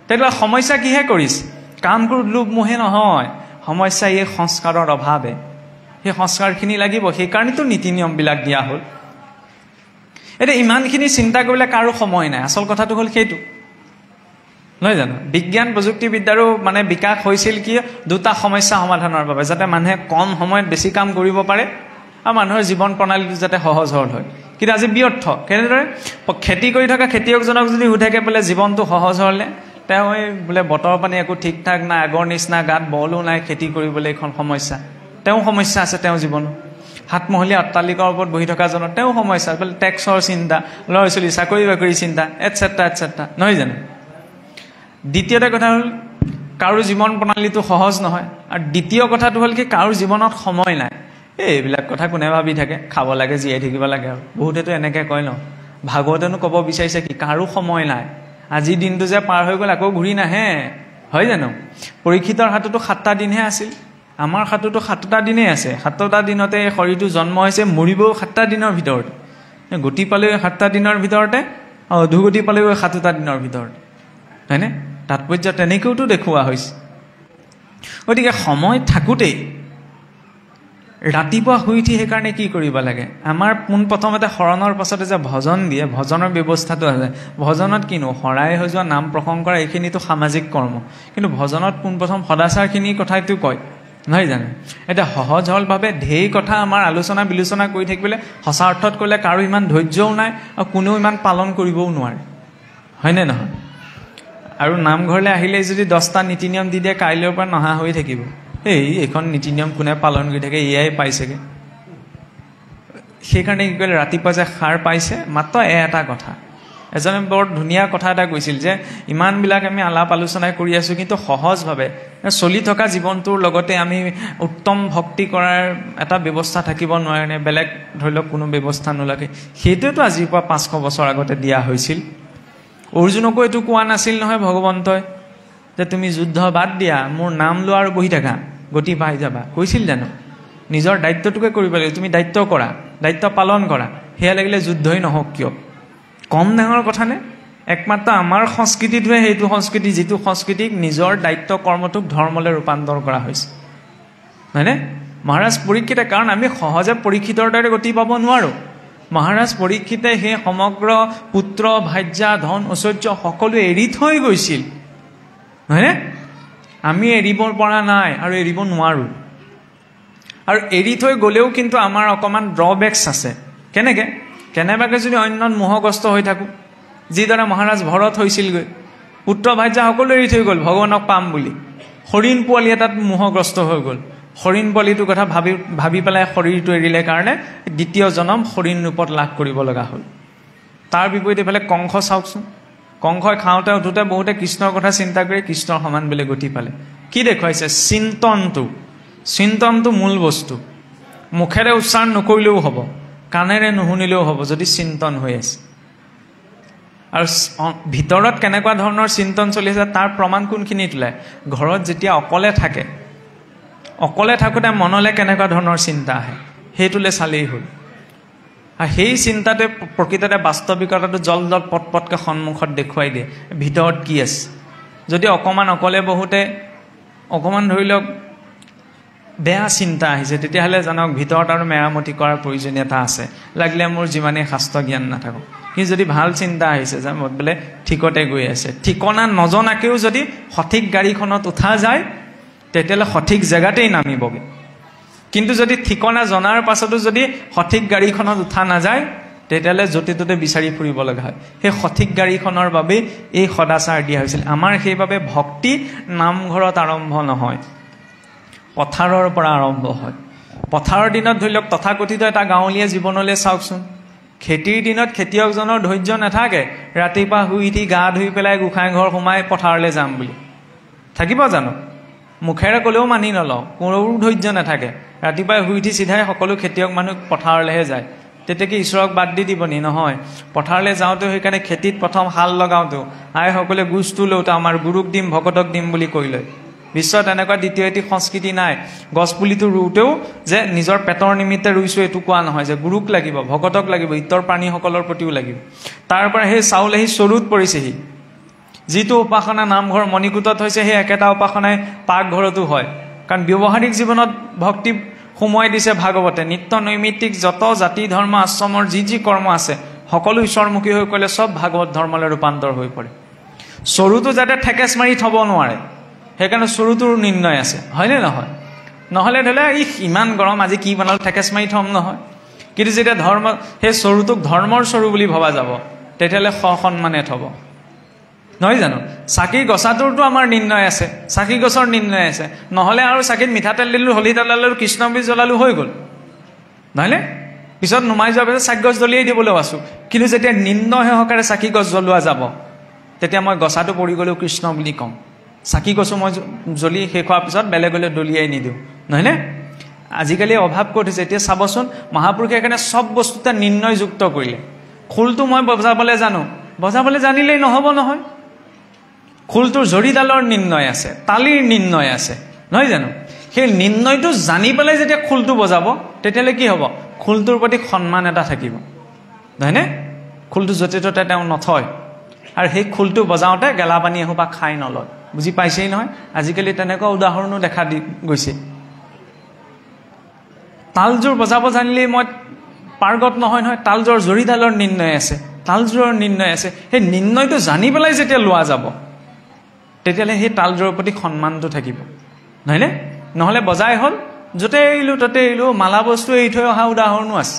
তেতিয়া সমস্যা কিহে কৰিছে? কাম ক্ৰোধ লোভ মোহে নহয়, সমস্যা এই সংস্কাৰৰ অভাৱে। সেই সংস্কাৰখিনি লাগিব, সেইকাৰণেতো নীতি নিয়মবিলাক দিয়া হ'ল। এতিয়া ইমানখিনি চিন্তা কৰিলে কাৰো সময় নাই। আচল কথাটো হ'ল সেইটো, নহয় জানো? বিজ্ঞান প্ৰযুক্তিবিদ্যাৰো মানে বিকাশ হৈছিল কি? দুটা সমস্যা সমাধানৰ বাবে, যাতে মানুহে কম সময়ত বেছি কাম কৰিব পাৰে আৰু মানুহৰ জীৱন প্ৰণালীটো যাতে সহজ সৰল হয়। কিন্তু আজি ব্যৰ্থ। কেনেদৰে? খেতি কৰি থকা খেতিয়কজনক যদি সোধেকে বোলে জীৱনটো সহজ হ'লে, তেওঁ বোলে বতৰ পানী একো ঠিক ঠাক নাই, আগৰ নিচিনা গাত বলো নাই, খেতি কৰিবলৈ এইখন সমস্যা। তেওঁ সমস্যা আছে তেওঁৰ জীৱনত। হাতমহলীয়া অট্টালিকাৰ ওপৰত বহি থকাজনৰ তেওঁ সমস্যা, বোলে টেক্সৰ চিন্তা, ল'ৰা ছোৱালী চাকৰি বাকৰি চিন্তা, এটচেট্ৰা এটচেট্ৰা, নহয় জানো? দ্বিতীয়তে কথা হ'ল কাৰো জীৱন প্ৰণালীটো সহজ নহয়। আৰু দ্বিতীয় কথাটো হ'ল কি? কাৰো জীৱনত সময় নাই। এইবিলাক কথা কোনে ভাবি থাকে? খাব লাগে, জীয়াই থাকিব লাগে আৰু। বহুতেতো এনেকৈ কয় ন। ভাগৱতেনো ক'ব বিচাৰিছে কি? কাৰো সময় নাই। আজিৰ দিনটো যে পাৰ হৈ গ'ল আকৌ ঘূৰি নাহে, হয় জানো? পৰীক্ষিতৰ হাততো 7টা দিনহে আছিল, আমাৰ হাততো 7টা দিনেই আছে। 7টা দিনতে শৰীৰটো জন্ম হৈছে, মৰিবও 7টা দিনৰ ভিতৰতে। গতি পালেও 7টা দিনৰ ভিতৰতে, অধুগতি পালেও 7টা দিনৰ ভিতৰতে, হয়নে? তাৎপৰ্য তেনেকৈওতো দেখুওৱা হৈছে। গতিকে সময় থাকোঁতেই ৰাতিপুৱা শুই উঠি সেইকাৰণে কি কৰিব লাগে? আমাৰ পোনপ্ৰথমতে শৰণৰ পাছতে যে ভজন দিয়ে, ভজনৰ ব্যৱস্থাটো আছে। ভজনত কিনো? শৰাই হৈ যোৱা, নাম প্ৰসংগ কৰা, এইখিনিতো সামাজিক কৰ্ম। কিন্তু ভজনত পোনপ্ৰথম সদাচাৰখিনিৰ কথাটো কয়, নহয় জানো? এতিয়া সহজ সৰলভাৱে ঢেৰ কথা আমাৰ আলোচনা বিলোচনা কৰি থাকিবলৈ সঁচা অৰ্থত কৰিলে কাৰো ইমান ধৈৰ্যও নাই আৰু কোনেও ইমান পালন কৰিবও নোৱাৰে, হয়নে নহয়? আৰু নামঘৰলৈ আহিলেই যদি 10টা নীতি নিয়ম দি দিয়ে, কাইলৈৰ পৰা নহা হৈ থাকিব। এইখন নীতি নিয়ম কোনে পালন কৰি থাকে, এয়াই পাইছেগৈ। সেইকাৰণে কি কৰিলে? ৰাতিপুৱা যে সাৰ পাইছে, মাত্ৰ এটা কথা। এজনে বৰ ধুনীয়া কথা এটা কৈছিল যে ইমানবিলাক আমি আলাপ আলোচনা কৰি আছোঁ, কিন্তু সহজভাৱে চলি থকা জীৱনটোৰ লগতে আমি উত্তম ভক্তি কৰাৰ এটা ব্যৱস্থা থাকিব নোৱাৰেনে? বেলেগ ধৰি লওক কোনো ব্যৱস্থা নোলাকে। সেইটোৱেতো আজিৰ পৰা 500 বছৰ আগতে দিয়া হৈছিল। অৰ্জুনকো এইটো কোৱা নাছিল নহয় ভগৱন্তই যে তুমি যুদ্ধ বাদ দিয়া, মোৰ নাম লোৱা আৰু বহি থাকা, গতি পাই যাবা। কৈছিল জানো? নিজৰ দায়িত্বটোকে কৰিব লাগিব। তুমি দায়িত্ব কৰা, দায়িত্ব পালন কৰা, সেয়া লাগিলে যুদ্ধই নহওক কিয়। কম ডাঙৰ কথা নে? একমাত্ৰ আমাৰ সংস্কৃতিটোৱে সেইটো সংস্কৃতি, যিটো সংস্কৃতিক নিজৰ দায়িত্ব কৰ্মটোক ধৰ্মলৈ ৰূপান্তৰ কৰা হৈছে, হয়নে? মহাৰাজ পৰীক্ষিতে, কাৰণ আমি সহজে পৰীক্ষিতৰ দৰে গতি পাব নোৱাৰোঁ। মহাৰাজ পৰীক্ষিতে সেই সমগ্ৰ পুত্ৰ ভাৰ্যা ধন ঐশ্বৰ্য সকলো এৰি থৈ গৈছিল, হয়নে? আমি এৰিব পৰা নাই আৰু এৰিব নোৱাৰোঁ। আৰু এৰি থৈ গ'লেও কিন্তু আমাৰ অকণমান ড্ৰবেক্স আছে। কেনেবাকৈ যদি অন্যত মোহগ্ৰস্ত হৈ থাকোঁ, যিদৰে মহাৰাজ ভৰত হৈছিলগৈ, পুত্ৰ ভাৰ্যা সকলো এৰি থৈ গ'ল ভগৱানক পাম বুলি। হৰিণ পোৱালি এটাত মোহগ্ৰস্ত হৈ গ'ল। হৰিণ পোৱালিটোৰ কথা ভাবি পেলাই শৰীৰটো এৰিলে কাৰণে দ্বিতীয় জন্ম হৰিণ ৰূপত লাভ কৰিব লগা হ'ল। তাৰ বিপৰীতে এইফালে কংস চাওকচোন, কংসই খাওঁতে উঠোঁতে বহুতে কৃষ্ণৰ কথা চিন্তা কৰি কৃষ্ণৰ সমান বুলি গতি পালে। কি দেখুৱাইছে? চিন্তনটো মূল বস্তু। মুখেৰে উচ্চাৰণ নকৰিলেও হ'ব, কাণেৰে নুশুনিলেও হ'ব, যদি চিন্তন হৈ আছে। আৰু ভিতৰত কেনেকুৱা ধৰণৰ চিন্তন চলি আছে তাৰ প্ৰমাণ কোনখিনিত ওলায়? ঘৰত যেতিয়া অকলে থাকোঁতে মনলৈ কেনেকুৱা ধৰণৰ চিন্তা আহে, সেইটোলৈ চালেই হ'ল। আৰু সেই চিন্তাটোৱে প্ৰকৃততে বাস্তৱিকতাটো জল পটকৈ সন্মুখত দেখুৱাই দিয়ে ভিতৰত কি আছে। যদি অকণমান অকলে বহুতে অকণমান ধৰি লওক বেয়া চিন্তা আহিছে, তেতিয়াহ'লে জানক ভিতৰত আৰু মেৰামতি কৰাৰ প্ৰয়োজনীয়তা আছে, লাগিলে মোৰ যিমানেই শাস্ত্ৰ জ্ঞান নাথাকক। কিন্তু যদি ভাল চিন্তা আহিছে যে বোলে ঠিকতে গৈ আছে, ঠিকনা নজনাকেও যদি সঠিক গাড়ীখনত উঠা যায় তেতিয়াহ'লে সঠিক জেগাতেই নামিবগৈ। কিন্তু যদি ঠিকনা জনাৰ পাছতো যদি সঠিক গাড়ীখনত উঠা নাযায় তেতিয়াহ'লে য'তে ত'তে বিচাৰি ফুৰিব লগা হয়। সেই সঠিক গাড়ীখনৰ বাবেই এই সদাচাৰ দিয়া হৈছিল। আমাৰ সেইবাবে ভক্তি নামঘৰত আৰম্ভ নহয়, পথাৰৰ পৰা আৰম্ভ হয়। পথাৰৰ দিনত ধৰি লওক তথাকথিত এটা গাঁৱলীয়া জীৱনলৈ চাওকচোন। খেতিৰ দিনত খেতিয়কজনৰ ধৈৰ্য নাথাকে ৰাতিপুৱা শুই উঠি গা ধুই পেলাই গোসাঁই ঘৰ সোমাই পথাৰলৈ যাম বুলি, থাকিব জানো? মুখেৰে ক'লেও মানি নলওঁ, কোনো ধৈৰ্য নাথাকে। ৰাতিপুৱাই শুই উঠি চিধাই সকলো খেতিয়ক মানুহ পথাৰলৈহে যায়। তেতিয়া কি ঈশ্বৰক বাদ দি দিব নি? নহয়। পথাৰলৈ যাওঁতেও সেইকাৰণে খেতিত প্ৰথম হাল লগাওঁতেও আইসকলে গুজটো লওঁতে আমাৰ গুৰুক দিম ভকতক দিম বুলি কৈ লয়। বিশ্বত এনেকুৱা দ্বিতীয় এটি সংস্কৃতি নাই। গছপুলিটো ৰুওঁতেও যে নিজৰ পেটৰ নিমিত্তে ৰুইছোঁ এইটো কোৱা নহয়, যে গুৰুক লাগিব, ভকতক লাগিব, ইতৰ প্ৰাণীসকলৰ প্ৰতিও লাগিব। তাৰ পৰা সেই চাউল আহি চৰুত পৰিছেহি। যিটো উপাসনা নামঘৰ মণিকূটত হৈছে সেই একেটা উপাসনাই পাকঘৰতো হয়। কাৰণ ব্যৱহাৰিক জীৱনত ভক্তি সোমোৱাই দিছে ভাগৱতে। নিত্য নৈমিত্তিক যত জাতি ধৰ্ম আশ্ৰমৰ যি যি কৰ্ম আছে সকলো ঈশ্বৰমুখী হৈ কৰিলে চব ভাগৱত ধৰ্মলৈ ৰূপান্তৰ হৈ পৰে। চৰুটো যাতে ঠেকেচ মাৰি থ'ব নোৱাৰে সেইকাৰণে চৰুটোৰ নিৰ্ণয় আছে, হয়নে নহয়? নহ'লে ধৰি লওক ইমান গৰম আজি কি বনালোঁ ঠেকেচ মাৰি থ'ম নহয়। কিন্তু যেতিয়া ধৰ্ম সেই চৰুটোক ধৰ্মৰ চৰু বুলি ভবা যাব তেতিয়াহ'লে সন্মানে থ'ব, নহয় জানো? চাকি গছাটোৰতো আমাৰ নিৰ্ণয় আছে, চাকি গছৰ নিৰ্ণয় আছে। নহ'লে আৰু চাকিত মিঠাতেল দিলোঁ, হলি তেল দিলোঁ, কৃষ্ণ বীজ জ্বলালোঁ, হৈ গ'ল, নহয়নে? পিছত নুমাই যোৱাৰ পিছত চাকি গছ জ্বলিয়াই দিবলৈ আছোঁ। কিন্তু যেতিয়া নিৰ্ণয় সহকাৰে চাকি গছ জ্বলোৱা যাব তেতিয়া মই গছাটো পৰি গ'লেও কৃষ্ণ বুলি ক'ম। চাকি গছো মই জ্বলি শেষ হোৱাৰ পিছত বেলেগলৈ দলিয়াই নিদিওঁ, নহয়নে? আজিকালি অভাৱ ক'ত হৈছে এতিয়া চাবচোন। মহাপুৰুষে সেইকাৰণে চব বস্তুতে নিৰ্ণয়যুক্ত কৰিলে। খোলটো মই বজাবলৈ জানো, বজাবলৈ জানিলেই নহ'ব নহয়। খোলটোৰ জৰিডালৰ নিৰ্ণয় আছে, তালিৰ নিৰ্ণয় আছে, নহয় জানো? সেই নিৰ্ণয়টো জানি পেলাই যেতিয়া খোলটো বজাব তেতিয়াহ'লে কি হ'ব? খোলটোৰ প্ৰতি সন্মান এটা থাকিব, নহয়নে? খোলটো য'তে ত'তে তেওঁ নথয়। আৰু সেই খোলটো বজাওঁতে গেলা পানী এসোপা খাই নলয়, বুজি পাইছেই নহয়? আজিকালি তেনেকুৱা উদাহৰণো দেখা দি গৈছে। তালযোৰ বজাব জানিলেই মই পাৰ্গত নহয় নহয়। তালযোৰ জৰিডালৰ নিৰ্ণয় আছে, তালযোৰৰ নিৰ্ণয় আছে। সেই নিৰ্ণয়টো জানি পেলাই যেতিয়া লোৱা যাব তেতিয়াহ'লে সেই তালযোৰৰ প্ৰতি সন্মানটো থাকিব, নহয়নে? নহ'লে বজাই হ'ল য'তে এৰিলোঁ ত'তে এৰিলোঁ, মালা বস্তু এৰি থৈ অহা উদাহৰণো আছে,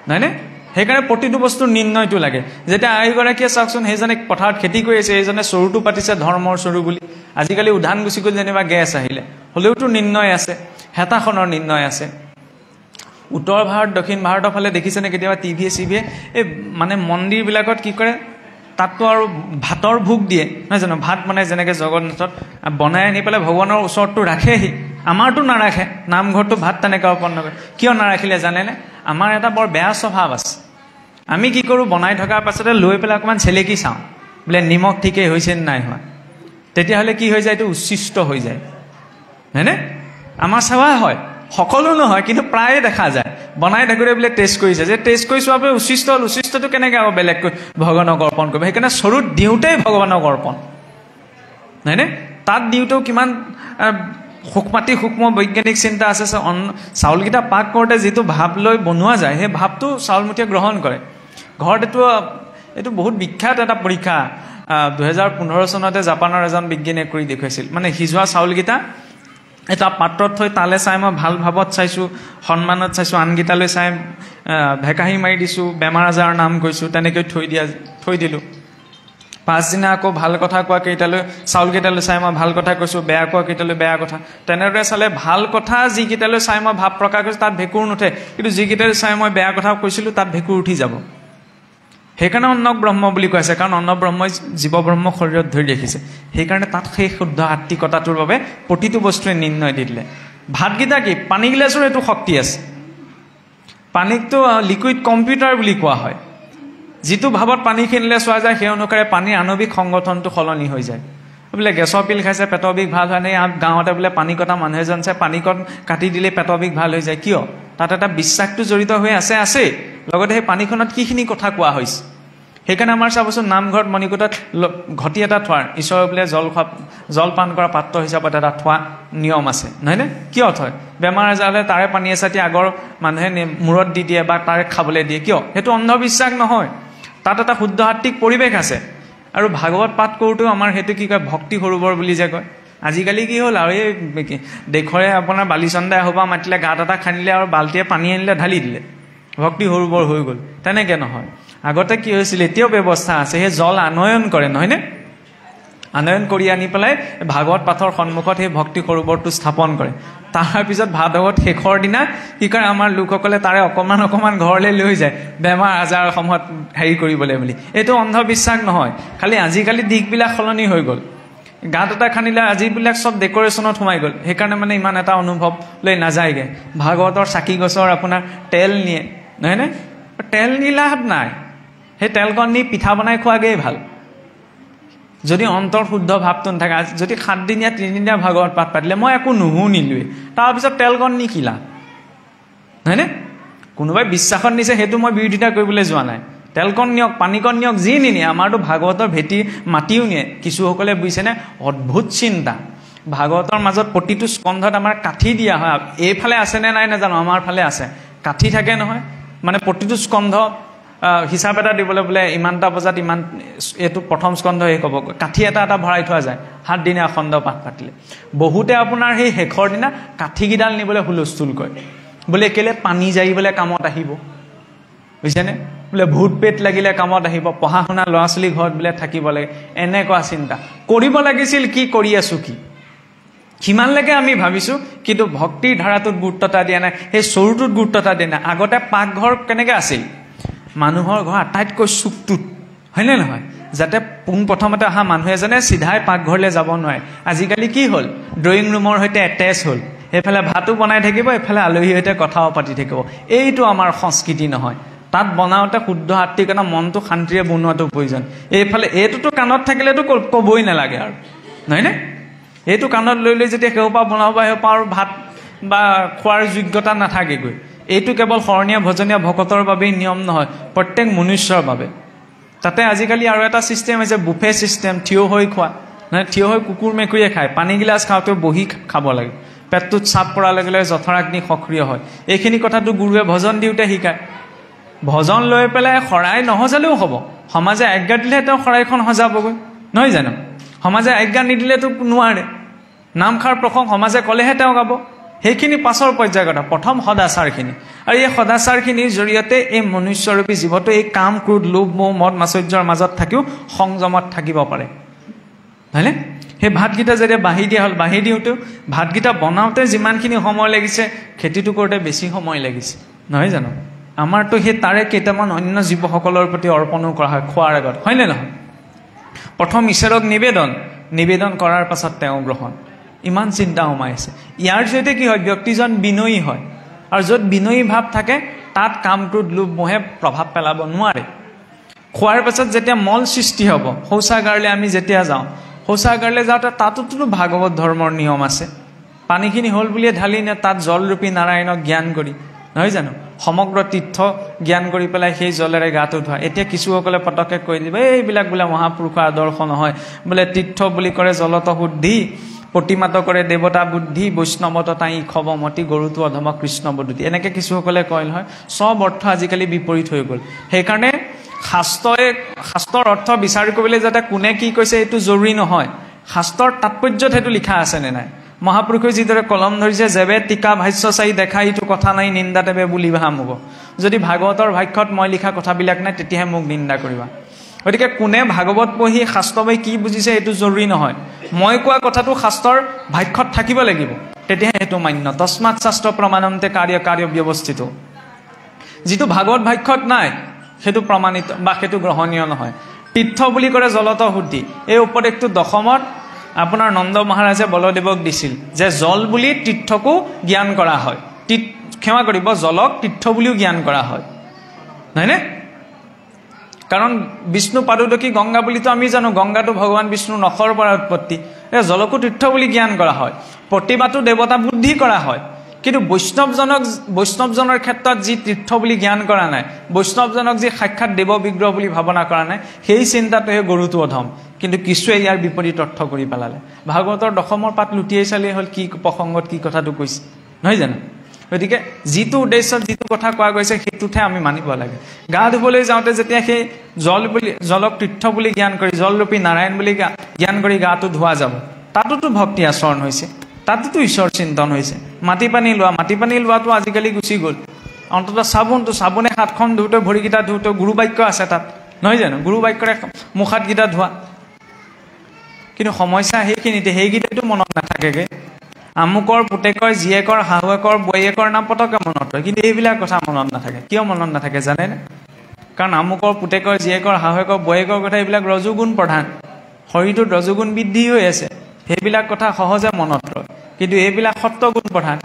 নহয়নে? সেইকাৰণে প্ৰতিটো বস্তুৰ নিৰ্ণয়টো লাগে। যেতিয়া আইগৰাকীয়ে চাওকচোন, সেইজনে পথাৰত খেতি কৰি আছে, এইজনে চৰুটো পাতিছে ধৰ্মৰ চৰু বুলি। আজিকালি উধান গুচি গ'ল যেনিবা গেছ আহিলে, হ'লেওতো নিৰ্ণয় আছে, হেতাখনৰ নিৰ্ণয় আছে। উত্তৰ ভাৰত দক্ষিণ ভাৰতৰ ফালে দেখিছেনে কেতিয়াবা টিভিয়ে চিভিয়ে এই মানে মন্দিৰবিলাকত কি কৰে, তাততো আৰু ভাতৰ ভোগ দিয়ে, নহয় জানো? ভাত মানে যেনেকৈ জগন্নাথত বনাই আনি পেলাই ভগৱানৰ ওচৰতটো ৰাখেহি, আমাৰতো নাৰাখে। নামঘৰটো ভাত তেনেকৈ অৰ্পণ নকৰে। কিয় নাৰাখিলে জানেনে? আমাৰ এটা বৰ বেয়া স্বভাৱ আছে। আমি কি কৰোঁ, বনাই থকাৰ পাছতে লৈ পেলাই অকণমান চেলেকি চাওঁ, বোলে নিমখ ঠিকেই হৈছে নে নাই হোৱা। তেতিয়াহ'লে কি হৈ যায়, এইটো উচ্ছিষ্ট হৈ যায়, হয়নে? আমাৰ সেৱা হয়, সকলো নহয় কিন্তু প্ৰায়ে দেখা যায়। বনাই থাকোঁতে বোলে টেষ্ট কৰিছে, যে টেষ্ট কৰি চোৱাৰ পৰা উচ্ছিষ্ট হ'ল, উচ্ছিষ্টটো কেনেকৈ আকৌ বেলেগকৈ ভগৱানক অৰ্পণ কৰিব? সেইকাৰণে চৰুত দিওঁতেই ভগৱানক অৰ্পণ, হয়নে? তাত দিওঁতেও কিমান সূক্ষ্ম বৈজ্ঞানিক চিন্তা আছে। চাউলকেইটা পাক কৰোঁতে যিটো ভাৱ লৈ বনোৱা যায় সেই ভাৱটো চাউলমুঠিয়ে গ্ৰহণ কৰে। ঘৰত এইটো বহুত বিখ্যাত এটা পৰীক্ষা 2015 চনতে জাপানৰ এজন বিজ্ঞানীয়ে কৰি দেখুৱাইছিল। মানে সিজোৱা চাউলকেইটা এটা পাত্ৰত থৈ তালে চাই মই ভাল ভাৱত চাইছোঁ, সন্মানত চাইছোঁ, আনকেইটালৈ চাই ভেকাহি মাৰি দিছোঁ, বেমাৰ আজাৰৰ নাম কৈছোঁ, তেনেকৈ থৈ দিলোঁ। পাছদিনা আকৌ ভাল কথা কোৱা কেইটালৈ চাউলকেইটালৈ চাই মই ভাল কথা কৈছোঁ, বেয়া কোৱা কেইটালৈ বেয়া কথা। তেনেদৰে চালে ভাল কথা যিকেইটালৈ চাই মই ভাৱ প্ৰকাশ কৰিছোঁ তাত ভেঁকুৰ নুঠে, কিন্তু যিকেইটালৈ চাই মই বেয়া কথা কৈছিলোঁ তাত ভেঁকুৰ উঠি যাব। সেইকাৰণে অন্ন ব্ৰহ্ম বুলি কৈছে, কাৰণ অন্ন ব্ৰহ্মই জীৱ ব্ৰহ্ম শৰীৰত ধৰি ৰাখিছে। সেইকাৰণে তাত সেই শুদ্ধ আত্মিকতাটোৰ বাবে প্ৰতিটো বস্তুৱে নিৰ্ণয় দি দিলে। ভাতকেইটা কি, পানী গিলাচৰ এইটো শক্তি আছে। পানীকতো লিকুইড কম্পিউটাৰ বুলি কোৱা হয়। যিটো ভাৱত পানী কিনিলে চোৱা যায় সেই অনুসাৰে পানীৰ আণৱিক সংগঠনটো সলনি হৈ যায়। বোলে গেছৰ পিল খাইছে পেটৰ বিষ ভাল হয় নাই, গাঁৱতে বোলে পানী কটা মানুহ এজন চাই পানী কট কাটি দিলে পেটৰ বিষ ভাল হৈ যায়। কিয়? তাত এটা বিশ্বাসটো জড়িত হৈ আছেই। লগতে সেই পানীখনত কিখিনি কথা কোৱা হৈছে সেইকাৰণে আমাৰ চাবচোন নামঘৰত মণিকূটত ঘটি এটা থোৱাৰ ঈশ্বৰৰ বোলে জলপান কৰা পাত্ৰ হিচাপত এটা থোৱা নিয়ম আছে নহয়নে কিয় থয় বেমাৰ আজাৰ হ'লে তাৰে পানী এচাতি আগৰ মানুহে মূৰত দি দিয়ে বা তাৰে খাবলৈ দিয়ে কিয় সেইটো অন্ধবিশ্বাস নহয় তাত এটা শুদ্ধ আত্মিক পৰিৱেশ আছে আৰু ভাগৱত পাঠ কৰোঁতেও আমাৰ সেইটো কি কয় ভক্তি সৰোবৰ বুলি যে কয় আজিকালি কি হ'ল আৰু এই দেশৰে আপোনাৰ বালিচন্দাই আহোবা মাতিলে গাত এটা খান্দিলে আৰু বাল্টিয়ে পানী আনিলে ঢালি দিলে ভক্তি সৰোবৰ হৈ গ'ল তেনেকৈ নহয় আগতে কি হৈছিল এতিয়াও ব্যৱস্থা আছে সেই জল আনয়ন কৰে নহয়নে আনয়ন কৰি আনি পেলাই ভাগৱত পাঠৰ সন্মুখত সেই ভক্তি সৰোবৰটো স্থাপন কৰে তাৰপিছত ভাগৱত শেষৰ দিনা কি কৰে আমাৰ লোকসকলে তাৰে অকণমান ঘৰলৈ লৈ যায় বেমাৰ আজাৰ সময়ত হেৰি কৰিবলৈ বুলি এইটো অন্ধবিশ্বাস নহয় খালি আজিকালি দিশবিলাক সলনি হৈ গ'ল গাত এটা খান্দিলে আজিবিলাক চব ডেকৰেশ্যনত সোমাই গ'ল সেইকাৰণে মানে ইমান এটা অনুভৱ লৈ নাযায়গৈ ভাগৱতৰ চাকি গছৰ আপোনাৰ তেল নিয়ে নহয়নে তেল নি লাভ নাই সেই তেলকণ নি পিঠা বনাই খোৱাগেই ভাল যদি অন্তৰ শুদ্ধ ভাৱটো নাথাকে যদি 7 দিনীয়া 3 দিনীয়া ভাগৱত পাঠ পাতিলে মই একো নুশুনিলোৱে তাৰপিছত তেলকণ নি কি লাভ নহয়নে কোনোবাই বিশ্বাসত নিছে সেইটো মই বিৰোধিতা কৰিবলৈ যোৱা নাই তেলকণ নিয়ক পানীকণ নিয়ক যি নিয়ে আমাৰতো ভাগৱতৰ ভেটি মাটিও নিয়ে কিছুসকলে বুজিছেনে অদ্ভুত চিন্তা ভাগৱতৰ মাজত প্ৰতিটো স্কন্ধত আমাৰ কাঠি দিয়া হয় এইফালে আছেনে নাই নাজানো আমাৰ ফালে আছে কাঠি থাকে নহয় মানে প্ৰতিটো স্কন্ধ হিচাপ এটা দিবলৈ বোলে ইমানটা বজাত ইমান এইটো প্ৰথম স্কন্ধ শেষ হ'ব কাঠি এটা ভৰাই থোৱা যায় 7 দিনীয়া খণ্ড পাঠ পাতিলে বহুতে আপোনাৰ সেই শেষৰ দিনা কাঠিকেইডাল নিবলৈ হুলস্থুল কৰে বোলে কেলে পানী জাৰিবলৈ কামত আহিব বুজিছেনে বোলে ভূত পেট লাগিলে কামত আহিব পঢ়া শুনা ল'ৰা ছোৱালী ঘৰত বোলে থাকিব লাগে এনেকুৱা চিন্তা কৰিব লাগিছিল কি কৰি আছোঁ কি সিমানলৈকে আমি ভাবিছোঁ কিন্তু ভক্তিৰ ধাৰাটোত গুৰুত্বতা দিয়া নাই সেই চৰুটোত গুৰুত্বতা দিয়া নাই আগতে পাকঘৰ কেনেকৈ আছিল মানুহৰ ঘৰ আটাইতকৈ চুকটোত হয়নে নহয় যাতে পোনপ্ৰথমতে অহা মানুহ এজনে চিধাই পাকঘৰলৈ যাব নোৱাৰে আজিকালি কি হ'ল ড্ৰয়িং ৰুমৰ সৈতে এটেচ হ'ল এইফালে ভাতো বনাই থাকিব এইফালে আলহীৰ সৈতে কথাও পাতি থাকিব এইটো আমাৰ সংস্কৃতি নহয় তাত বনাওঁতে শুদ্ধ আত্মিকতা মনটো শান্তিৰে বনোৱাটো প্ৰয়োজন এইফালে এইটোতো কাণত থাকিলেতো ক'বই নালাগে আৰু নহয়নে এইটো কাণত লৈ যেতিয়া সেওপা বনাব সেওপা আৰু ভাত বা খোৱাৰ যোগ্যতা নাথাকেগৈ এইটো কেৱল শৰণীয়া ভজনীয়া ভকতৰ বাবেই নিয়ম নহয় প্ৰত্যেক মনুষ্যৰ বাবে তাতে আজিকালি আৰু এটা ছিষ্টেম হৈছে বুফে ছিষ্টেম থিয় হৈ খোৱা নহয় থিয় হৈ কুকুৰ মেকুৰীয়ে খায় পানী গিলাচ খাওঁতেও বহি খাব লাগে পেটটোত চাপ পৰাৰ লগে লগে জঠৰাগ্নি সক্ৰিয় হয় এইখিনি কথাটো গুৰুৱে ভজন দিওঁতে শিকায় ভজন লৈ পেলাই শৰাই নহজালেও হ'ব সমাজে আজ্ঞা দিলেহে তেওঁ শৰাইখন সজাবগৈ নহয় জানো সমাজে আজ্ঞা নিদিলেতো নোৱাৰে নামখাৰ প্ৰসংগ সমাজে ক'লেহে তেওঁ গাব সেইখিনি পাছৰ পৰ্যায়গত প্ৰথম সদাচাৰখিনি আৰু এই সদাচাৰখিনিৰ জৰিয়তে এই মনুষ্যৰূপী জীৱটো এই কাম ক্ৰোধ লোভ মোহ মদ মাচৰ্যৰ মাজত থাকিও সংযমত থাকিব পাৰে হয়নে সেই ভাতকেইটা যেতিয়া বাঢ়ি দিয়া হ'ল বাঢ়ি দিওঁতেও ভাতকেইটা বনাওঁতে যিমানখিনি সময় লাগিছে খেতিটো কৰোঁতে বেছি সময় লাগিছে নহয় জানো আমাৰতো সেই তাৰে কেইটামান অন্য জীৱসকলৰ প্ৰতি অৰ্পণো কৰা হয় খোৱাৰ আগত হয়নে নহয় প্ৰথম ঈশ্বৰক নিবেদন কৰাৰ পাছত তেওঁ গ্ৰহণ ইমান চিন্তা সোমাই আছে ইয়াৰ জৰিয়তে কি হয় ব্যক্তিজন বিনয়ী হয় আৰু য'ত বিনয়ী ভাৱ থাকে তাত কাম ক্ৰোধ লোভ মোহে প্ৰভাৱ পেলাব নোৱাৰে খোৱাৰ পাছত যেতিয়া মল সৃষ্টি হ'ব শৌচাগাৰলৈ আমি যেতিয়া যাওঁ শৌচাগাৰলৈ যাওঁতে তাতোতো ভাগৱত ধৰ্মৰ নিয়ম আছে পানীখিনি হ'ল বুলিয়ে ঢালি নে তাত জলৰূপী নাৰায়ণক জ্ঞান কৰি নহয় জানো সমগ্ৰ তীৰ্থ জ্ঞান কৰি পেলাই সেই জলেৰে গাটো ধোৱা এতিয়া কিছুসকলে পটককৈ কৈ দিব এইবিলাক বোলে মহাপুৰুষৰ আদৰ্শ নহয় বোলে তীৰ্থ বুলি কৰে জলত শুদ্ধি প্ৰতিমাত কৰে দেৱতা বুদ্ধি বৈষ্ণৱত তাই খবমতি গৰুটো অধম কৃষ্ণ বদুতি এনেকৈ কিছুসকলে কয় নহয় চব অৰ্থ আজিকালি বিপৰীত হৈ গ'ল সেইকাৰণে শাস্ত্ৰৰ অৰ্থ বিচাৰ কৰিবলৈ যাতে কোনে কি কৈছে এইটো জৰুৰী নহয় শাস্ত্ৰৰ তাৎপৰ্যত সেইটো লিখা আছেনে নাই মহাপুৰুষে যিদৰে কলম ধৰিছে যেবে টিকা ভাষ্য চাই দেখা এইটো কথা নাই নিন্দা তেবে বুলিবা মোক যদি ভাগৱতৰ ভাষ্যত মই লিখা কথাবিলাক নাই তেতিয়াহে মোক নিন্দা কৰিবা গতিকে কোনে ভাগৱত পঢ়ি শাস্ত্ৰবাই কি বুজিছে এইটো জৰুৰী নহয় মই কোৱা কথাটো শাস্ত্ৰৰ ভাষ্যত থাকিব লাগিব তেতিয়াহে সেইটো মান্য তস্মাৎ শাস্ত্ৰ প্ৰমাণন্তে কাৰ্য ব্যৱস্থিত যিটো ভাগৱত ভাষ্যত নাই সেইটো প্ৰমাণিত বা সেইটো গ্ৰহণীয় নহয় তীৰ্থ বুলি কৰে জলত শুদ্ধি এই উপদেশটো দশমত আপোনাৰ নন্দ মহাৰাজে বলদেৱক দিছিল যে জল বুলি তীৰ্থকো জ্ঞান কৰা হয় ক্ষমা কৰিব জলক তীৰ্থ বুলিও জ্ঞান কৰা হয় নহয়নে কাৰণ বিষ্ণু পাদুদকী গংগা বুলিতো আমি জানো গংগাটো ভগৱান বিষ্ণুৰ নখৰ পৰা উৎপত্তি এই জলকো তীৰ্থ বুলি জ্ঞান কৰা হয় প্ৰতিমাটো দেৱতা বুদ্ধি কৰা হয় কিন্তু বৈষ্ণৱজনৰ ক্ষেত্ৰত যি তীৰ্থ বুলি জ্ঞান কৰা নাই, বৈষ্ণৱজনক যি সাক্ষাৎ দেৱ বিগ্ৰহ বুলি ভাৱনা কৰা নাই, সেই চিন্তাটোহে গৰুটো অধম। কিন্তু কিছুৱে ইয়াৰ বিপৰীত অৰ্থ কৰি পেলালে। ভাগৱতৰ দশমৰ পাত লুটিয়াই চালেই হ'ল কি প্ৰসংগত কি কথাটো কৈছে, নহয় জানো? গতিকে যিটো উদ্দেশ্যত যিটো কথা কোৱা গৈছে সেইটোতহে আমি মানিব লাগে। গা ধুবলৈ যাওঁতে যেতিয়া সেই জলক তীৰ্থ বুলি জ্ঞান কৰি, জলৰূপী নাৰায়ণ বুলি জ্ঞান কৰি গাটো ধোৱা যাব, তাতোতো ভক্তি আচৰণ হৈছে, তাতোতো ঈশ্বৰ চিন্তন হৈছে। মাটি পানী লোৱাটো আজিকালি গুচি গ'ল। অন্ততঃ চাবোনে হাতখন ধুওঁতে, ভৰিকেইটা ধুওঁতে গুৰু বাক্য আছে তাত, নহয় জানো? গুৰু বাক্যৰে মুখ হাতকেইটা ধোৱা। কিন্তু সমস্যা সেইখিনিতে, সেইকেইটাইতো মনত নাথাকেগৈ। আমুকৰ পুতেকৰ, জীয়েকৰ, শাহুৱেকৰ, বোৱাৰীয়েকৰ নাম পতকে মনত ৰয়, কিন্তু এইবিলাক কথা মনত নাথাকে। কিয় মনত নাথাকে জানেনে? কাৰণ আমুকৰ পুতেকৰ, জীয়েকৰ, শাহুৱেকৰ, বোৱাৰীয়েকৰ কথা এইবিলাক ৰজুগুণ প্ৰধান। শৰীৰটোত ৰজুগুণ বৃদ্ধি হৈ আছে, সেইবিলাক কথা সহজে মনত ৰয়। কিন্তু এইবিলাক সত্ত্বগুণ প্ৰধান,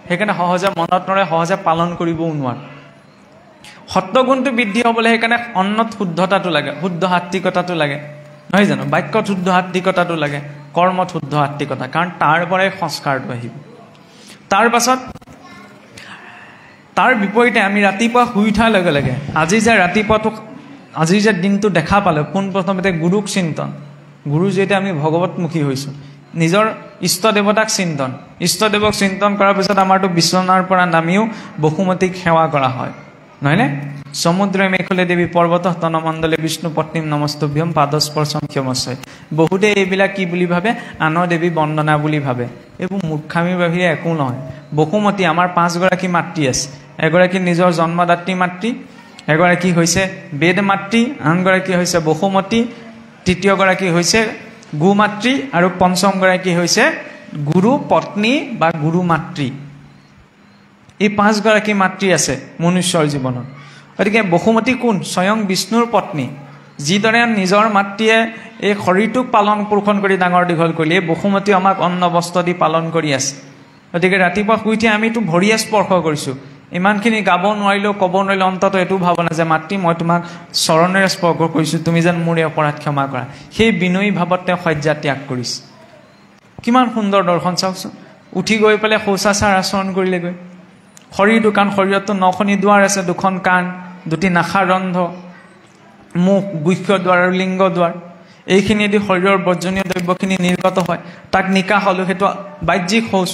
সেইকাৰণে সহজে মনত নৰয়, সহজে পালন কৰিবও নোৱাৰে। সত্ত্বগুণটো বৃদ্ধি হ'বলৈ সেইকাৰণে অন্নত শুদ্ধতাটো লাগে, শুদ্ধ সাত্বিকতাটো লাগে, নহয় জানো? বাক্যত শুদ্ধ সাত্বিকতাটো লাগে, কৰ্মত শুদ্ধ সাত্বিকতা, কাৰণ তাৰ পৰাই সংস্কাৰটো আহিব। তাৰ পাছত তাৰ বিপৰীতে আমি ৰাতিপুৱা শুই উঠাৰ লগে লগে আজিৰ যে দিনটো দেখা পালোঁ, পোনপ্ৰথমতে গুৰুক চিন্তন। গুৰু যিহেতু আমি ভগৱতমুখী হৈছোঁ, নিজৰ ইষ্ট দেৱতাক চিন্তন, ইষ্টদেৱক চিন্তন কৰাৰ পিছত আমাৰতো বিচনাৰ পৰা নামিও বসুমতীক সেৱা কৰা হয়, নহয়নে? সমুদ্ৰে মেখলে দেৱী পৰ্বত তনমণ্ডলে বিষ্ণু পত্নীম নমস্তভ্যম পাদস্পৰ্শম ক্ষমস্বয়। বহুতে এইবিলাক কি বুলি ভাবে? আনৰ দেৱী বন্দনা বুলি ভাবে। এইবোৰ মূৰ্খামিৰ বাহিৰে একো নহয়। বসুমতী আমাৰ 5গৰাকী মাতৃ আছে। এগৰাকী নিজৰ জন্মদাত্ৰী মাতৃ, এগৰাকী হৈছে বেদ মাতৃ, আনগৰাকী হৈছে বসুমতী, তৃতীয়গৰাকী হৈছে গোমাতৃ, আৰু পঞ্চমগৰাকী হৈছে গুৰু পত্নী বা গুৰু মাতৃ। এই 5গৰাকী মাতৃ আছে মনুষ্যৰ জীৱনত। গতিকে বসুমতী কোন? স্বয়ং বিষ্ণুৰ পত্নী। যিদৰে নিজৰ মাতৃয়ে এই শৰীৰটোক পালন পোষণ কৰি ডাঙৰ দীঘল কৰিলে, এই বসুমতী আমাক অন্ন বস্ত্ৰ দি পালন কৰি আছে। গতিকে ৰাতিপুৱা শুই উঠি আমিতো ভৰিয়ে স্পৰ্শ কৰিছোঁ। ইমানখিনি গাব নোৱাৰিলেও, ক'ব নোৱাৰিলেও অন্ততঃ এইটো ভাৱনা যে মাতৃ, মই তোমাক চৰণেৰে স্পৰ্শ কৰিছোঁ, তুমি যেন মোৰ এই অপৰাধ ক্ষমা কৰা। সেই বিনয়ী ভাৱত তেওঁ শয্যা ত্যাগ কৰিছে। কিমান সুন্দৰ দৰ্শন চাওকচোন। উঠি গৈ পেলাই শৌচাচাৰ আচৰণ কৰিলেগৈ। শৰীৰটো, কাৰণ শৰীৰততো 9খনি দুৱাৰ আছে, 2খন কাণ, 2টি নাসাৰ ৰন্ধ, মুখ, গুহ্য দুৱাৰ আৰু লিংগ দুৱাৰ। এইখিনিয়েদি শৰীৰৰ বৰ্জনীয় দ্ৰব্যখিনি নিৰ্গত হয়। তাক নিকাহ হ'লেও সেইটো বাহ্যিক শৌচ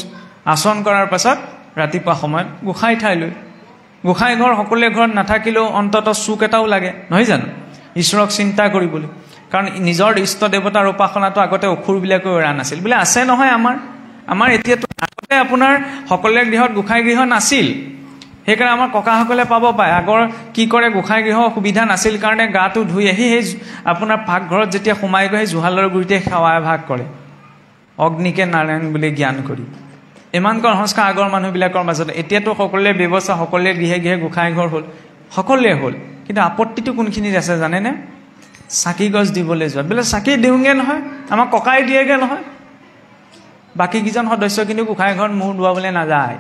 আচৰণ কৰাৰ পাছত ৰাতিপুৱা সময়ত গোসাঁই ঠাইলৈ, গোসাঁই ঘৰ সকলোৱে ঘৰত নাথাকিলেও অন্ততঃ চুক এটাও লাগে, নহয় জানো? ঈশ্বৰক চিন্তা কৰিবলৈ। কাৰণ নিজৰ ইষ্ট দেৱতাৰ উপাসনাটো আগতে অসুৰবিলাকেও এৰা নাছিল। বোলে আছে নহয় আমাৰ এতিয়াতো, আগতে আপোনাৰ সকলোৰে গৃহত গোসাঁই গৃহ নাছিল। সেইকাৰণে আমাৰ ককাসকলে পাব পাৰে, আগৰ কি কৰে, গোসাঁই গৃহ সুবিধা নাছিল কাৰণে গাটো ধুই আহি সেই আপোনাৰ পাকঘৰত যেতিয়া সোমাই গৈ সেই জুহালৰ গুৰিতে সেৱা এভাগ কৰে, অগ্নিকে নাৰায়ণ বুলি জ্ঞান কৰি। ইমানকণ সংস্কাৰ আগৰ মানুহবিলাকৰ মাজত। এতিয়াতো সকলোৰে ব্যৱস্থা, সকলোৰে গৃহে গৃহে গোসাঁই ঘৰ হ'ল, সকলোৱে হ'ল। কিন্তু আপত্তিটো কোনখিনিত আছে জানেনে? চাকি গছ দিবলৈ যোৱা। বোলে চাকি দিওঁগৈ নহয়, আমাক ককাই দিয়েগৈ নহয়। বাকীকেইজন সদস্য কিন্তু গোসাঁই ঘৰত মূৰ ধোৱাবলৈ নাযায়।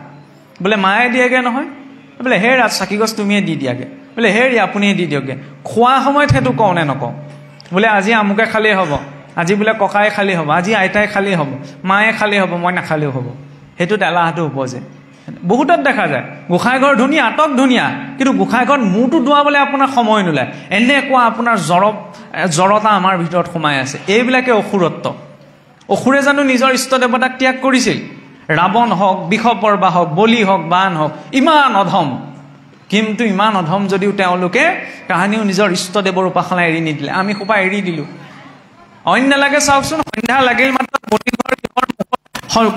বোলে মায়ে দিয়েগৈ নহয়, বোলে হে ৰাত চাকি গছ তুমিয়ে দি দিয়াগৈ, বোলে হেৰি আপুনিয়ে দি দিয়কগৈ। খোৱা সময়ত সেইটো কওঁ নে নকওঁ? বোলে আজি আমুকে খালেই হ'ব, আজি বোলে ককাই খালেই হ'ব, আজি আইতাই খালেই হ'ব, মায়ে খালেই হ'ব, মই নাখালেও হ'ব। সেইটোত এলাহটো উপজে। বহুতত দেখা যায় গোসাঁই ঘৰ ধুনীয়া, আটক ধুনীয়া, কিন্তু গোসাঁই ঘৰত মূৰটো ধোৱাবলৈ আপোনাৰ সময় নোলায়। এনেকুৱা আপোনাৰ জড়তা আমাৰ ভিতৰত সোমাই আছে। এইবিলাকে অসুৰত্ব। অসুৰে জানো নিজৰ ইষ্ট দেৱতাক ত্যাগ কৰিছিল? ৰাৱণ হওক, বিষপৰ্বা হওক, বলি হওক, বান হওক, ইমান অধম। কিন্তু ইমান অধম যদিও তেওঁলোকে কাহানিও নিজৰ ইষ্টদেৱৰ উপাসনা এৰি নিদিলে। আমি সোপা এৰি দিলোঁ। অইন নালাগে চাওকচোন, সন্ধ্যা লাগিল মাত্ৰ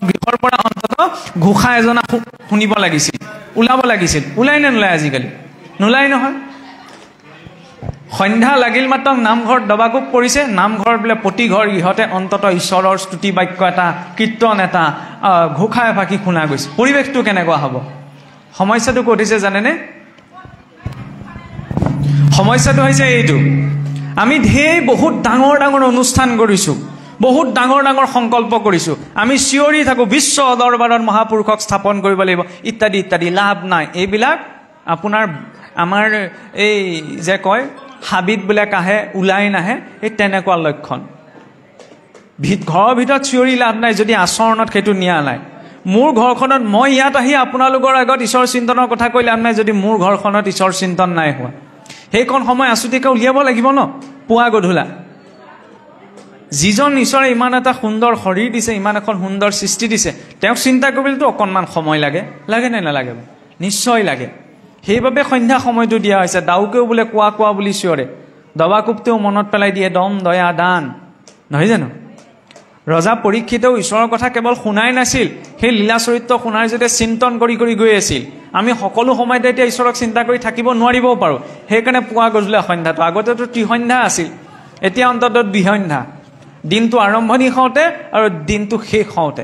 গৃহৰ পৰা অন্ততঃ ঘোষা এজনা শুনিব লাগিছিল, ওলাব লাগিছিল। ওলাই নে নোলায়? আজিকালি নোলাই নহয়। সন্ধ্যা লাগিল মাত্ৰ নামঘৰত দবাকোব পৰিছে, নামঘৰত বোলে প্ৰতি ঘৰ গৃহতে অন্ততঃ ঈশ্বৰৰ স্তুতি বাক্য এটা, কীৰ্তন এটা, ঘোষা এফাকি শুনা গৈছে। পৰিৱেশটো কেনেকুৱা হ'ব? সমস্যাটো ক'ত হৈছে জানেনে? সমস্যাটো হৈছে এইটো, আমি বহুত ডাঙৰ ডাঙৰ অনুষ্ঠান কৰিছোঁ, বহুত ডাঙৰ ডাঙৰ সংকল্প কৰিছোঁ। আমি চিঞৰি থাকোঁ বিশ্ব দৰবাৰত মহাপুৰুষক স্থাপন কৰিব লাগিব ইত্যাদি ইত্যাদি। লাভ নাই। এইবিলাক আপোনাৰ আমাৰ এই যে কয় হাবিত বোলে কাহে ওলাই নাহে, এই তেনেকুৱা লক্ষণ। ঘৰৰ ভিতৰত চিঞৰি লাভ নাই যদি আচৰণত সেইটো নিয়া নাই। মোৰ ঘৰখনত মই ইয়াত আহি আপোনালোকৰ আগত ঈশ্বৰ চিন্তনৰ কথা কৈ লাভ নাই যদি মোৰ ঘৰখনত ঈশ্বৰ চিন্তন নাই হোৱা। সেইকণ সময় আছুতীয়াকৈ উলিয়াব লাগিব ন, পুৱা গধূলা। যিজন ঈশ্বৰে ইমান এটা সুন্দৰ শৰীৰ দিছে, ইমান এখন সুন্দৰ সৃষ্টি দিছে, তেওঁক চিন্তা কৰিবলৈতো অকণমান সময় লাগে, লাগে নে নালাগে? নিশ্চয় লাগে। সেইবাবে সন্ধ্যা সময়টো দিয়া হৈছে। ডাউকেও বোলে কোৱা কোৱা বুলি চিঞৰে, দবাকোপতেও মনত পেলাই দিয়ে দম দয়া দান, নহয় জানো? ৰজা পৰীক্ষিতেও ঈশ্বৰৰ কথা কেৱল শুনাই নাছিল, সেই লীলা চৰিত্ৰ শুনাৰ যেতিয়া চিন্তন কৰি কৰি গৈ আছিল। আমি সকলো সময়তে এতিয়া ঈশ্বৰক চিন্তা কৰি থাকিব নোৱাৰিবও পাৰোঁ। সেইকাৰণে পুৱা গধূলা সন্ধ্যাটো, আগতেতো ত্ৰিসন্ধ্যা আছিল, এতিয়া অন্ততঃ দ্বিসন্ধ্যা। দিনটো আৰম্ভণি হওঁতে আৰু দিনটো শেষ হওঁতে।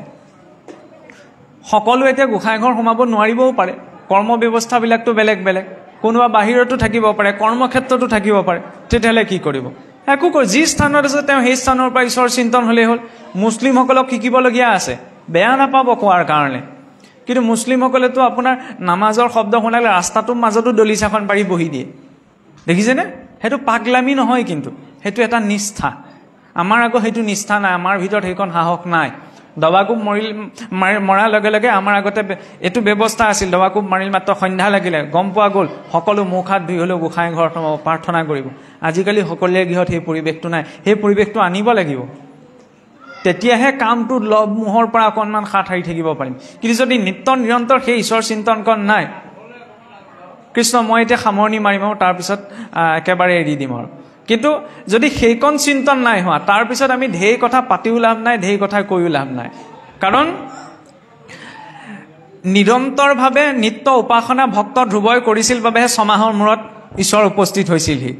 সকলো এতিয়া গোঁসাইঘৰ সোমাব নোৱাৰিবও পাৰে, কৰ্ম ব্যৱস্থাবিলাকতো বেলেগ বেলেগ। কোনোবা বাহিৰতো থাকিব পাৰে, কৰ্মক্ষেত্ৰতো থাকিব পাৰে। তেতিয়াহ'লে কি কৰিব? একো যি স্থানত আছে তেওঁ সেই স্থানৰ পৰা ঈশ্বৰ চিন্তন হ'লেই হ'ল। মুছলিমসকলক শিকিবলগীয়া আছে, বেয়া নাপাব কোৱাৰ কাৰণে। কিন্তু মুছলিমসকলেতো আপোনাৰ নামাজৰ শব্দ শুনালে ৰাস্তাটোৰ মাজতো দলিচাখন পাৰি বহি দিয়ে, দেখিছেনে? সেইটো পাগলামি নহয়, কিন্তু সেইটো এটা নিষ্ঠা। আমাৰ আকৌ সেইটো নিষ্ঠা নাই, আমাৰ ভিতৰত সেইখন সাহস নাই। দবাকোব মৰাৰ লগে লগে আমাৰ আগতে এইটো ব্যৱস্থা আছিল, দবাকোব মাৰিল মাত্ৰ সন্ধ্যা লাগিলে গম পোৱা গ'ল, সকলো মুখ হাত ধুই হ'লেও গোঁসাই ঘৰত প্ৰাৰ্থনা কৰিব। আজিকালি সকলোৰে গৃহত সেই পৰিৱেশটো নাই। সেই পৰিৱেশটো আনিব লাগিব, তেতিয়াহে কামটো লভ মোহৰ পৰা অকণমান হাত সাৰি থাকিব পাৰিম। কিন্তু যদি নিত্য নিৰন্তৰ সেই ঈশ্বৰ চিন্তনকণ নাই, কৃষ্ণ মই এতিয়া সামৰণি মাৰিম আৰু তাৰপিছত একেবাৰে এৰি দিম আৰু। কিন্তু যদি সেইকণ চিন্তন নাই হোৱা, তাৰপিছত আমি ঢেৰ কথা পাতিও লাভ নাই, ঢেৰ কথা কৈও লাভ নাই। কাৰণ নিৰন্তৰভাৱে নিত্য উপাসনা ভক্ত ধ্ৰুৱই কৰিছিল বাবেহে ছমাহৰ মূৰত ঈশ্বৰ উপস্থিত হৈছিলহি,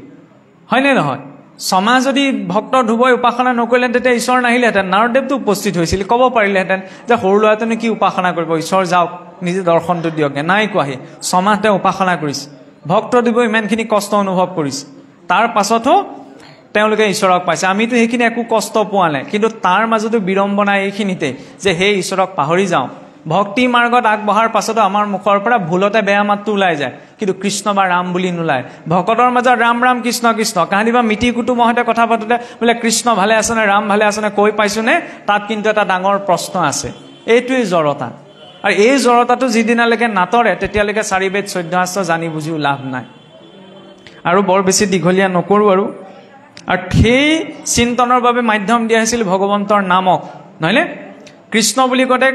হয়নে নহয়? ছমাহ যদি ভক্ত ধ্ৰুৱই উপাসনা নকৰিলেহেঁতেন তেতিয়া ঈশ্বৰ নাহিলেহেঁতেন। নাৰদেৱটো উপস্থিত হৈছিল, ক'ব পাৰিলেহেঁতেন যে সৰু ল'ৰাটোনো কি উপাসনা কৰিব, ঈশ্বৰ যাওক নিজে দৰ্শনটো দিয়কগে। নাই কোৱাহি, ছমাহ তেওঁ উপাসনা কৰিছে। ভক্ত ধ্ৰুৱই ইমানখিনি কষ্ট অনুভৱ কৰিছে, তাৰ পাছতো তেওঁলোকে ঈশ্বৰক পাইছে। আমিতো সেইখিনি একো কষ্ট পোৱা নাই, কিন্তু তাৰ মাজতো বিড়ম্বনা এইখিনিতে যে সেই ঈশ্বৰক পাহৰি যাওঁ। ভক্তি মাৰ্গত আগবঢ়াৰ পাছতো আমাৰ মুখৰ পৰা ভুলতে বেয়া মাতটো ওলাই যায়, কিন্তু কৃষ্ণ বা ৰাম বুলি নোলায়। ভকতৰ মাজত ৰাম ৰাম কৃষ্ণ কৃষ্ণ, কাহানিবা মিতিৰ কুটুমৰ সৈতে কথা পাতোতে বোলে কৃষ্ণ ভালে আছেনে, ৰাম ভালে আছেনে কৈ পাইছোনে, তাত কিন্তু এটা ডাঙৰ প্ৰশ্ন আছে। এইটোৱেই জড়তা। আৰু এই জড়তাটো যিদিনালৈকে নাতৰে তেতিয়ালৈকে 4 বেদ 14 শাস্ত্ৰ জানি বুজিও লাভ নাই। আৰু বৰ বেছি দীঘলীয়া নকৰোঁ আৰু সেই চিন্তনৰ বাবে মাধ্যম দিয়া হৈছিল ভগৱন্তৰ নামক, নহয়নে? কৃষ্ণ বুলি কওঁতে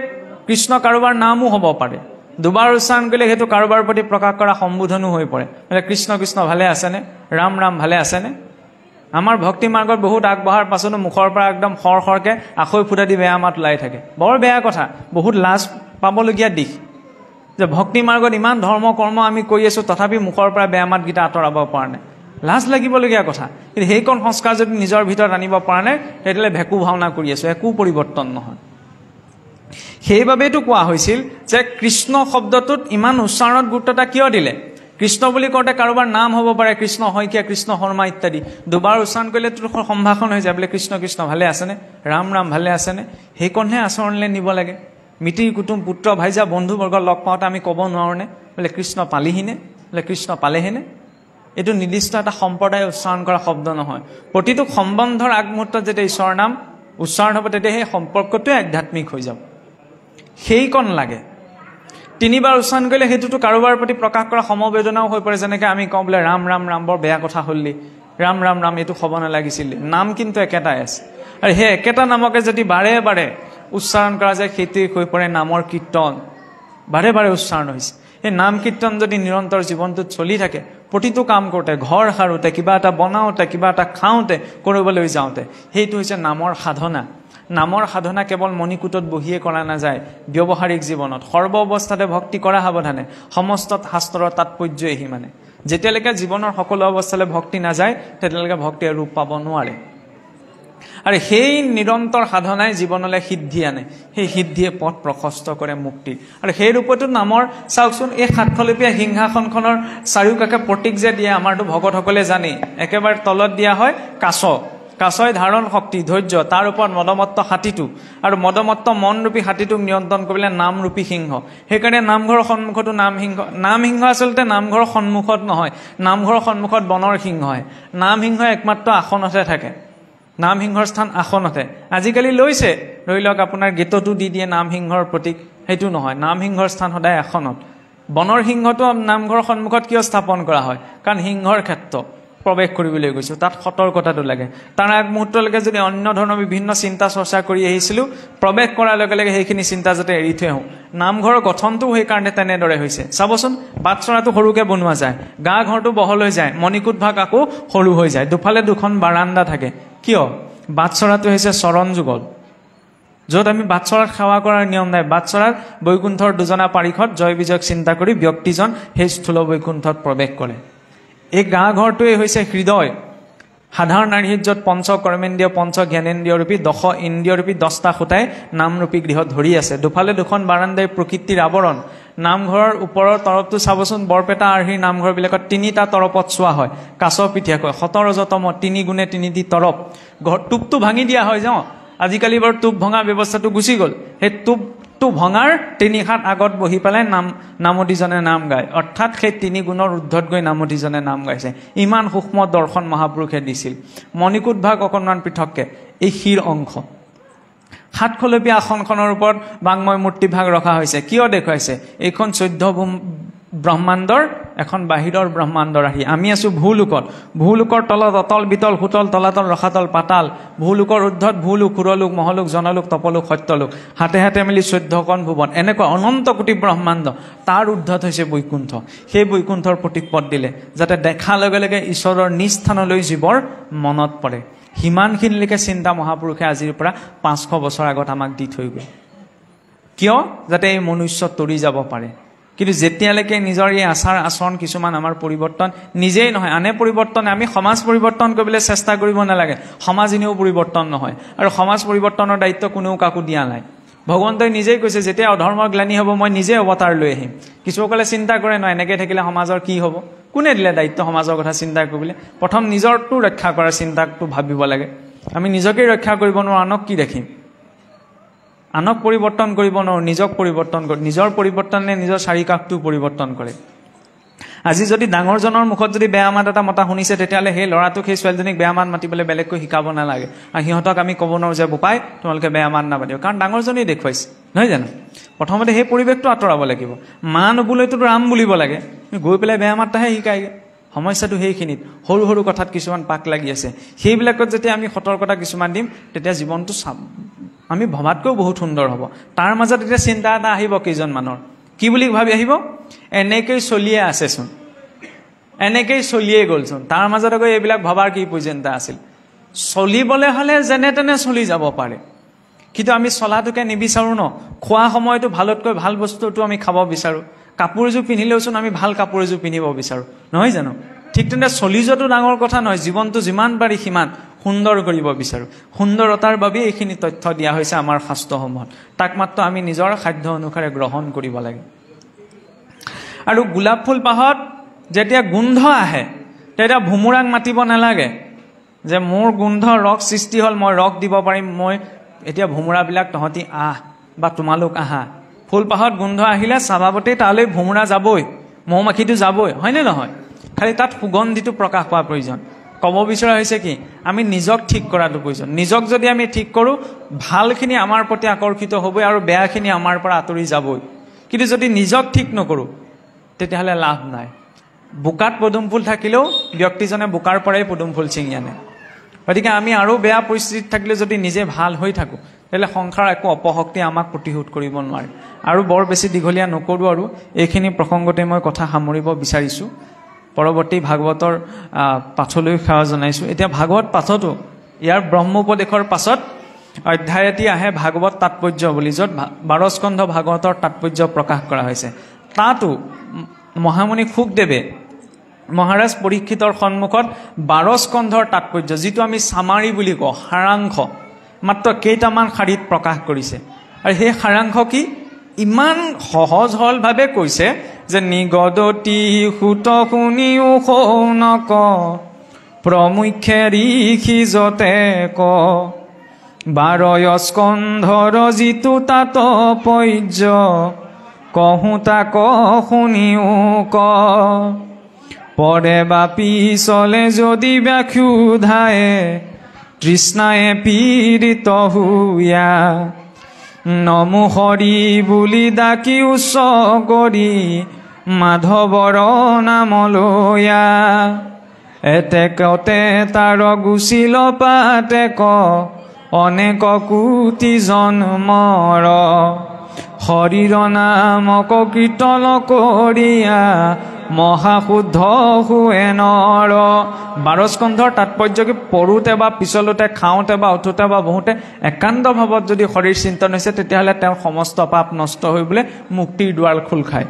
কৃষ্ণ কাৰোবাৰ নামো হ'ব পাৰে, দুবাৰ উচ্চাৰণ কৰিলে সেইটো কাৰোবাৰ প্ৰতি প্ৰকাশ কৰা সম্বোধনো হৈ পৰে। কৃষ্ণ কৃষ্ণ ভালে আছেনে, ৰাম ৰাম ভালে আছেনে? আমাৰ ভক্তি মাৰ্গত বহুত আগবঢ়াৰ পাছতো মুখৰ পৰা একদম খৰকৈ আখৈ ফুটা দি বেয়া মাত ওলাই থাকে। বৰ বেয়া কথা, বহুত লাজ পাবলগীয়া দিশ যে ভক্তি মাৰ্গত ইমান ধৰ্ম কৰ্ম আমি কৰি আছোঁ, তথাপি মুখৰ পৰা বেয়া মাতকেইটা আঁতৰাব পৰা নাই। লাজ লাগিবলগীয়া কথা। কিন্তু সেইকণ সংস্কাৰ যদি নিজৰ ভিতৰত আনিব পৰা নাই, তেতিয়াহ'লে ভেকু ভাওনা কৰি আছোঁ, একো পৰিৱৰ্তন নহয়। সেইবাবেতো কোৱা হৈছিল যে কৃষ্ণ শব্দটোত ইমান উচ্চাৰণত গুৰুত্বতা কিয় দিলে? কৃষ্ণ বুলি কওঁতে কাৰোবাৰ নাম হ'ব পাৰে, কৃষ্ণ শইকীয়া, কৃষ্ণ শৰ্মা ইত্যাদি। দুবাৰ উচ্চাৰণ কৰিলেতো সম্ভাষণ হৈ যায়, বোলে কৃষ্ণ কৃষ্ণ ভালে আছেনে, ৰাম ৰাম ভালে আছেনে। সেইকণহে আচৰণলৈ নিব লাগে। মিতিৰ কুটুম পুত্ৰ ভাইজা বন্ধুবৰ্গ লগ পাওঁতে আমি ক'ব নোৱাৰোঁনে বোলে কৃষ্ণ পালিহিনে, বোলে কৃষ্ণ পালেহেনে? এইটো নিৰ্দিষ্ট এটা সম্প্ৰদায় উচ্চাৰণ কৰা শব্দ নহয়। প্ৰতিটো সম্বন্ধৰ আগমুহূৰ্তত যেতিয়া ঈশ্বৰৰ নাম উচ্চাৰণ হ'ব, তেতিয়া সেই সম্পৰ্কটোৱে আধ্যাত্মিক হৈ যাব। সেইকণ লাগে। 3 বাৰ উচ্চাৰণ কৰিলে সেইটোতো কাৰোবাৰ প্ৰতি প্ৰকাশ কৰা সমবেদনাও হৈ পৰে। যেনেকৈ আমি কওঁ বোলে ৰাম ৰাম ৰাম, বৰ বেয়া কথা হ'লি, ৰাম ৰাম ৰাম এইটো হ'ব নালাগিছিল। নাম কিন্তু একেটাই আছে, আৰু সেই একেটা নামকে যদি বাৰে বাৰে উচ্চাৰণ কৰা যায়, সেইটোৱে হৈ পৰে নামৰ কীৰ্তন। বাৰে বাৰে উচ্চাৰণ হৈছে। সেই নাম কীৰ্তন যদি নিৰন্তৰ জীৱনটোত চলি থাকে, প্ৰতিটো কাম কৰোঁতে, ঘৰ সাৰোঁতে, কিবা এটা বনাওঁতে, কিবা এটা খাওঁতে, কৰিবলৈ যাওঁতে, সেইটো হৈছে নামৰ সাধনা। নামৰ সাধনা কেৱল মণিকূটত বহিয়ে কৰা নাযায়, ব্যৱহাৰিক জীৱনত সৰ্ব অৱস্থাতে ভক্তি কৰা সাৱধানে। সমস্ত শাস্ত্ৰৰ তাৎপৰ্যই সিমানে। যেতিয়ালৈকে জীৱনৰ সকলো অৱস্থালৈ ভক্তি নাযায়, তেতিয়ালৈকে ভক্তিয়ে ৰূপ পাব নোৱাৰে। আৰু সেই নিৰন্তৰ সাধনাই জীৱনলৈ সিদ্ধি আনে। সেই সিদ্ধিয়ে পথ প্ৰশস্ত কৰে মুক্তিৰ। আৰু সেই ৰূপতো নামৰ চাওকচোন, এই 700 সিংহাসনখনৰ চাৰিওকাষে প্ৰতীক যে দিয়ে, আমাৰতো ভকতসকলে জানেই। একেবাৰে তলত দিয়া হয় কাছ, কাছই ধাৰণ শক্তি, ধৈৰ্য, তাৰ ওপৰত মদমত্ত হাতীটো, আৰু মদমত্ত মনৰূপী হাতীটোক নিয়ন্ত্ৰণ কৰিবলৈ নামৰূপী সিংহ। সেইকাৰণে নামঘৰৰ সন্মুখতো নাম সিংহ। নাম সিংহ আচলতে নামঘৰৰ সন্মুখত নহয়, নামঘৰৰ সন্মুখত বনৰ সিংহ হয়। নাম সিংহ একমাত্ৰ আসনতে থাকে, নাম সিংহৰ স্থান আসনতে। আজিকালি লৈছে, ধৰি লওক আপোনাৰ গেটতো দি দিয়ে নাম সিংহৰ প্ৰতীক, সেইটো নহয়। নাম সিংহৰ স্থান সদায় এখনত। বনৰ সিংহটো নামঘৰৰ সন্মুখত কিয় স্থাপন কৰা হয়? কাৰণ সিংহৰ ক্ষেত্ৰ প্ৰৱেশ কৰিবলৈ গৈছোঁ, তাত সতৰ্কতাটো লাগে। তাৰ আগ মুহূৰ্তলৈকে যদি অন্য ধৰণৰ বিভিন্ন চিন্তা চৰ্চা কৰি আহিছিলোঁ, প্ৰৱেশ কৰাৰ লগে লগে সেইখিনি চিন্তা যাতে এৰি থৈ আহোঁ। নামঘৰৰ গঠনটো সেইকাৰণে তেনেদৰে হৈছে। চাবচোন, বাটচৰাটো সৰুকৈ বনোৱা যায়, গা ঘৰটো বহল হৈ যায়, মণিকূট ভাগ আকৌ সৰু হৈ যায়, দুফালে দুখন বাৰাণ্ডা থাকে। কিয়? বাটচৰাটো হৈছে চৰণ যুগল, য'ত আমি বাটচৰাত সেৱা কৰাৰ নিয়ম নাই। বাটচৰাত বৈকুণ্ঠৰ দুজনা পাৰিষদ জয় বিজয়ক চিন্তা কৰি ব্যক্তিজন সেই স্থূল বৈকুণ্ঠত প্ৰৱেশ কৰে। এই গা ঘৰটোৱে হৈছে হৃদয়। সাধাৰণ নাৰীৰ য'ত পঞ্চ কৰ্মেন্দ্ৰিয় পঞ্চ জ্ঞানেন্দ্ৰিয় ৰূপী 10 ইন্দ্ৰিয় ৰূপী 10টা খুঁটাই নামৰূপী গৃহ ধৰি আছে। দুফালে দুখন বাৰাণ্ডাই প্ৰকৃতিৰ আৱৰণ। নামঘৰৰ ওপৰৰ তৰফটো চাবচোন, বৰপেটা আৰ্হিৰ নামঘৰবিলাকত 3টা তৰফত চোৱা হয়, কাছ পিঠিয়াকৈ 17তম 3 গুণে 3টি তৰফ। ঘৰ টোপটো ভাঙি দিয়া হয় যাওঁ, আজিকালি বাৰু টোপ ভঙা ব্যৱস্থাটো গুচি গ'ল। সেই টোপটো ভঙাৰ 3 হাত আগত বহি পেলাই নামতীজনে নাম গায়, অৰ্থাৎ সেই 3 গুণৰ ঊৰ্ধত গৈ নামতীজনে নাম গাইছে। ইমান সূক্ষ্ম দৰ্শন মহাপুৰুষে দিছিল। মণিকূট ভাগ অকণমান পৃথককৈ, এই শিৰ অংশ। 7 খলপীয়া আসনখনৰ ওপৰত বাংময় মূৰ্তি ভাগ ৰখা হৈছে। কিয় দেখুৱাইছে? এইখন 14 ব্ৰহ্মাণ্ডৰ এখন বাহিৰৰ ব্ৰহ্মাণ্ডৰ আৰ্হি। আমি আছোঁ ভূলোকত। ভূলোকৰ তলত অতল বিতল সুতল তলাতল ৰসাতল পাতাল। ভূলোকৰ ঊৰ্ধত ভূলোক, সুৰলোক, মহলোক, জনলোক, তপলোক, সত্যলোক, হাতে হাতে মিলি 14খন ভুৱন, এনেকুৱা অনন্ত কোটি ব্ৰহ্মাণ্ড। তাৰ ঊৰ্ধত হৈছে বৈকুণ্ঠ। সেই বৈকুণ্ঠৰ প্ৰতীক পদ দিলে যাতে দেখাৰ লগে লগে ঈশ্বৰৰ নিজ স্থানলৈ জীৱৰ মনত পৰে। সিমানখিনিলৈকে চিন্তা মহাপুৰুষে আজিৰ পৰা 500 বছৰ আগত আমাক দি থৈ গ'ল। কিয়? যাতে এই মনুষ্য তৰি যাব পাৰে। কিন্তু যেতিয়ালৈকে নিজৰ এই আচাৰ আচৰণ কিছুমান আমাৰ পৰিৱৰ্তন নিজেই নহয়, আনে পৰিৱৰ্তন, আমি সমাজ পৰিৱৰ্তন কৰিবলৈ চেষ্টা কৰিব নালাগে। সমাজ এনেও পৰিৱৰ্তন নহয়, আৰু সমাজ পৰিৱৰ্তনৰ দায়িত্ব কোনেও কাকো দিয়া নাই। ভগৱন্তই নিজেই কৈছে, যেতিয়া অধৰ্মৰ গ্লানি হ'ব মই নিজে অৱতাৰ লৈ আহিম। কিছুসকলে চিন্তা কৰে নহয়, এনেকৈ থাকিলে সমাজৰ কি হ'ব? কোনে দিলে দায়িত্ব সমাজৰ কথা চিন্তা কৰিবলৈ? প্ৰথম নিজৰটো ৰক্ষা কৰাৰ চিন্তাটো ভাবিব লাগে। আমি নিজকেই ৰক্ষা কৰিব নোৱাৰোঁ, আনক কি দেখিম? আনক পৰিৱৰ্তন কৰিব নোৱাৰোঁ, নিজক পৰিৱৰ্তন কৰোঁ। নিজৰ পৰিৱৰ্তনে নিজৰ চাৰিকাষটো পৰিৱৰ্তন কৰে। আজি যদি ডাঙৰজনৰ মুখত যদি বেয়া মাত এটা মতা শুনিছে, তেতিয়াহ'লে সেই ল'ৰাটোক সেই ছোৱালীজনীক বেয়া মাত মাতিবলৈ বেলেগকৈ শিকাব নালাগে। আৰু সিহঁতক আমি ক'ব নোৱাৰোঁ যে বোপাই তোমালোকে বেয়া মাত নামাতিব, কাৰণ ডাঙৰজনেই দেখুৱাইছে, নহয় জানো? প্ৰথমতে সেই পৰিৱেশটো আঁতৰাব লাগিব। মা নবোলৈতো ৰাম বুলিব লাগে, গৈ পেলাই বেয়া মাতটাহে শিকায়গৈ। সমস্যাটো সেইখিনিত, সৰু সৰু কথাত কিছুমান পাক লাগি আছে। সেইবিলাকত যেতিয়া আমি সতৰ্কতা কিছুমান দিম, তেতিয়া জীৱনটো আমি ভবাতকৈও বহুত সুন্দৰ হ'ব। তাৰ মাজত এতিয়া চিন্তা এটা আহিব কেইজনমানৰ, কি বুলি ভাবি আহিব? এনেকেই চলিয়ে আছেচোন, এনেকেই চলিয়ে গ'লচোন। তাৰ মাজত আকৌ এইবিলাক ভবাৰ কি প্ৰয়োজনীয়তা আছিল? চলিবলৈ হ'লে যেনে তেনে চলি যাব পাৰে, কিন্তু আমি চলাটোকে নিবিচাৰোঁ ন। খোৱা সময়তো ভালতকৈ ভাল বস্তুটো আমি খাব বিচাৰোঁ। কাপোৰ এযোৰ পিন্ধিলেওচোন আমি ভাল কাপোৰ এযোৰ পিন্ধিব বিচাৰোঁ, নহয় জানো? ঠিক তেনেদৰে চলি যোৱাটো ডাঙৰ কথা নহয়, জীৱনটো যিমান পাৰি সিমান সুন্দৰ কৰিব বিচাৰোঁ। সুন্দৰতাৰ বাবেই এইখিনি তথ্য দিয়া হৈছে আমাৰ শাস্ত্ৰসমূহত। তাক মাত্ৰ আমি নিজৰ সাধ্য অনুসাৰে গ্ৰহণ কৰিব লাগে। আৰু গোলাপ ফুল পাহত যেতিয়া গোন্ধ আহে, তেতিয়া ভোমোৰাক মাতিব নালাগে যে মোৰ গোন্ধ ৰস সৃষ্টি হ'ল, মই ৰস দিব পাৰিম, মই এতিয়া ভোমোৰাবিলাক তহঁতি আহ বা তোমালোক আহা। ফুলপাহত গোন্ধ আহিলে স্বভাৱতেই তালৈ ভোমোৰা যাবই, মৌ মাখিটো যাবই, হয়নে নহয়? খালি তাত সুগন্ধিটো প্ৰকাশ পোৱা প্ৰয়োজন। ক'ব বিচৰা হৈছে কি, আমি নিজক ঠিক কৰাটো প্ৰয়োজন। নিজক যদি আমি ঠিক কৰোঁ, ভালখিনি আমাৰ প্ৰতি আকৰ্ষিত হ'বই আৰু বেয়াখিনি আমাৰ পৰা আঁতৰি যাবই। কিন্তু যদি নিজক ঠিক নকৰোঁ, তেতিয়াহ'লে লাভ নাই। বোকাত পদুম ফুল থাকিলেও ব্যক্তিজনে বোকাৰ পৰাই পদুম ফুল ছিঙি আনে। গতিকে আমি আৰু বেয়া পৰিস্থিতিত থাকিলে যদি নিজে ভাল হৈ থাকোঁ, তেতিয়াহ'লে সংসাৰ একো অপশক্তি আমাক প্ৰতিশোধ কৰিব নোৱাৰে। আৰু বৰ বেছি দীঘলীয়া নকৰোঁ, আৰু এইখিনি প্ৰসংগতে মই কথা সামৰিব বিচাৰিছোঁ। পৰৱৰ্তী ভাগৱতৰ পাঠলৈ সেৱা জনাইছোঁ। এতিয়া ভাগৱত পাঠতো ইয়াৰ ব্ৰহ্মোপদেশৰ পাছত অধ্যায় এটি আহে ভাগৱত তাৎপৰ্য বুলি, য'ত 12 স্কন্ধ ভাগৱতৰ তাৎপৰ্য প্ৰকাশ কৰা হৈছে। তাতো মহামুনি শুকদেৱে মহাৰাজ পৰীক্ষিতৰ সন্মুখত 12 স্কন্ধৰ তাৎপৰ্য, যিটো আমি চামাৰি বুলি কওঁ, সাৰাংশ, মাত্ৰ কেইটামান শাৰীত প্ৰকাশ কৰিছে। আৰু সেই সাৰাংশ কি? ইমান সহজ সৰলভাৱে কৈছে যে নিগদতি সুত শুনিও শৌনক প্ৰমুখ্যে ঋষি যতে ক 12 স্কন্ধৰ যিটো তাৎপৰ্য কহোঁ তাক শুনিও ক পৰে বা পিছলে যদি ব্যাখ্যুধায়ে তৃষ্ণায়ে পীড়িত হুয়া নমো হৰি বুলি ডাকি উচ্চ কৰি মাধৱৰ নাম লৈয়া এতেকতে তাৰ গুচিল পাতেক অনেক কোটি জন্মৰ হৰিৰ নামক কীৰ্তন কৰিয়া মহাশুদ্ধ হুৱে নৰ। 12 স্কন্ধৰ তাৎপৰ্য কি পঢ়োতে বা পিছলোতে খাওঁতে বা উঠোতে বা বহোতে একান্ত ভাৱত যদি হৰিৰ চিন্তন হৈছে তেতিয়াহ'লে তেওঁৰ সমস্ত পাপ নষ্ট হৈ বোলে মুক্তিৰ দুৱাৰ খোল খায়।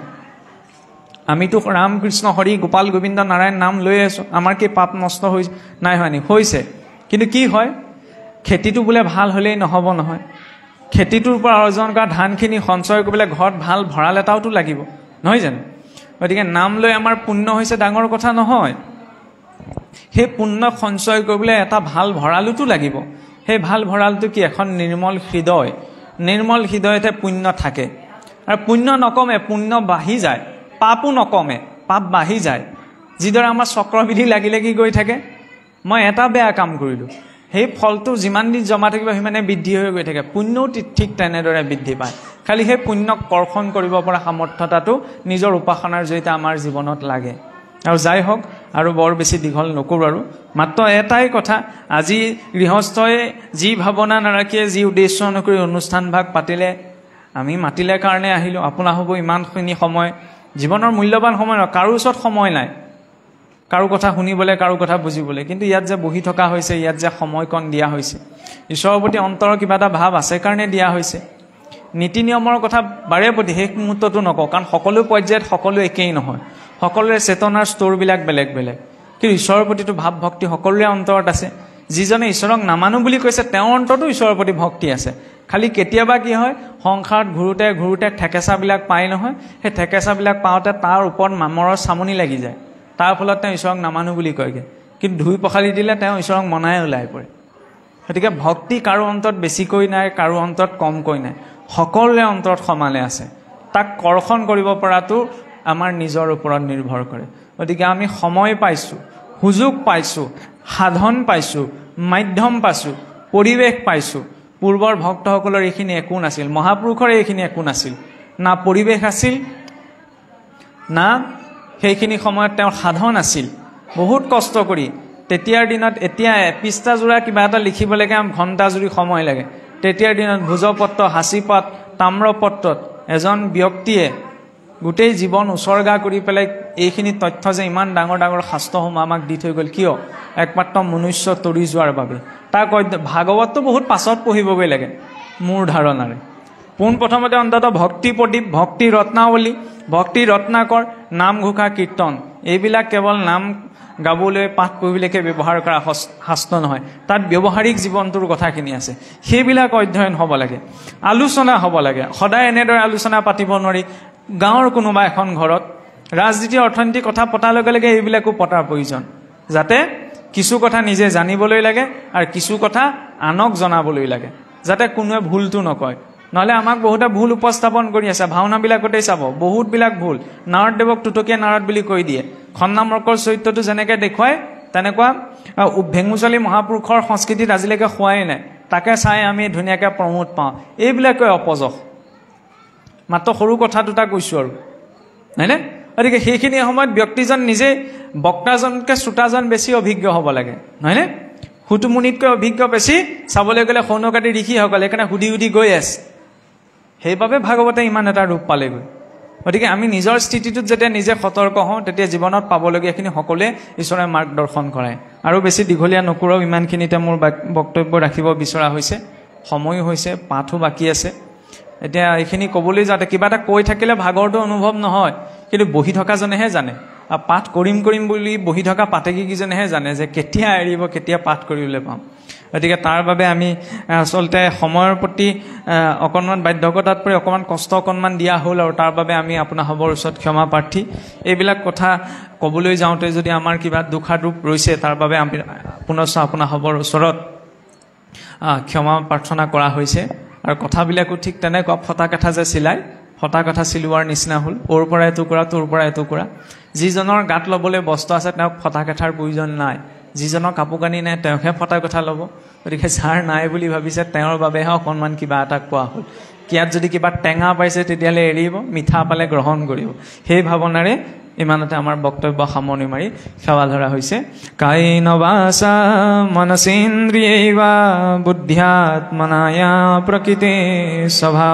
আমিতো ৰাম কৃষ্ণ হৰি গোপাল গোবিন্দ নাৰায়ণ নাম লৈ আছোঁ, আমাৰ কি পাপ নষ্ট হৈ নাই হোৱা নি? হৈছে, কিন্তু কি হয় খেতিটো বোলে ভাল হ'লেই নহ'ব নহয়। খেতিটোৰ পৰা অৰ্জন কৰা ধানখিনি সঞ্চয় কৰিবলৈ ঘৰত ভাল ভঁৰাল এটাওতো লাগিব, নহয় জানো? গতিকে নাম লৈ আমাৰ পুণ্য হৈছে ডাঙৰ কথা নহয়। সেই পুণ্য সঞ্চয় কৰিবলৈ এটা ভাল ভঁৰালোতো লাগিব। সেই ভাল ভঁৰালটো কি? এখন নিৰ্মল হৃদয়। নিৰ্মল হৃদয়তে পুণ্য থাকে, আৰু পুণ্য নকমে, পুণ্য বাঢ়ি যায়। পাপো নকমে, পাপ বাঢ়ি যায়। যিদৰে আমাৰ চক্ৰবিধি লাগিলে কি গৈ থাকে, মই এটা বেয়া কাম কৰিলোঁ, সেই ফলটো যিমান দিন জমা থাকিব সিমানে বৃদ্ধি হৈ গৈ থাকে। পুণ্যও ঠিক তেনেদৰে বৃদ্ধি পায়। খালি সেই পুণ্যক কৰ্ষণ কৰিব পৰা সামৰ্থ্যতাটো নিজৰ উপাসনাৰ জৰিয়তে আমাৰ জীৱনত লাগে। আৰু যাই হওক, আৰু বৰ বেছি দীঘল নকৰোঁ, আৰু মাত্ৰ এটাই কথা, আজি গৃহস্থই যি ভাৱনা নাৰাখিয়ে যি উদ্দেশ্য নকৰি অনুষ্ঠান ভাগ পাতিলে, আমি মাতিলে কাৰণে আহিলোঁ। আপোনাৰ হ'ব ইমানখিনি সময়, জীৱনৰ মূল্যৱান সময় নহয়, কাৰো ওচৰত সময় নাই কাৰো কথা শুনিবলৈ, কাৰো কথা বুজিবলৈ। কিন্তু ইয়াত যে বহি থকা হৈছে, ইয়াত যে সময়কণ দিয়া হৈছে, ঈশ্বৰৰ প্ৰতি অন্তৰৰ কিবা এটা ভাৱ আছে কাৰণে দিয়া হৈছে। নীতি নিয়মৰ কথা বাৰে প্ৰতি শেষ মুহূৰ্ততো নকওঁ, কাৰণ সকলো পৰ্যায়ত সকলো একেই নহয়, সকলোৰে চেতনাৰ স্তৰবিলাক বেলেগ বেলেগ। কিন্তু ঈশ্বৰৰ প্ৰতিটো ভাৱ ভক্তি সকলোৰে অন্তৰত আছে। যিজনে ঈশ্বৰক নামানো বুলি কৈছে তেওঁৰ অন্তৰতো ঈশ্বৰৰ প্ৰতি ভক্তি আছে। খালি কেতিয়াবা কি হয়, সংসাৰত ঘূৰোতে ঘূৰোতে ঠেকেচাবিলাক পায় নহয়, সেই ঠেকেচাবিলাক পাওঁতে তাৰ ওপৰত মামৰৰ চামনি লাগি যায়। তাৰ ফলত তেওঁ ঈশ্বৰক নামানো বুলি কয়গৈ, কিন্তু ধুই পখালি দিলে তেওঁ ঈশ্বৰক মনাই ওলাই পৰে। গতিকে ভক্তি কাৰো অন্তৰত বেছিকৈ নাই, কাৰো অন্তৰত কমকৈ নাই, সকলোৰে অন্তৰত সমানে আছে। তাক কৰ্ষণ কৰিব পৰাটো আমাৰ নিজৰ ওপৰত নিৰ্ভৰ কৰে। গতিকে আমি সময় পাইছোঁ, সুযোগ পাইছোঁ, সাধন পাইছোঁ, মাধ্যম পাইছোঁ, পৰিৱেশ পাইছোঁ। পূৰ্বৰ ভক্তসকলৰ এইখিনি একো নাছিল, মহাপুৰুষৰ এইখিনি একো নাছিল। না পৰিৱেশ আছিল, না সেইখিনি সময়ত তেওঁৰ সাধন আছিল। বহুত কষ্ট কৰি তেতিয়াৰ দিনত, এতিয়া পৃষ্ঠাযোৰা কিবা এটা লিখিবলৈকে ঘণ্টাজুৰি সময় লাগে। তেতিয়াৰ দিনত ভোজপত্ৰ, সাঁচিপাত, তাম্ৰপত্ৰত এজন ব্যক্তিয়ে গোটেই জীৱন উচৰ্গা কৰি পেলাই এইখিনি তথ্য যে ইমান ডাঙৰ ডাঙৰ শাস্ত্ৰসমূহ আমাক দি থৈ গ'ল, কিয়? একমাত্ৰ মনুষ্য তৰি যোৱাৰ বাবে। তাক ভাগৱতটো বহুত পাছত পঢ়িবগৈ লাগে মোৰ ধাৰণাৰে। পোনপ্ৰথমতে অন্ততঃ ভক্তি প্ৰদীপ, ভক্তি ৰত্নাৱলী, ভক্তি ৰত্নাকৰ, নামঘোষা, কীৰ্তন, এইবিলাক কেৱল নাম গাবলৈ, পাঠ পঢ়িবলৈকে ব্যৱহাৰ কৰা শাস্ত্ৰ নহয়, তাত ব্যৱহাৰিক জীৱনটোৰ কথাখিনি আছে। সেইবিলাক অধ্যয়ন হ'ব লাগে, আলোচনা হ'ব লাগে। সদায় এনেদৰে আলোচনা পাতিব নোৱাৰি। গাঁৱৰ কোনোবা এখন ঘৰত ৰাজনীতি অৰ্থনীতি কথা পতাৰ লগে লগে এইবিলাকো পতাৰ প্ৰয়োজন, যাতে কিছু কথা নিজে জানিবলৈ লাগে আৰু কিছু কথা আনক জনাবলৈ লাগে, যাতে কোনোৱে ভুলটো নকয়। নহ'লে আমাক বহুতে ভুল উপস্থাপন কৰি আছে। ভাওনাবিলাকতেই চাব, বহুতবিলাক ভুল। নাৰদদেৱক টুটকীয়া নাৰদ বুলি কৈ দিয়ে। খন্নামৰ্কৰ চৰিত্ৰটো যেনেকৈ দেখুৱায় তেনেকুৱা ভেঙুচলী মহাপুৰুষৰ সংস্কৃতিত আজিলৈকে হোৱাই নাই। তাকে চাই আমি ধুনীয়াকৈ প্ৰমোদ পাওঁ। এইবিলাকে অপযশ। মাত্ৰ সৰু কথা দুটা কৈছোঁ আৰু, হয়নে? গতিকে সেইখিনি সময়ত ব্যক্তিজন নিজে বক্তাজনতকৈ শ্ৰোতাজন বেছি অভিজ্ঞ হ'ব লাগে, নহয়নে? সুতুমুনিতকৈ অভিজ্ঞ বেছি চাবলৈ গ'লে সৌনকাদি ঋষিসকল, সেইকাৰণে সুধি সুধি গৈ আছে। সেইবাবে ভাগৱতে ইমান এটা ৰূপ পালেগৈ। গতিকে আমি নিজৰ স্থিতিটোত যেতিয়া নিজে সতৰ্ক হওঁ, তেতিয়া জীৱনত পাবলগীয়াখিনি সকলোৱে ঈশ্বৰে মাৰ্গদৰ্শন কৰায়। আৰু বেছি দীঘলীয়া নকৰোঁ, ইমানখিনিতে মোৰ বক্তব্য ৰাখিব বিচৰা হৈছে। সময়ো হৈছে, পাঠো বাকী আছে। এতিয়া এইখিনি ক'বলৈ যাওঁতে কিবা এটা কৈ থাকিলে ভাগৰটো অনুভৱ নহয়, কিন্তু বহি থকাজনেহে জানে। আৰু পাঠ কৰিম কৰিম বুলি বহি থকা পাতেকীকেইজনেহে জানে যে কেতিয়া এৰিব, কেতিয়া পাঠ কৰিবলৈ পাম। গতিকে তাৰ বাবে আমি আচলতে সময়ৰ প্ৰতি অকণমান বাধ্যকতাত পৰি অকণমান কষ্ট অকণমান দিয়া হ'ল, আৰু তাৰ বাবে আমি আপোনাৰ সবৰ ওচৰত ক্ষমা প্ৰাৰ্থী। এইবিলাক কথা ক'বলৈ যাওঁতে যদি আমাৰ কিবা দুখাৰোপ ৰৈছে, তাৰ বাবে আমি পুনশ্চ আপোনাৰ সবৰ ওচৰত ক্ষমা প্ৰাৰ্থনা কৰা হৈছে। আৰু কথাবিলাকো ঠিক তেনেকুৱা ফটা কাঠা যে চিলাই, ফটা কাঠা চিলোৱাৰ নিচিনা হ'ল। ওৰ পৰা এটুকুৰা, তোৰ পৰা এটুকুৰা। যিজনৰ গাত ল'বলৈ বস্ত্ৰ আছে তেওঁক ফটা কাঠাৰ প্ৰয়োজন নাই। যিজনৰ কাপোৰ কানি নাই তেওঁকহে ফটা কথা ল'ব। গতিকে যাৰ নাই বুলি ভাবিছে তেওঁৰ বাবেহে অকণমান কিবা এটা কোৱা হ'ল। ইয়াত যদি কিবা টেঙা পাইছে তেতিয়াহ'লে এৰিব, মিঠা পালে গ্ৰহণ কৰিব। সেই ভাৱনাৰে ইমানতে আমাৰ বক্তব্য সামৰণি মাৰি সেৱা ধৰা হৈছে। কায়েন বাচা মনসেন্দ্ৰিয়ৈবা বুদ্ধ্যাত্মনায়া প্ৰকৃতে স্বভাৱ